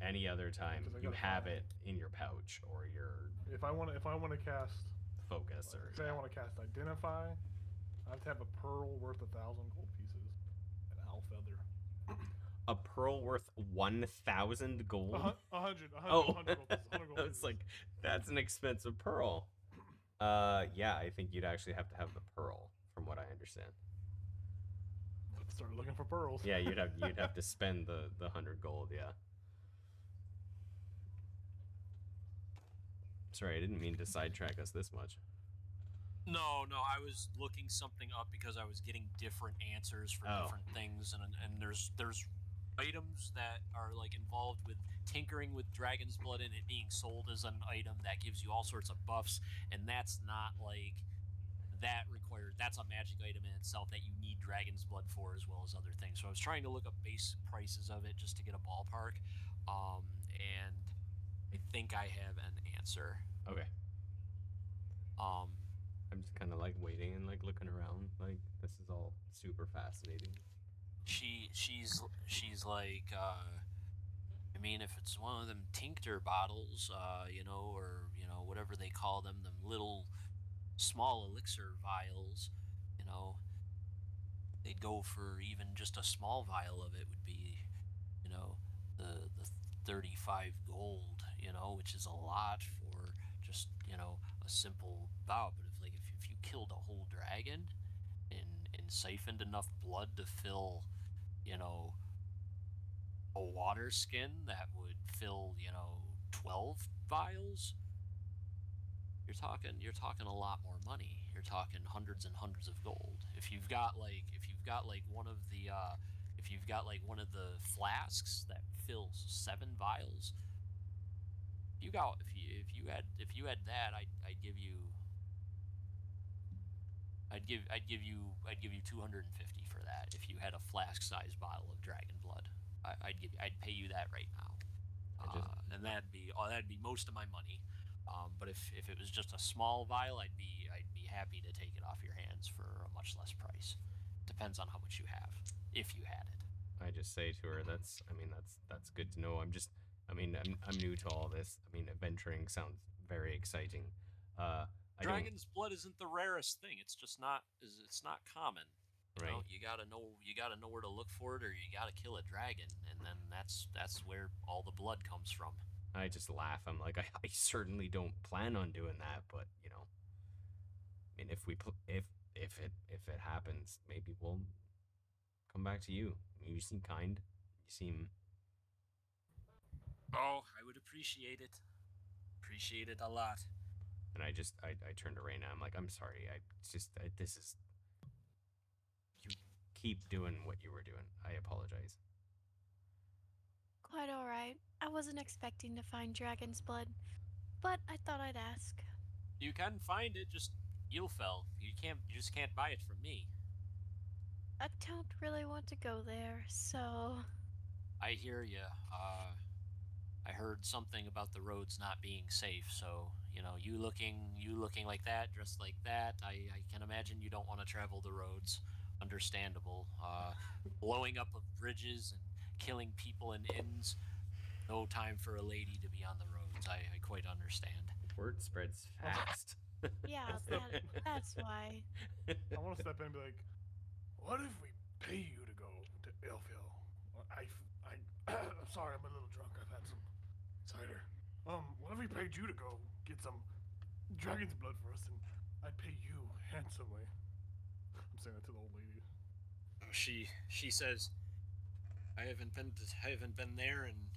Any other time Because I you gotta have find- it in your pouch or your If I want to cast, focus like, or say I want to cast Identify, I have to have a pearl worth 1,000 gold pieces, an owl feather. a pearl worth 1,000 gold. 100 Oh, 100 gold pieces. 100 gold I was pieces. like, that's an expensive pearl. Yeah, I think you'd actually have to have the pearl, from what I understand. Start looking for pearls. Yeah, you'd have to spend the 100 gold. Yeah. Sorry, I didn't mean to sidetrack us this much. No, I was looking something up because I was getting different answers for Oh. different things, and there's items that are like involved with tinkering with dragon's blood and it being sold as an item that gives you all sorts of buffs, and that's not like that's a magic item in itself that you need dragon's blood for as well as other things. So I was trying to look up base prices of it just to get a ballpark, and I think I have an answer. Okay. I'm just kind of like waiting and like looking around. Like this is all super fascinating. She's like, I mean, if it's one of them tincture bottles, or whatever they call them little small elixir vials, they'd go for even just a small vial of it would be, the 35 gold, which is a lot for just a simple bout. But if you killed a whole dragon and siphoned enough blood to fill, a water skin that would fill 12 vials, you're talking a lot more money. You're talking hundreds and hundreds of gold. If you've got one of the flasks that fills 7 vials, if you had that, I'd give you 250 for that. If you had a flask-sized bottle of dragon blood, I'd pay you that right now, and that'd be most of my money. But if it was just a small vial, I'd be happy to take it off your hands for a much less price. Depends on how much you have, if you had it. I just say to her, that's good to know. I'm new to all this. I mean, adventuring sounds very exciting. I don't Dragon's blood isn't the rarest thing. It's just not it's not common. You know, right. you gotta know where to look for it, or you gotta kill a dragon, and then that's where all the blood comes from. I just laugh. I'm like, I certainly don't plan on doing that, but I mean, if it happens, maybe we'll come back to you. I mean, you seem kind. You seem Oh, I would appreciate it. Appreciate it a lot. and I turn to Raina. I'm like, I'm sorry. This is you keep doing what you were doing. I apologize. Quite alright. I wasn't expecting to find dragon's blood, but I thought I'd ask. You can find it, just Yulfell. You just can't buy it from me. I don't really want to go there, so. I hear you. I heard something about the roads not being safe, so you looking like that, dressed like that. I can imagine you don't want to travel the roads. Understandable. Blowing up of bridges and killing people in inns. No time for a lady to be on the roads. I quite understand. Word spreads fast. Yeah, that's why. I want to step in and be like, what if we pay you to go to Ilfil? I'm sorry, I'm a little drunk. I've had some cider. What if we paid you to go get some dragon's blood for us, and I'd pay you handsomely? I'm saying that to the old lady. She says, I haven't been there in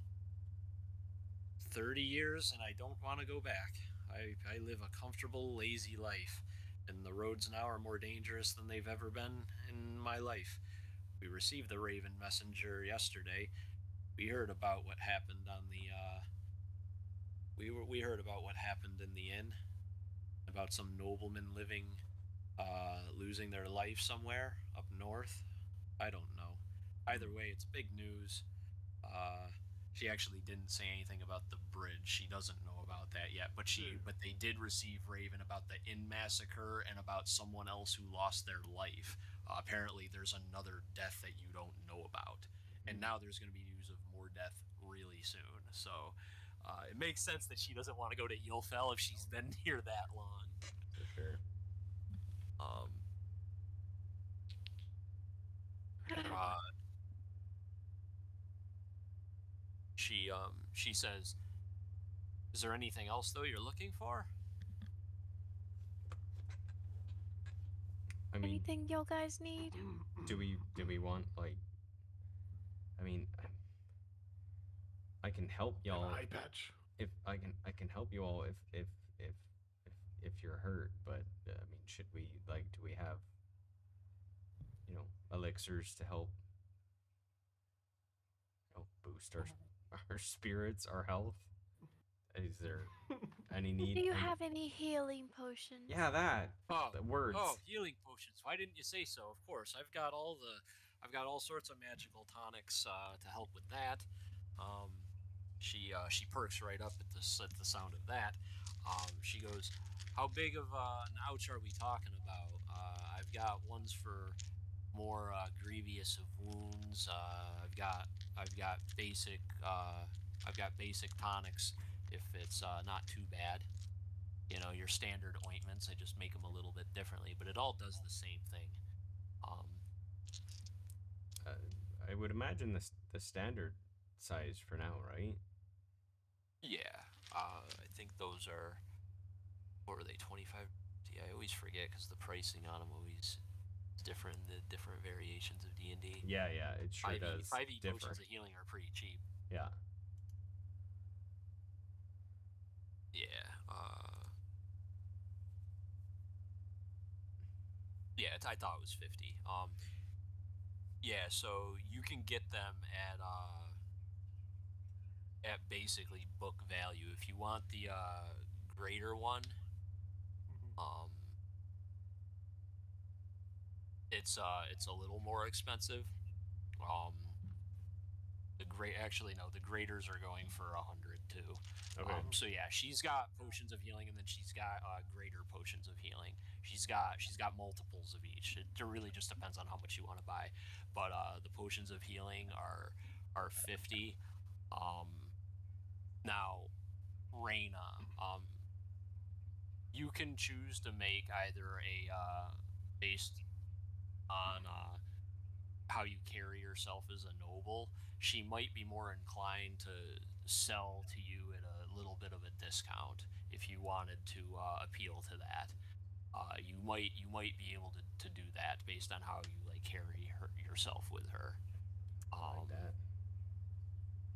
30 years, and I don't want to go back. I live a comfortable, lazy life, and the roads now are more dangerous than they've ever been in my life. We received the Raven messenger yesterday. We heard about what happened on the we heard about what happened in the inn, about some noblemen losing their life somewhere up north. I don't know. Either way, it's big news. She actually didn't say anything about the bridge. She doesn't know about that yet, but they did receive Raven about the inn massacre and about someone else who lost their life. Apparently, there's another death that you don't know about, and now there's going to be news of more death really soon. So it makes sense that she doesn't want to go to Eelfell if she's been here that long. For sure. She says, "Is there anything else though you're looking for?" I mean, Anything you guys need? do we want like? I mean, I can help An y'all eye patch. if I can help you all if if you're hurt. But I mean, should we like? Do we have elixirs to help boost our spirits, our health? Is there any need? Do you have any healing potions? Yeah, that. Oh, The words. healing potions. Why didn't you say so? Of course, I've got all sorts of magical tonics to help with that. She perks right up at the sound of that. She goes, "How big of an ouch are we talking about? I've got ones for more grievous of wounds. I've got basic tonics if it's not too bad. Your standard ointments. I just make them a little bit differently, but it all does the same thing. I would imagine the standard size for now, right? Yeah, I think those are. What are they? 25. Yeah, I always forget because the pricing on them always is different in the different variations of D&D. Yeah, it sure 5e, does 5e differ. potions of healing are pretty cheap. Yeah. Yeah. Yeah, I thought it was 50. Yeah, so you can get them at basically book value. If you want the greater one, it's a little more expensive. Actually no, the graders are going for 100 too. Okay. So yeah, she's got potions of healing, and then she's got greater potions of healing. She's got multiples of each. It really just depends on how much you want to buy. But the potions of healing are 50. Um, Now, Reyna, you can choose to make either a based on how you carry yourself as a noble. She might be more inclined to sell to you at a little bit of a discount if you wanted to appeal to that. You might be able to do that based on how you like carry yourself with her. I like that.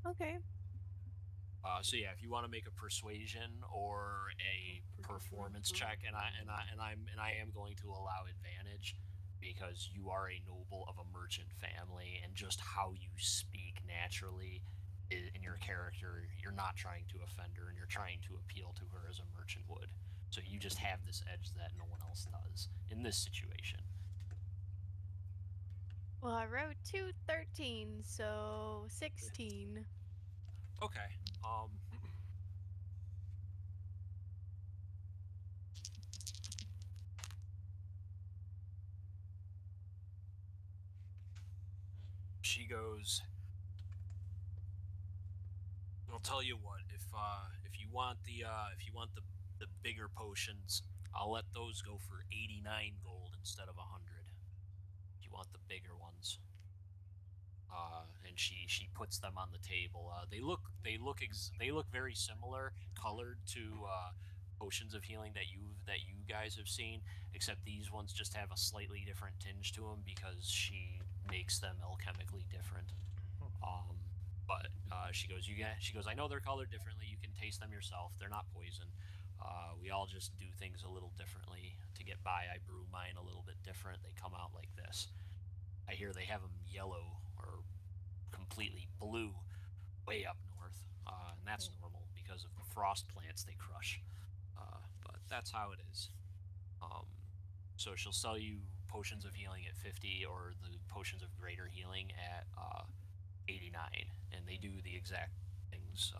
Okay. So yeah, if you want to make a persuasion or a performance check, and I am going to allow advantage because you are a noble of a merchant family, and just how you speak naturally in your character, you're not trying to offend her, and you're trying to appeal to her as a merchant would. So you just have this edge that no one else does in this situation. Well, I wrote 213, so 16. Okay. She goes, I'll tell you what. If you want the bigger potions, I'll let those go for 89 gold instead of 100. If you want the bigger ones, and she puts them on the table. They look very similar, colored to potions of healing that you guys have seen, except these ones just have a slightly different tinge to them because she makes them alchemically different. Um, but she goes, I know they're colored differently. You can taste them yourself. They're not poison. We all just do things a little differently to get by. I brew mine a little bit different. They come out like this. I hear they have them yellow or completely blue way up north, and that's normal because of the frost plants they crush. But that's how it is. Um, so she'll sell you potions of healing at 50, or the potions of greater healing at 89, and they do the exact things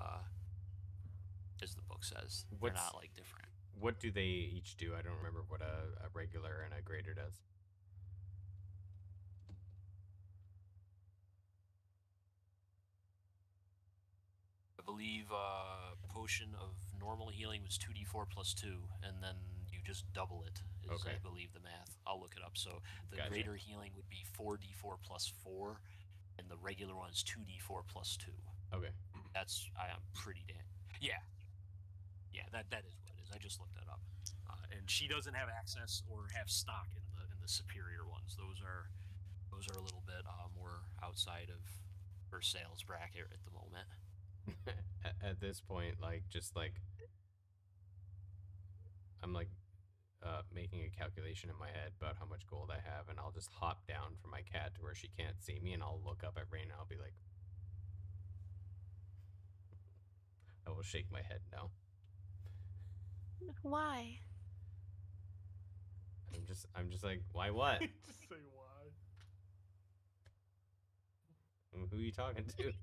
as the book says. They're not like different. What do they each do? I don't remember what a regular and a greater does. I believe potion of normal healing was 2d4 plus 2, and then you just double it, is Okay. I believe the math. I'll look it up. So the Gotcha. greater healing would be 4d4 plus 4, and the regular one is 2d4 plus 2. Okay. I am pretty damn. Yeah. Yeah, that is what it is. I just looked that up. And she doesn't have access or have stock in the superior ones. Those are a little bit more outside of her sales bracket at the moment. At this point, I'm making a calculation in my head about how much gold I have, and I'll just hop down from my cat to where she can't see me, and I'll look up at Raina. I'll be like, I will shake my head no. Why? I'm just like, why what? Just say why. Who are you talking to?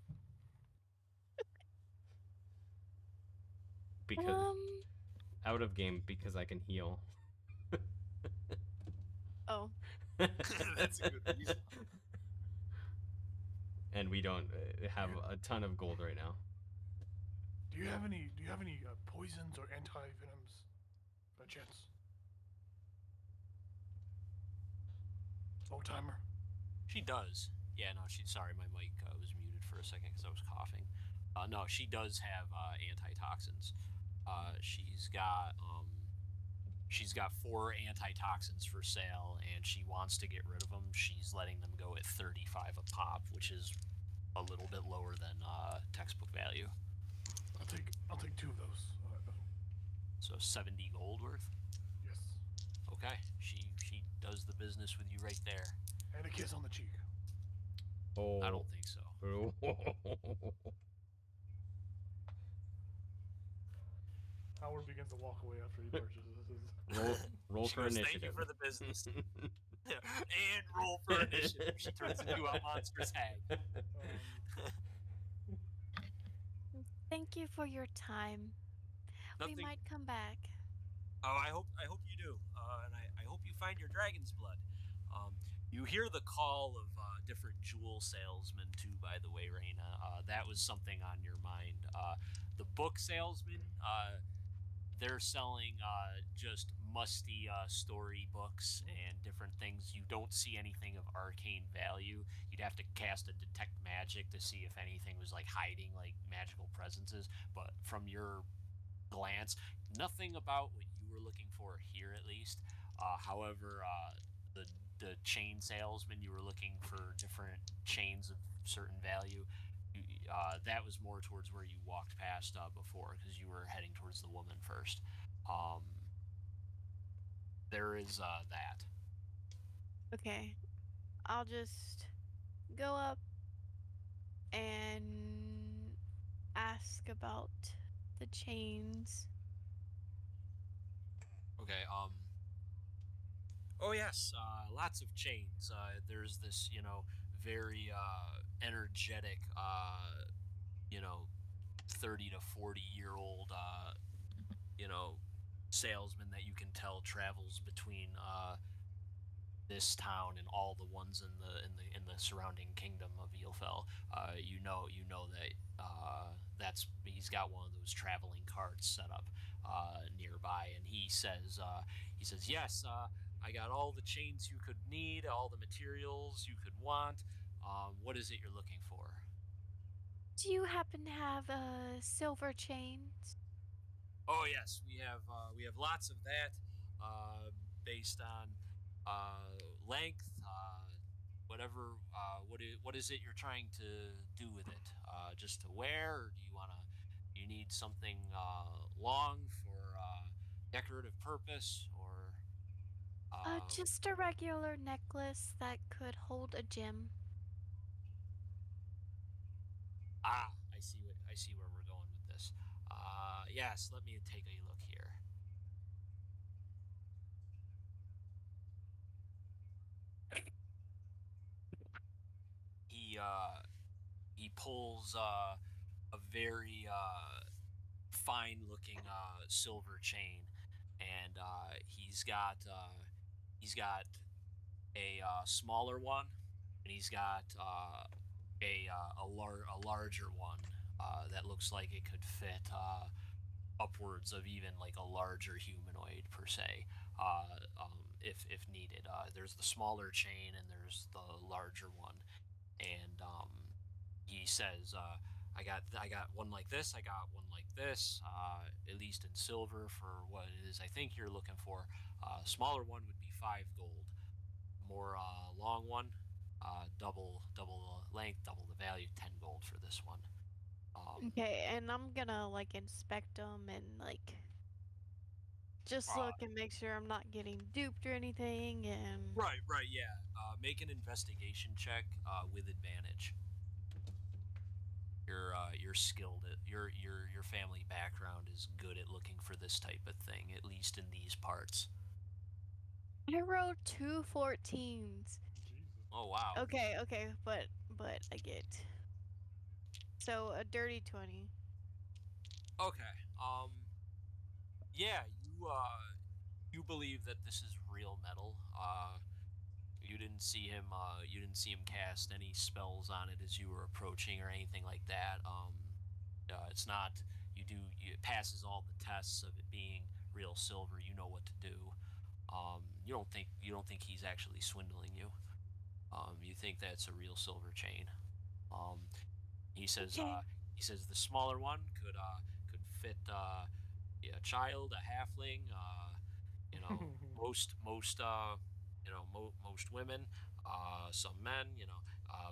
Because out of game, because I can heal. Oh. That's a good reason. And we don't have a ton of gold right now. Do you have any poisons or anti-venoms by chance? Old timer. She does. Yeah, no, sorry, my mic was muted for a second because I was coughing. No, she does have antitoxins. She's got 4 antitoxins for sale, and she wants to get rid of them. She's letting them go at 35 a pop, which is a little bit lower than textbook value. I'll take 2 of those. So 70 gold worth. Yes. Okay, she does the business with you right there. And a kiss on the cheek. Oh. I don't think so. Howard begins to walk away after he purchases his. Roll for initiative. Thank you for the business. And roll for initiative. She turns into a monstrous hag. Thank you for your time. We Nothing. might come back. Oh, I hope you do, and I hope you find your dragon's blood. Um, you hear the call of different jewel salesmen too. By the way, Raina, that was something on your mind. The book salesman, they're selling just musty story books and different things. You don't see anything of arcane value. You'd have to cast a detect magic to see if anything was like hiding like magical presences. But from your glance, nothing about what you were looking for here, at least. However, the chain salesman, you were looking for different chains of certain value. That was more towards where you walked past before, because you were heading towards the woman first. Um, there is that. Okay. I'll just go up and ask about the chains. Okay. Oh yes, lots of chains. There's this, very energetic, 30 to 40 year old, you know, salesman that you can tell travels between this town and all the ones in the surrounding kingdom of Eelfell. You know that that's he's got one of those traveling carts set up nearby, and he says yes. I got all the chains you could need, all the materials you could want. What is it you're looking for? Do you happen to have silver chains? Oh yes, we have lots of that, uh, based on length, whatever. What is it you're trying to do with it? Just to wear, or do you wanna? You need something long for decorative purpose, or uh, Just a regular necklace that could hold a gem. I see where we're going with this. Yes, let me take a look here. He uh, he pulls a very fine looking silver chain, and he's got a smaller one, and he's got a larger one that looks like it could fit upwards of even like a larger humanoid per se, if needed. There's the smaller chain and there's the larger one, and he says, I got one like this. I got one like this. At least in silver for what it is I think you're looking for. Smaller one would be 5 gold. More long one, double the length, double the value, 10 gold for this one. Okay, and I'm gonna like inspect them and like just Uh, look and make sure I'm not getting duped or anything. And right, yeah. Make an investigation check with advantage. You're skilled at your family background is good at looking for this type of thing, at least in these parts. I rolled two 14s. Jesus. Oh wow. Okay, but I get so a dirty 20. Okay. Yeah, you believe that this is real metal. You didn't see him cast any spells on it as you were approaching or anything like that. It's not. It passes all the tests of it being real silver. You know what to do. You don't think he's actually swindling you. You think that's a real silver chain. Um, he says Okay. the smaller one could fit a child, a halfling, you know, most most women, some men,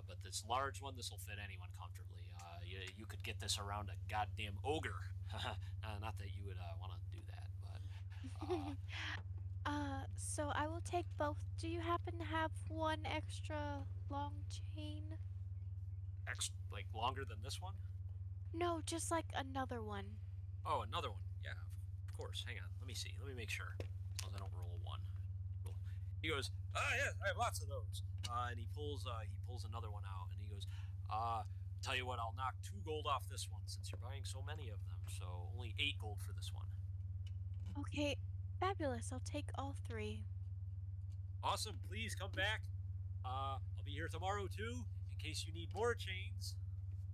but this large one, this will fit anyone comfortably. You could get this around a goddamn ogre. Not that you would want to do that, but uh, So I will take both. Do you happen to have one extra long chain? like longer than this one. No, just like another one. Oh, another one. Yeah, of course. Hang on. Let me see. Let me make sure. As long as I don't roll a one. Cool. He goes, yeah, I have lots of those. And he pulls another one out, and he goes, tell you what, I'll knock 2 gold off this one since you're buying so many of them. So only 8 gold for this one. Okay, fabulous. I'll take all 3. Awesome. Please come back. I'll be here tomorrow too, in case you need more chains.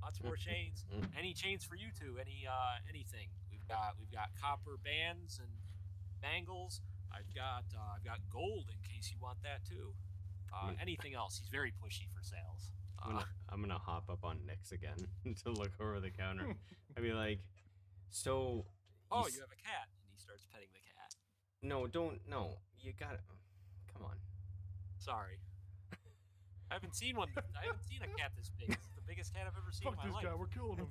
Lots more chains. Any chains for you two? Anything? We've got copper bands and bangles. I've got gold in case you want that too. Anything else? He's very pushy for sales. I'm gonna hop up on Nyx again to look over the counter. I'd be like, so. Oh, you have a cat, and he starts petting the cat. No, don't. No, you gotta. Come on. Sorry. I haven't seen one. I haven't seen a cat this big. It's the biggest cat I've ever seen Fuck in this my life. guy, we're killing him.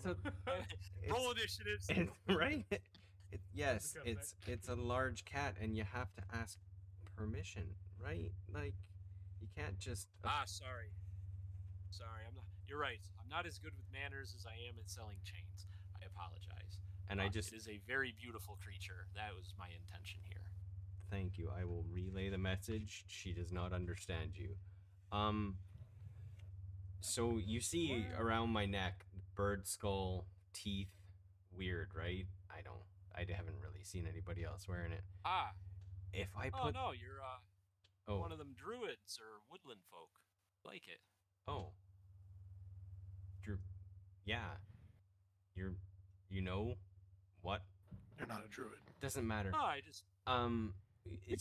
Roll initiatives. Right? Yes, The cat's it's a large cat, and you have to ask permission, right? Like, you can't just. Sorry. I'm not. You're right. I'm not as good with manners as I am at selling chains. I apologize. And I just. It is a very beautiful creature. That was my intention here. Thank you. I will relay the message. She does not understand you. So you see around my neck, bird skull, teeth, weird, right? I haven't really seen anybody else wearing it. If I put. Oh no, you're one of them druids or woodland folk. Like it. Oh. Yeah. You know what? You're not a druid. Doesn't matter. No, I just.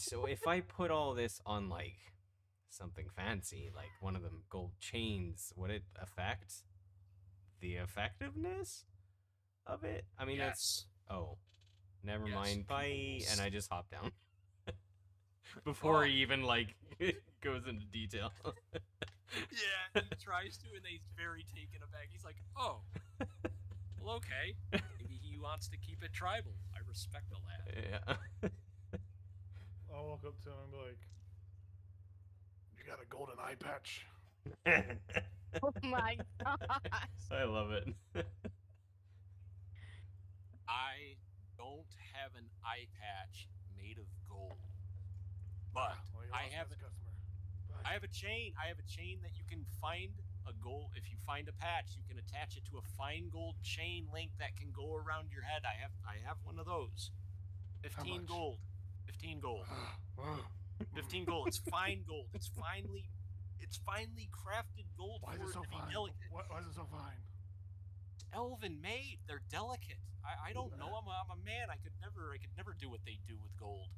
So if I put all this on like something fancy, like one of them gold chains, would it affect the effectiveness of it? I mean, yes. Oh, never Yes, mind. Bye, people's- and I just hop down before he even like goes into detail. Yeah, he tries to, and he's very taken aback. He's like, "Oh, well, okay. Maybe he wants to keep it tribal. I respect the lad." Yeah. I'll walk up to him and be like, "You got a golden eye patch?" Oh my gosh. I love it. I don't have an eye patch made of gold, but Well, you I lost have this a, customer. I have a chain. I have a chain that you can find a gold. If you find a patch, you can attach it to a fine gold chain link that can go around your head. I have one of those. 15 much? gold. 15 gold. 15 gold. It's fine gold. It's finely crafted gold Why for is it it so to be fine? delicate. Why is it so fine? Elven made. They're delicate. I don't know. I'm a man. I could never do what they do with gold.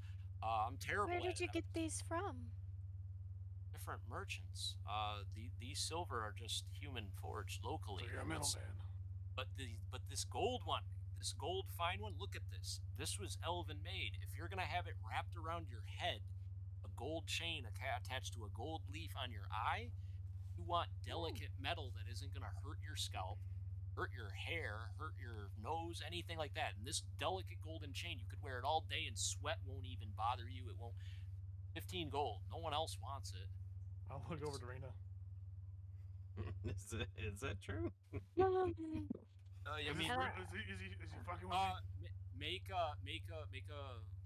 I'm terrible Where at did you it. get these from? Different merchants. These silver are just human forged locally. So you're a middleman. But this gold one, this gold fine one, look at this. This was elven made. If you're gonna have it wrapped around your head, a gold chain attached to a gold leaf on your eye, you want delicate metal that isn't gonna hurt your scalp, hurt your hair, hurt your nose, anything like that. And this delicate golden chain, you could wear it all day and sweat won't even bother you. It won't. 15 gold. No one else wants it. I'll look over to Rena. Is that true? I mean, Is he fucking with me?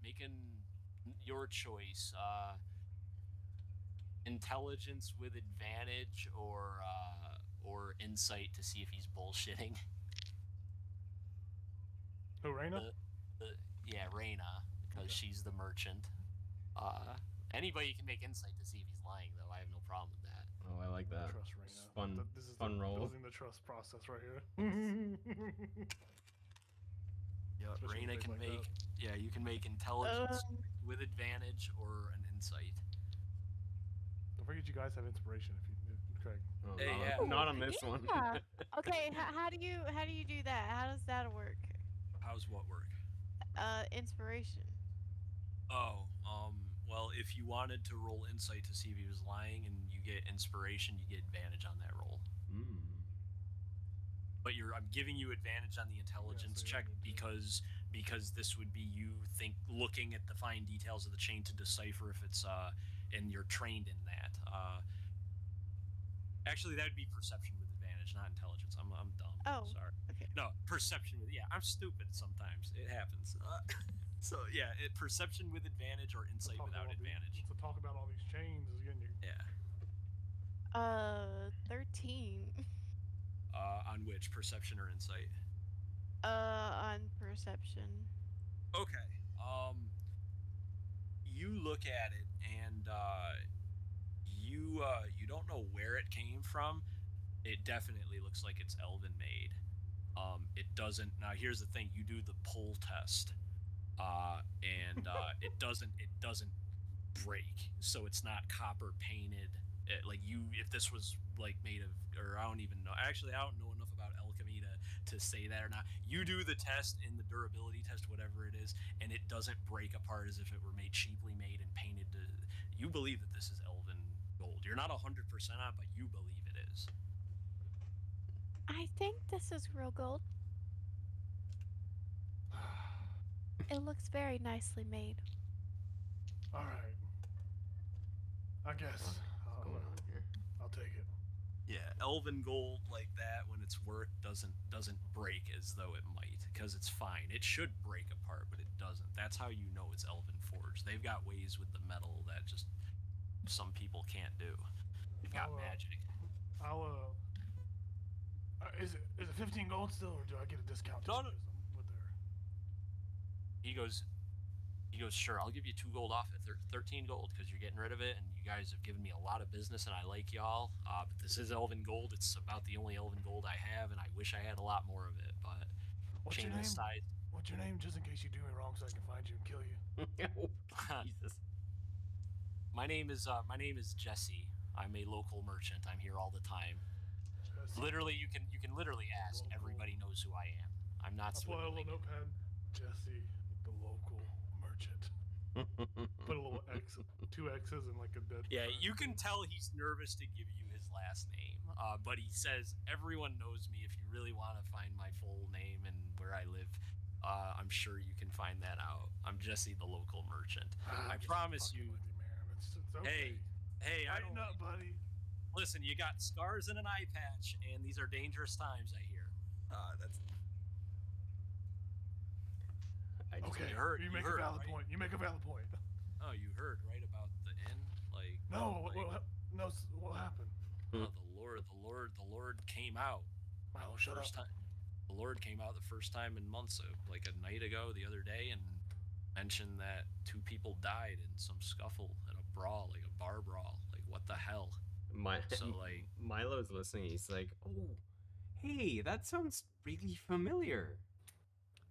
making your choice. Intelligence with advantage or insight to see if he's bullshitting. Who, Rena? Yeah, Reyna, because she's the merchant. Anybody can make insight to see if he's lying, though. I have no problem with that. Oh, I like that. Trust Rena. Fun, This is fun roll. building the trust process right here. Yeah, Especially Reyna with can things like make. Yeah, you can make intelligence with advantage or an insight. Don't forget you guys have inspiration Craig. Oh, Hey, not, yeah. not on this one. Yeah. Okay, how do you do that? How does that work? How's what work? Inspiration. Oh, well, if you wanted to roll insight to see if he was lying and you get inspiration, you get advantage on that roll. But I'm giving you advantage on the intelligence so you check need to- because this would be you looking at the fine details of the chain to decipher if it's and you're trained in that. Actually, that would be perception with advantage, not intelligence. I'm dumb. Oh, Sorry. okay. No, perception with I'm stupid sometimes. It happens. So yeah, perception with advantage or insight without advantage. To talk about all these chains is getting you. Yeah. 13. On which, perception or insight? On perception. Okay. You look at it and you don't know where it came from. It definitely looks like it's elven made. It doesn't. Now here's the thing: you do the pull test, and it doesn't break, so it's not copper painted. Like if this was like made of, or I don't even know. Actually, I don't know enough about alchemy to say that or not. You do the test in the durability test, whatever it is, and it doesn't break apart as if it were made cheaply made and painted. You believe that this is elven gold. You're not 100% on, but you believe it is. I think this is real gold. It looks very nicely made. All right. I guess What's going on here? I'll take it. Yeah, elven gold like that when it's worked doesn't break as though it might, because it's fine. It should break apart, but it doesn't. That's how you know it's elven forged. They've got ways with the metal that just some people can't do. They've got magic. I'll is it 15 gold still, or do I get a discount? No, no. With their... He goes, sure, I'll give you 2 gold off it, 13 gold, because you're getting rid of it, and you guys have given me a lot of business, and I like y'all. But this is elven gold. It's about the only elven gold I have, and I wish I had a lot more of it. But What's your name? Side. What's your name, just in case you do me wrong, so I can find you and kill you? Jesus. My name is Jesse. I'm a local merchant. I'm here all the time. Jesse. Literally, you can literally ask. Local. Everybody knows who I am. I'm not I'll put a little swindling. notepad. Jesse, the local merchant. Put a little X, 2 X's, and like a dead. Yeah, you can tell he's nervous to give you his last name, but he says everyone knows me. If you really want to find my full name and where I live, I'm sure you can find that out. I'm Jesse, the local merchant. I promise you. With you, man. It's okay. Hey, I Lighten don't. up, buddy. Listen, you got scars and an eye patch, and these are dangerous times. I hear. That's. Okay, You make heard, a valid right? point. You make a valid point. Oh, you heard right about the inn, like. No, like, what happened? oh, the Lord came out. Milo, shut up. The Lord came out the first time in months, like a night ago, the other day, and mentioned that 2 people died in some scuffle and a brawl, like a bar brawl. Like, what the hell? So, like, Milo's listening. He's like, "Oh, hey, that sounds really familiar."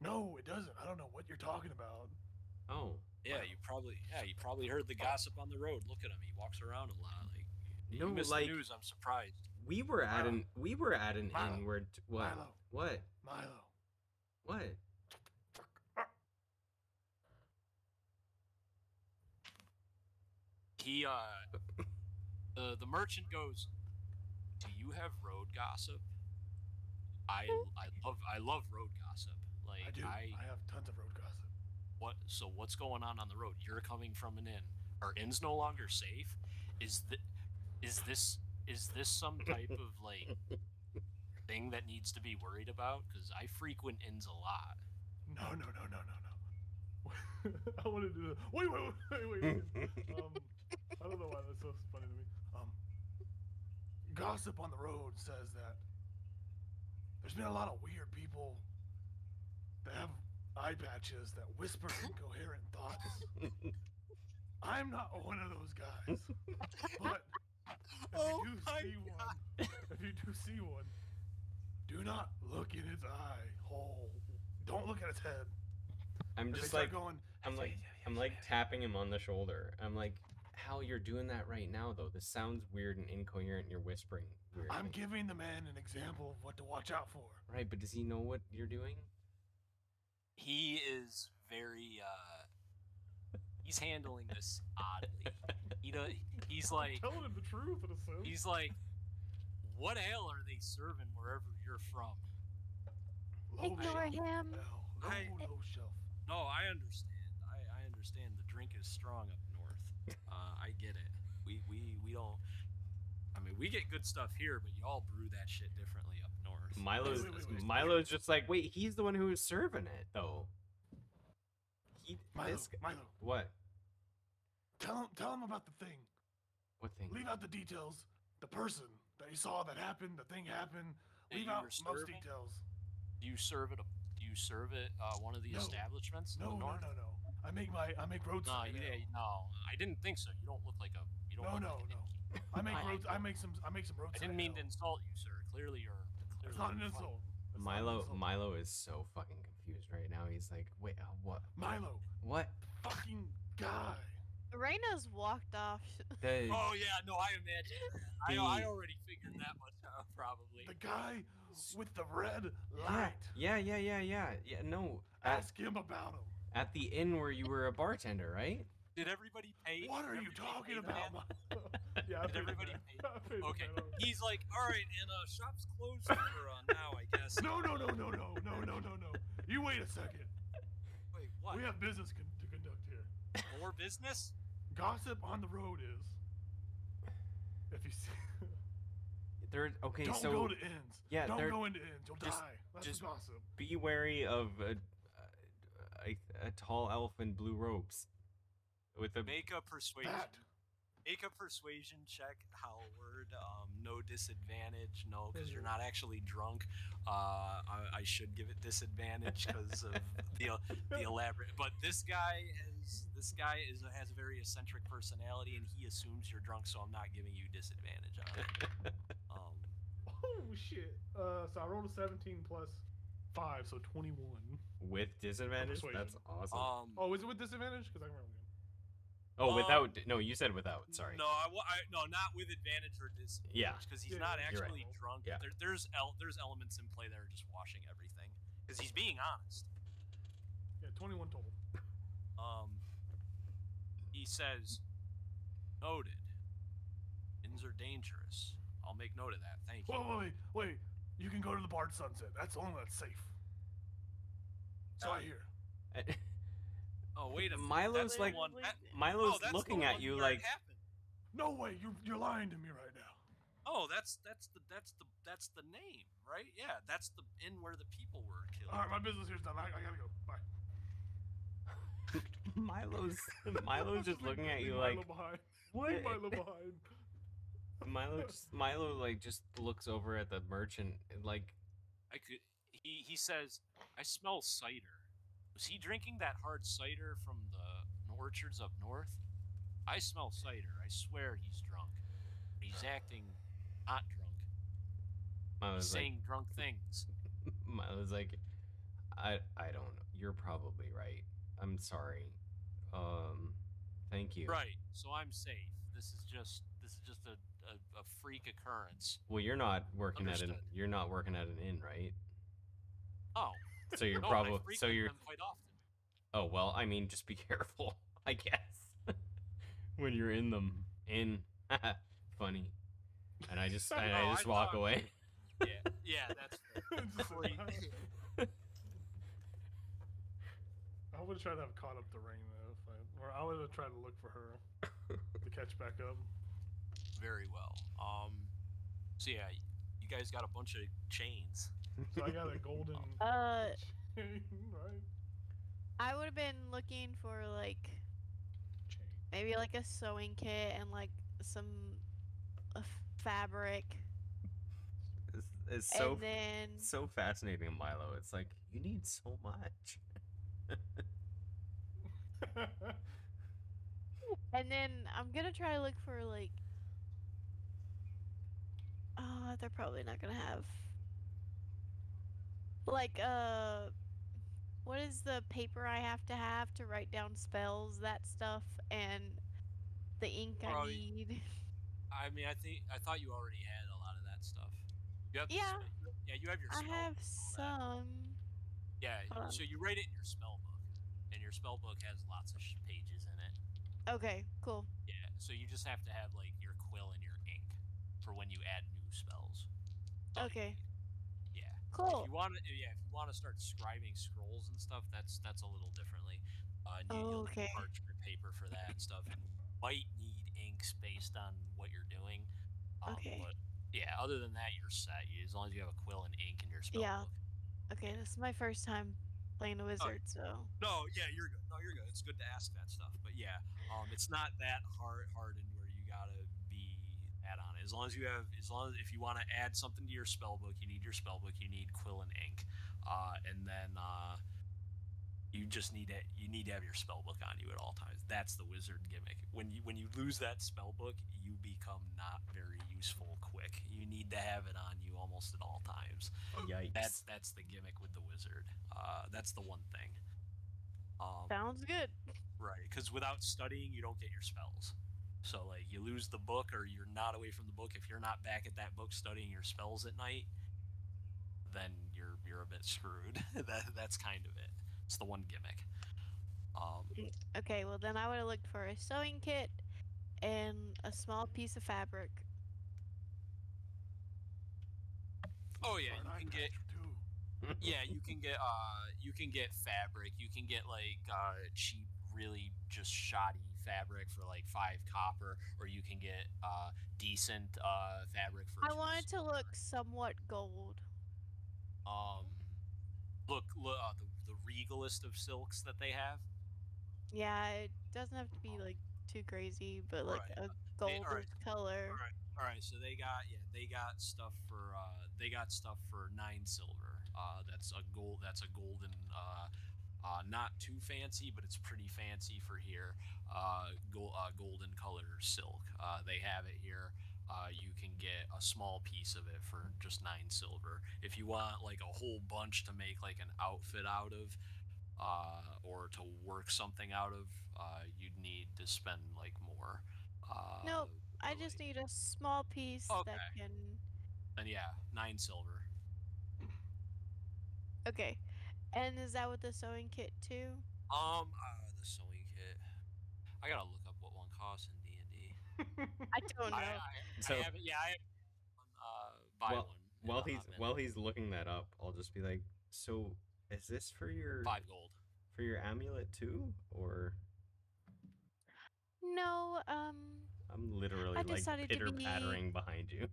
No, it doesn't. I don't know what you're talking about. Oh, yeah, you probably heard the gossip on the road. Look at him; he walks around a lot. Like, no, you missed like the news. I'm surprised. we were at an Milo. inn where what? Milo. What? Milo. What? He the merchant goes, "Do you have road gossip? I love road gossip. Like I do. I have tons of road gossip. So what's going on the road? You're coming from an inn. Are inns no longer safe? Is this some type of like thing that needs to be worried about? Because I frequent inns a lot." No. I want to do the wait. I don't know why that's so funny to me. Gossip on the road says that there's been a lot of weird people that have eye patches that whisper incoherent thoughts. I'm not one of those guys, but if you do see one, do not look in its eye hole. Don't look at its head. I'm If just they like start going. I'm like tapping him on the shoulder. I'm like, "Hal, you're doing that right now, though. This sounds weird and incoherent. You're whispering weird." I'm giving the man an example of what to watch out for. Right, but does he know what you're doing? He is very he's handling this oddly. He's like Telling him the truth in a sense. he's like, what ale are they serving wherever you're from? Ignore him. Low shelf. No, I understand. I understand the drink is strong up north. I get it. We don't. I mean, we get good stuff here, but y'all brew that shit differently up north. Wait. Milo's just like, wait, he's the one who was serving it, though. Milo. What? Tell him about the thing. What thing? Leave out the details. The person that you saw that happened, the thing happened. that Leave you out were most serving? details. Do you serve at one of the No. establishments in No, the no, north? no, no. I make roadside. No, ale. no, I didn't think so. You don't look like a. You don't No, look no, like an no. innkeeper. I make No, roads. I make some roadside. I didn't mean to ale. insult you, sir. Clearly, you're. It's Clearly, not an you're funny. insult. It's not an insult. Milo is so fucking confused right now. He's like, wait, what? Milo, What? the fucking guy. Raina's walked off. The Oh yeah, no, I imagine that. I already figured that much out, probably. The guy with the red light. Yeah. No, Ask him about him. at the inn where you were a bartender, right? Did everybody pay? What are you talking about? Yeah, I Did paid everybody the pay? man. I paid the Okay, man. he's like, all right, and shop's closed for now, I guess. No. You wait a second. Wait, what? We have business to conduct here. More business? Gossip on the road is. If you see. Okay, Don't so go to inns. yeah, Don't go into inns. You'll just- die. That's just- gossip. be wary of a tall elf in blue robes with a Make a persuasion. That. Make a persuasion check, Howard. No disadvantage. No, because you're not actually drunk. I should give it disadvantage because of the elaborate. But this guy has a very eccentric personality, and he assumes you're drunk, so I'm not giving you disadvantage on it. Oh shit. So I rolled a 17 plus 5, so 21. with disadvantage. Persuasion. That's awesome. Oh, is it with disadvantage? Because I can roll again. Oh, without. No, you said without. Sorry. No, no, not with advantage or disadvantage. Yeah. because he's Yeah, not you're right. actually drunk. Yeah. There's elements in play that are just washing everything because he's being honest. Yeah, 21 total. He says, "Noted. Inns are dangerous. I'll make note of that. Thank you." Wait. You can go to the Bard Sunset. That's the only one that's safe. So I hear. Oh wait a minute. Milo's that's like- the one. Milo's that's looking the at one you where it like, happened. No way. You're lying to me right now. Oh, that's the name, right? Yeah, that's the inn where the people were killed. All right, my business here's done. I gotta go. Bye. Milo's just looking at you Leave like, Milo behind. what? Leave Milo behind. Milo just looks over at the merchant and like, He says, "I smell cider. Was he drinking that hard cider from the orchards up north? I smell cider. I swear he's drunk. He's acting not drunk. He's Milo's like, saying drunk things." Milo's like, I don't know. You're probably right. I'm sorry. Thank you. Right. So I'm safe. This is just a freak occurrence. Well, you're not working Understood. you're not working at an inn, right? Oh, So you're no, probably I frequent so you're them quite often. Oh, well, I mean, just be careful, I guess. When you're in them. Funny. And I just No, I just I walk thought- away. Yeah, that's fair. Just Great. I would have tried to have caught up to Rain though, or I would have tried to look for her to catch back up. Very well. So yeah, you guys got a bunch of chains. So I got a golden chain, right? I would have been looking for like Chain. maybe like a sewing kit and like some fabric, It's so and then so fascinating, Milo. It's like you need so much. I'm gonna try to look for like. They're probably not gonna have. Like what is the paper I have to write down spells, that stuff, and the ink I Oh, need. I mean, I thought you already had a lot of that stuff. You have Yeah. Yeah, you have your I spell have book and all that. some. Yeah, Hold on. so you write it in your spell book, and your spell book has lots of pages in it. Okay, cool. Yeah, so you just have to have like your quill and your ink for when you add new spells. Okay, Yeah. cool. If you want to start scribing scrolls and stuff, that's a little differently. And you'll Okay. need parchment paper for that and stuff. And you might need inks based on what you're doing. Okay. But yeah, other than that, you're set. As long as you have a quill and ink in your spell Yeah. book. Okay, this is my first time playing a wizard, so. No, yeah, you're good. No, you're good. It's good to ask that stuff. But yeah, it's not that hardened where you gotta be add on. As long as if you want to add something to your spell book, you need your spell book. You need quill and ink, and then you just need it. You need to have your spell book on you at all times. That's the wizard gimmick. When you lose that spell book, you become not very useful quick. You need to have it on you almost at all times. Yikes. That's the gimmick with the wizard. That's the one thing. Sounds good. Right, because without studying, you don't get your spells. So like you lose the book, or you're not away from the book. If you're not back at that book studying your spells at night, then you're a bit screwed. That's kind of it. It's the one gimmick. Okay, well then I would have looked for a sewing kit and a small piece of fabric. Oh yeah, For an you can eye get. patch, too. Yeah, you can get fabric. You can get like cheap, really just shoddy fabric for like 5 copper, or you can get decent fabric for. I wanted to look somewhat gold. Look, the regalest of silks that they have. Yeah, it doesn't have to be like too crazy, but like Right. a goldish alright. color. All right. So they got stuff for 9 silver. That's a golden not too fancy, but it's pretty fancy for here. Golden color silk. They have it here. You can get a small piece of it for just 9 silver. If you want like a whole bunch to make like an outfit out of, or to work something out of, you'd need to spend like more. Nope, I but, just like, need a small piece that Okay. can. then yeah, 9 silver. Okay, and is that with the sewing kit too? The sewing kit. I gotta look up what one costs in D&D. I don't know. So- I haven't. Yeah, I have buy Well, one. while he's looking that up, I'll just be like, so is this for your 5 gold. amulet too, or No, I'm literally I like decided to pitter be- pattering behind you.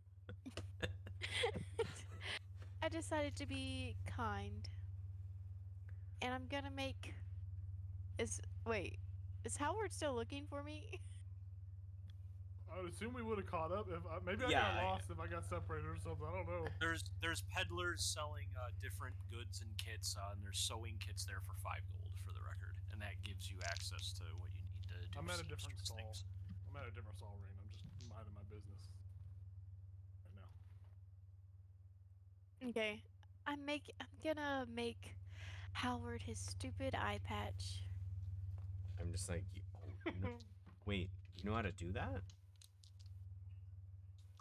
I decided to be kind. And I'm gonna make. Is Howard still looking for me? I would assume we would have caught up if maybe Yeah, I got lost if I got separated or something. I don't know. There's peddlers selling different goods and kits, and there's sewing kits there for 5 gold for the record, and that gives you access to what you need to do. I'm at a different seamstress stall. things. I'm at a different stall ring. I'm just minding my business right now. Okay. I'm gonna make Howard his stupid eye patch. I'm just like, wait, you know how to do that?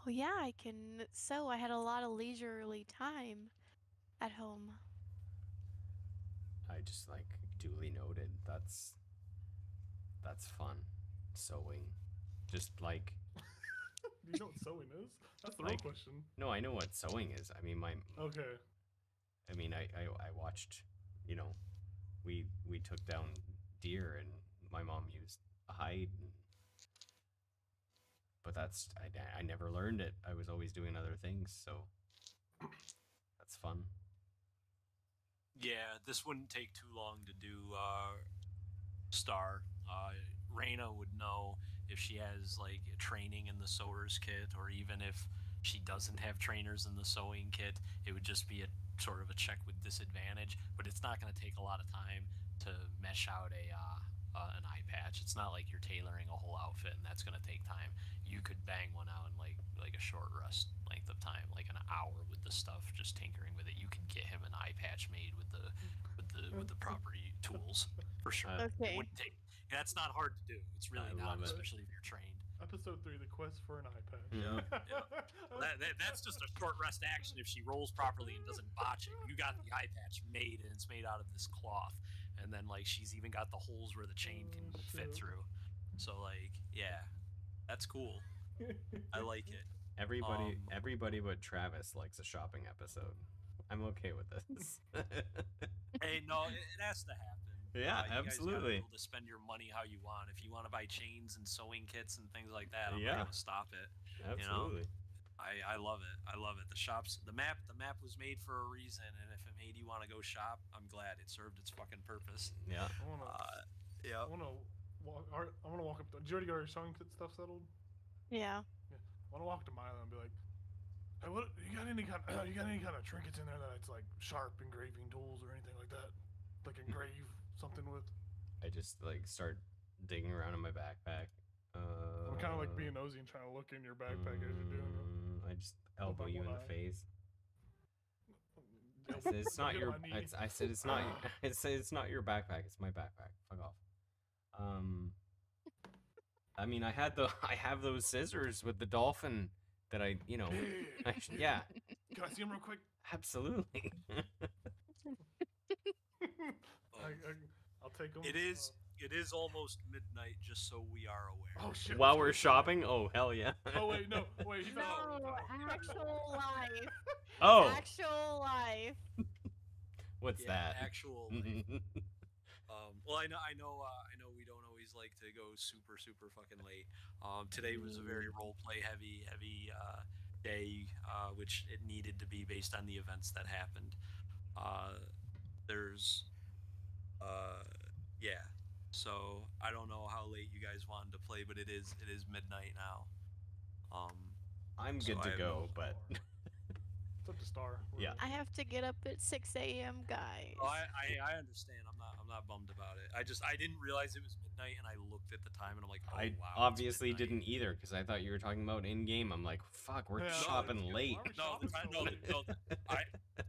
Oh yeah, I can sew. I had a lot of leisurely time at home. I just like duly noted. That's fun. Sewing, just like Do you know what sewing is? That's the real Like- question. no, I know what sewing is. I mean, Okay. I watched, you know, we took down deer and my mom used a hide, but I never learned it. I was always doing other things, so that's fun. Yeah, this wouldn't take too long to do. Star. Raina would know if she has like training in the sewer's kit, or even if she doesn't have trainers in the sewing kit. It would just be a sort of a check with disadvantage, but it's not going to take a lot of time to mesh out an eye patch. It's not like you're tailoring a whole outfit, and that's going to take time. You could bang one out in like a short rest length of time, like an hour with the stuff, just tinkering with it. You could get him an eye patch made with the proper tools for sure. Okay. It wouldn't take. That's not hard to do. It's really I not, love it. especially if you're trained. Episode 3: The Quest for an Eye Patch. Yeah. That's just a short rest action if she rolls properly and doesn't botch it. You got the eye patch made, and it's made out of this cloth, and then like she's even got the holes where the chain can fit shit. through. So like, yeah, that's cool. I like it. Everybody but Travis likes a shopping episode. I'm okay with this. Hey, no, it has to happen. Yeah, you guys gotta absolutely. be able to spend your money how you want. If you want to buy chains and sewing kits and things like that, I'm Yeah. not gonna stop it. Absolutely. I love it. I love it. The map was made for a reason, and if it made you want to go shop, I'm glad it served its fucking purpose. Yeah. I wanna Yeah. walk up. Did you already get your sewing kit stuff settled? Yeah. want to walk to Milo and be like, "Hey, what you got you got any kind of trinkets in there that's like sharp engraving tools or anything like that? Like engrave something with." I just like start digging around in my backpack. I'm kind of like being nosy and trying to look in your backpack as you're doing it. I just elbow you in the face. I Don't- said it's don't not hit your. my knee. I said it's not. I said it's not your backpack. It's my backpack. Fuck off. I mean, I have those scissors with the dolphin that I, yeah, Can I see him real quick? absolutely. I'll take him. It is almost midnight, just so we are aware. Oh shit! While let's we're go. shopping, oh hell yeah. Oh wait, no, wait. He's not. No, actual life. Oh, Actual life. what's Yeah, that? actual. Well, I know. We don't always like to go super fucking late. Today was a very role play heavy day, which it needed to be based on the events that happened. There's, yeah. So I don't know how late you guys wanted to play, but it is midnight now. I'm So good I to have go, no- but It's up to Star. Yeah. I have to get up at 6 a.m., guys. Oh, I understand. I'm not bummed about it. I didn't realize it was midnight, and I looked at the time, and I'm like, oh I wow. it's obviously midnight. didn't either because I thought you were talking about in game. I'm like, fuck, we're Yeah, shopping no, late. why are we No, shopping so late?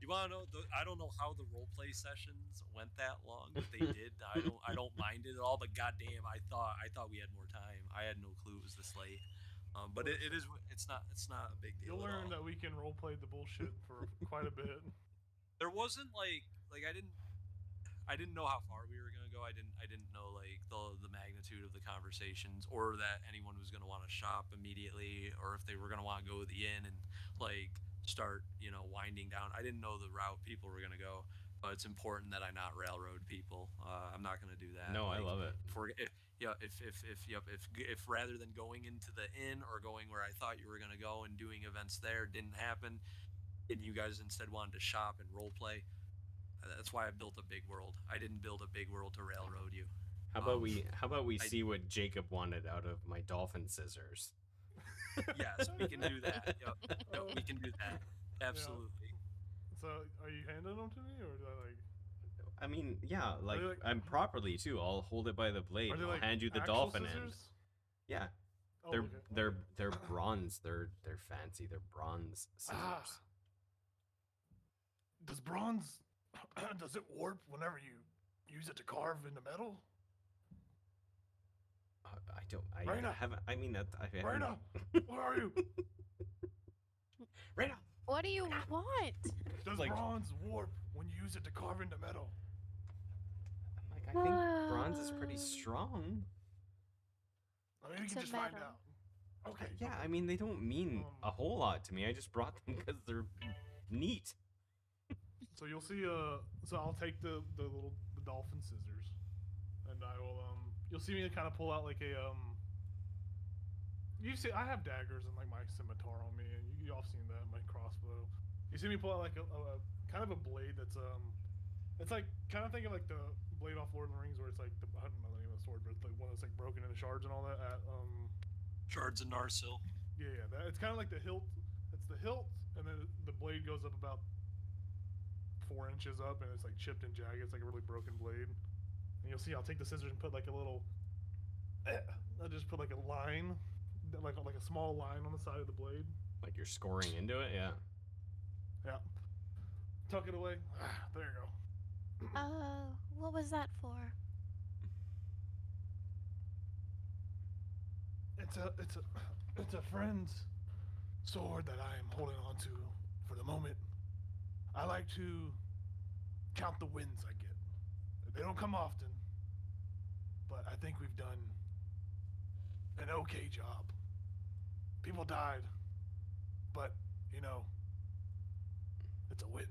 you want to know? I don't know how the role play sessions went that long, but they did. I don't mind it at all. But goddamn, I thought we had more time. I had no clue it was this late. But it's not a big deal. You'll at learn all. that we can roleplay the bullshit for quite a bit. There wasn't like I didn't know how far we were gonna go. I didn't know like the magnitude of the conversations, or that anyone was gonna want to shop immediately, or if they were gonna want to go to the inn and like start winding down. I didn't know the route people were gonna go, but it's important that I not railroad people. I'm not gonna do that. No, I Like, love it. If rather than going into the inn or going where I thought you were gonna go and doing events there didn't happen, and you guys instead wanted to shop and role play, that's why I built a big world. I didn't build a big world to railroad you. How about we I- see what Jacob wanted out of my dolphin scissors? Yes, we can do that. Yep, we can do that. Absolutely. So, are you handing them to me, or do I like? I mean, yeah, like, they like- I'm properly too. I'll hold it by the blade. Are they I'll like hand you the actual dolphin end. scissors? Yeah, Oh, they're okay. they're bronze. They're fancy. They're bronze scissors. Ah. Does bronze does it warp whenever you use it to carve into metal? I don't. I Raina! haven't. I mean that. I haven't- Raina, where are you? Raina. What do you want? Does Like- bronze warp when you use it to carve into metal? Like, I think bronze is pretty strong. I mean, we It's can a just find metal. out. Okay. Yeah, okay. I mean they don't mean a whole lot to me. I just brought them because they're neat. So you'll see. So I'll take the dolphin scissors, and I will. You'll see me kind of pull out like a. You see, I have daggers and like my scimitar on me, and you all seen that, my crossbow. You see me pull out like a kind of a blade that's it's like kind of think of like the blade off Lord of the Rings, where it's like I don't know the name of the sword, but it's like one that's like broken into shards and all that. Shards and Narsil. Yeah, that it's kind of like the hilt. It's the hilt, and then the blade goes up about 4 inches up, and it's like chipped and jagged. It's like a really broken blade. And you'll see, I'll take the scissors and put like a little. I'll just put like a line, like a small line on the side of the blade. Like you're scoring into it. Yeah. Yeah. Tuck it away. There you go. What was that for? It's a friend's sword that I am holding on to for the moment. I like to count the wins I get. They don't come often, but I think we've done an okay job. People died, but it's a win.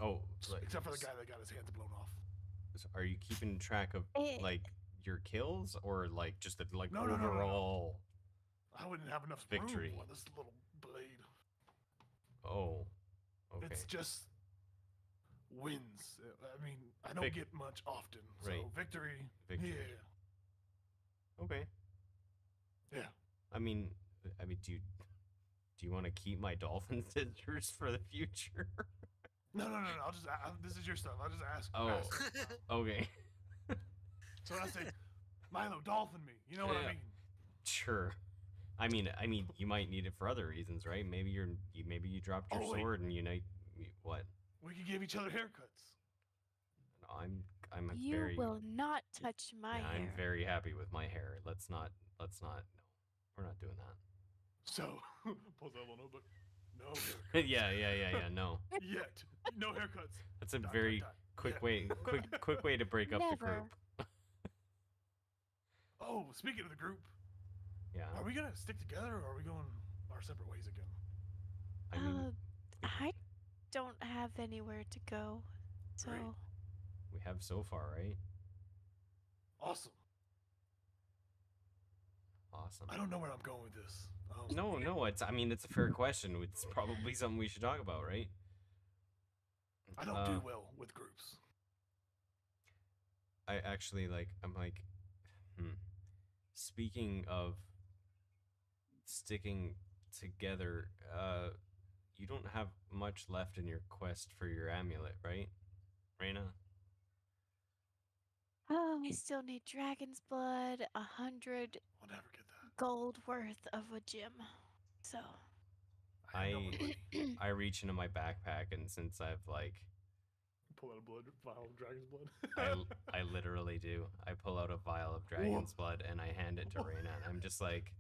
Oh, like, Except for the guy that got his hands blown off. so are you keeping track of Eh. like your kills or like just the like No, no, no, no, no. overall? I wouldn't have enough Victory. room on this little blade. Oh, okay. It's just wins. I mean, I don't Vic- get much often. So Right. victory. Victory. Yeah. Okay. Yeah. I mean, do you you want to keep my dolphin scissors for the future? No. I'll just. This is your stuff. I'll just ask. Oh. ask. Okay. So when I say, Milo, dolphin me. You know what I Yeah. mean? Sure. I mean, you might need it for other reasons, right? Maybe you dropped your Oh, wait. sword and what? We could give each other haircuts. No, I'm You very will not touch my yeah, hair. I'm very happy with my hair. Let's not. No, we're not doing that. So pulls out a little notebook. No haircuts. yeah. No, Yet. No haircuts. that's a Dot, very dot, dot. quick Yeah. quick way to break up the Never. group. Oh, speaking of the group, Yeah. are we gonna stick together or are we going our separate ways again? I mean, I don't have anywhere to go, so Great. we have so far, right? Awesome. Awesome. I don't know where I'm going with this. No, it's a fair question. It's probably something we should talk about, right? I don't do well with groups. I actually I'm like, speaking of sticking together, you don't have much left in your quest for your amulet, right, Reina? I still need dragon's blood, 100 We'll never get that. gold worth of a gem. So I have no money. I reach into my backpack, and since I've Pull out a blood vial of dragon's blood. I literally do. I pull out a vial of dragon's blood and I hand it to Reina, and I'm just like,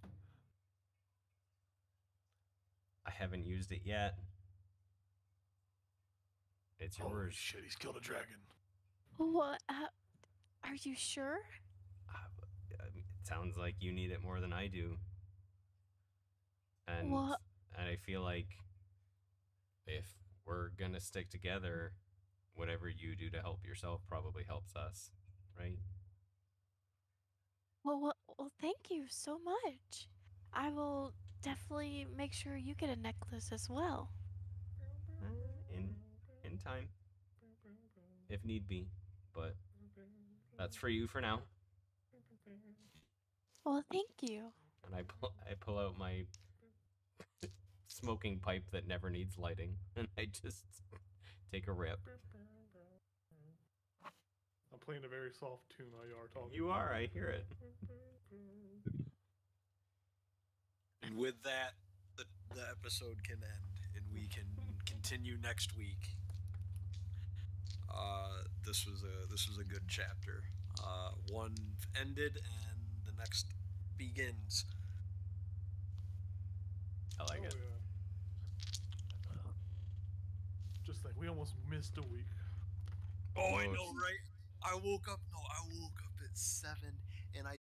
I haven't used it yet. It's Holy yours. shit, he's killed a dragon. what? Are you sure? It sounds like you need it more than I do. And What? and I feel like if we're gonna stick together, whatever you do to help yourself probably helps us, right? Well, thank you so much. I will definitely make sure you get a necklace as well. In time, if need be. But that's for you for now. Well, thank you. And I pull out my smoking pipe that never needs lighting, and I just take a rip. I'm playing a very soft tune while you are talking. You are, I hear it. And with that, the episode can end, and we can continue next week. This was a good chapter. One ended, and the next begins. I like it. Yeah. Just like we almost missed a week. Oh, I know, right? I woke up at 7, and I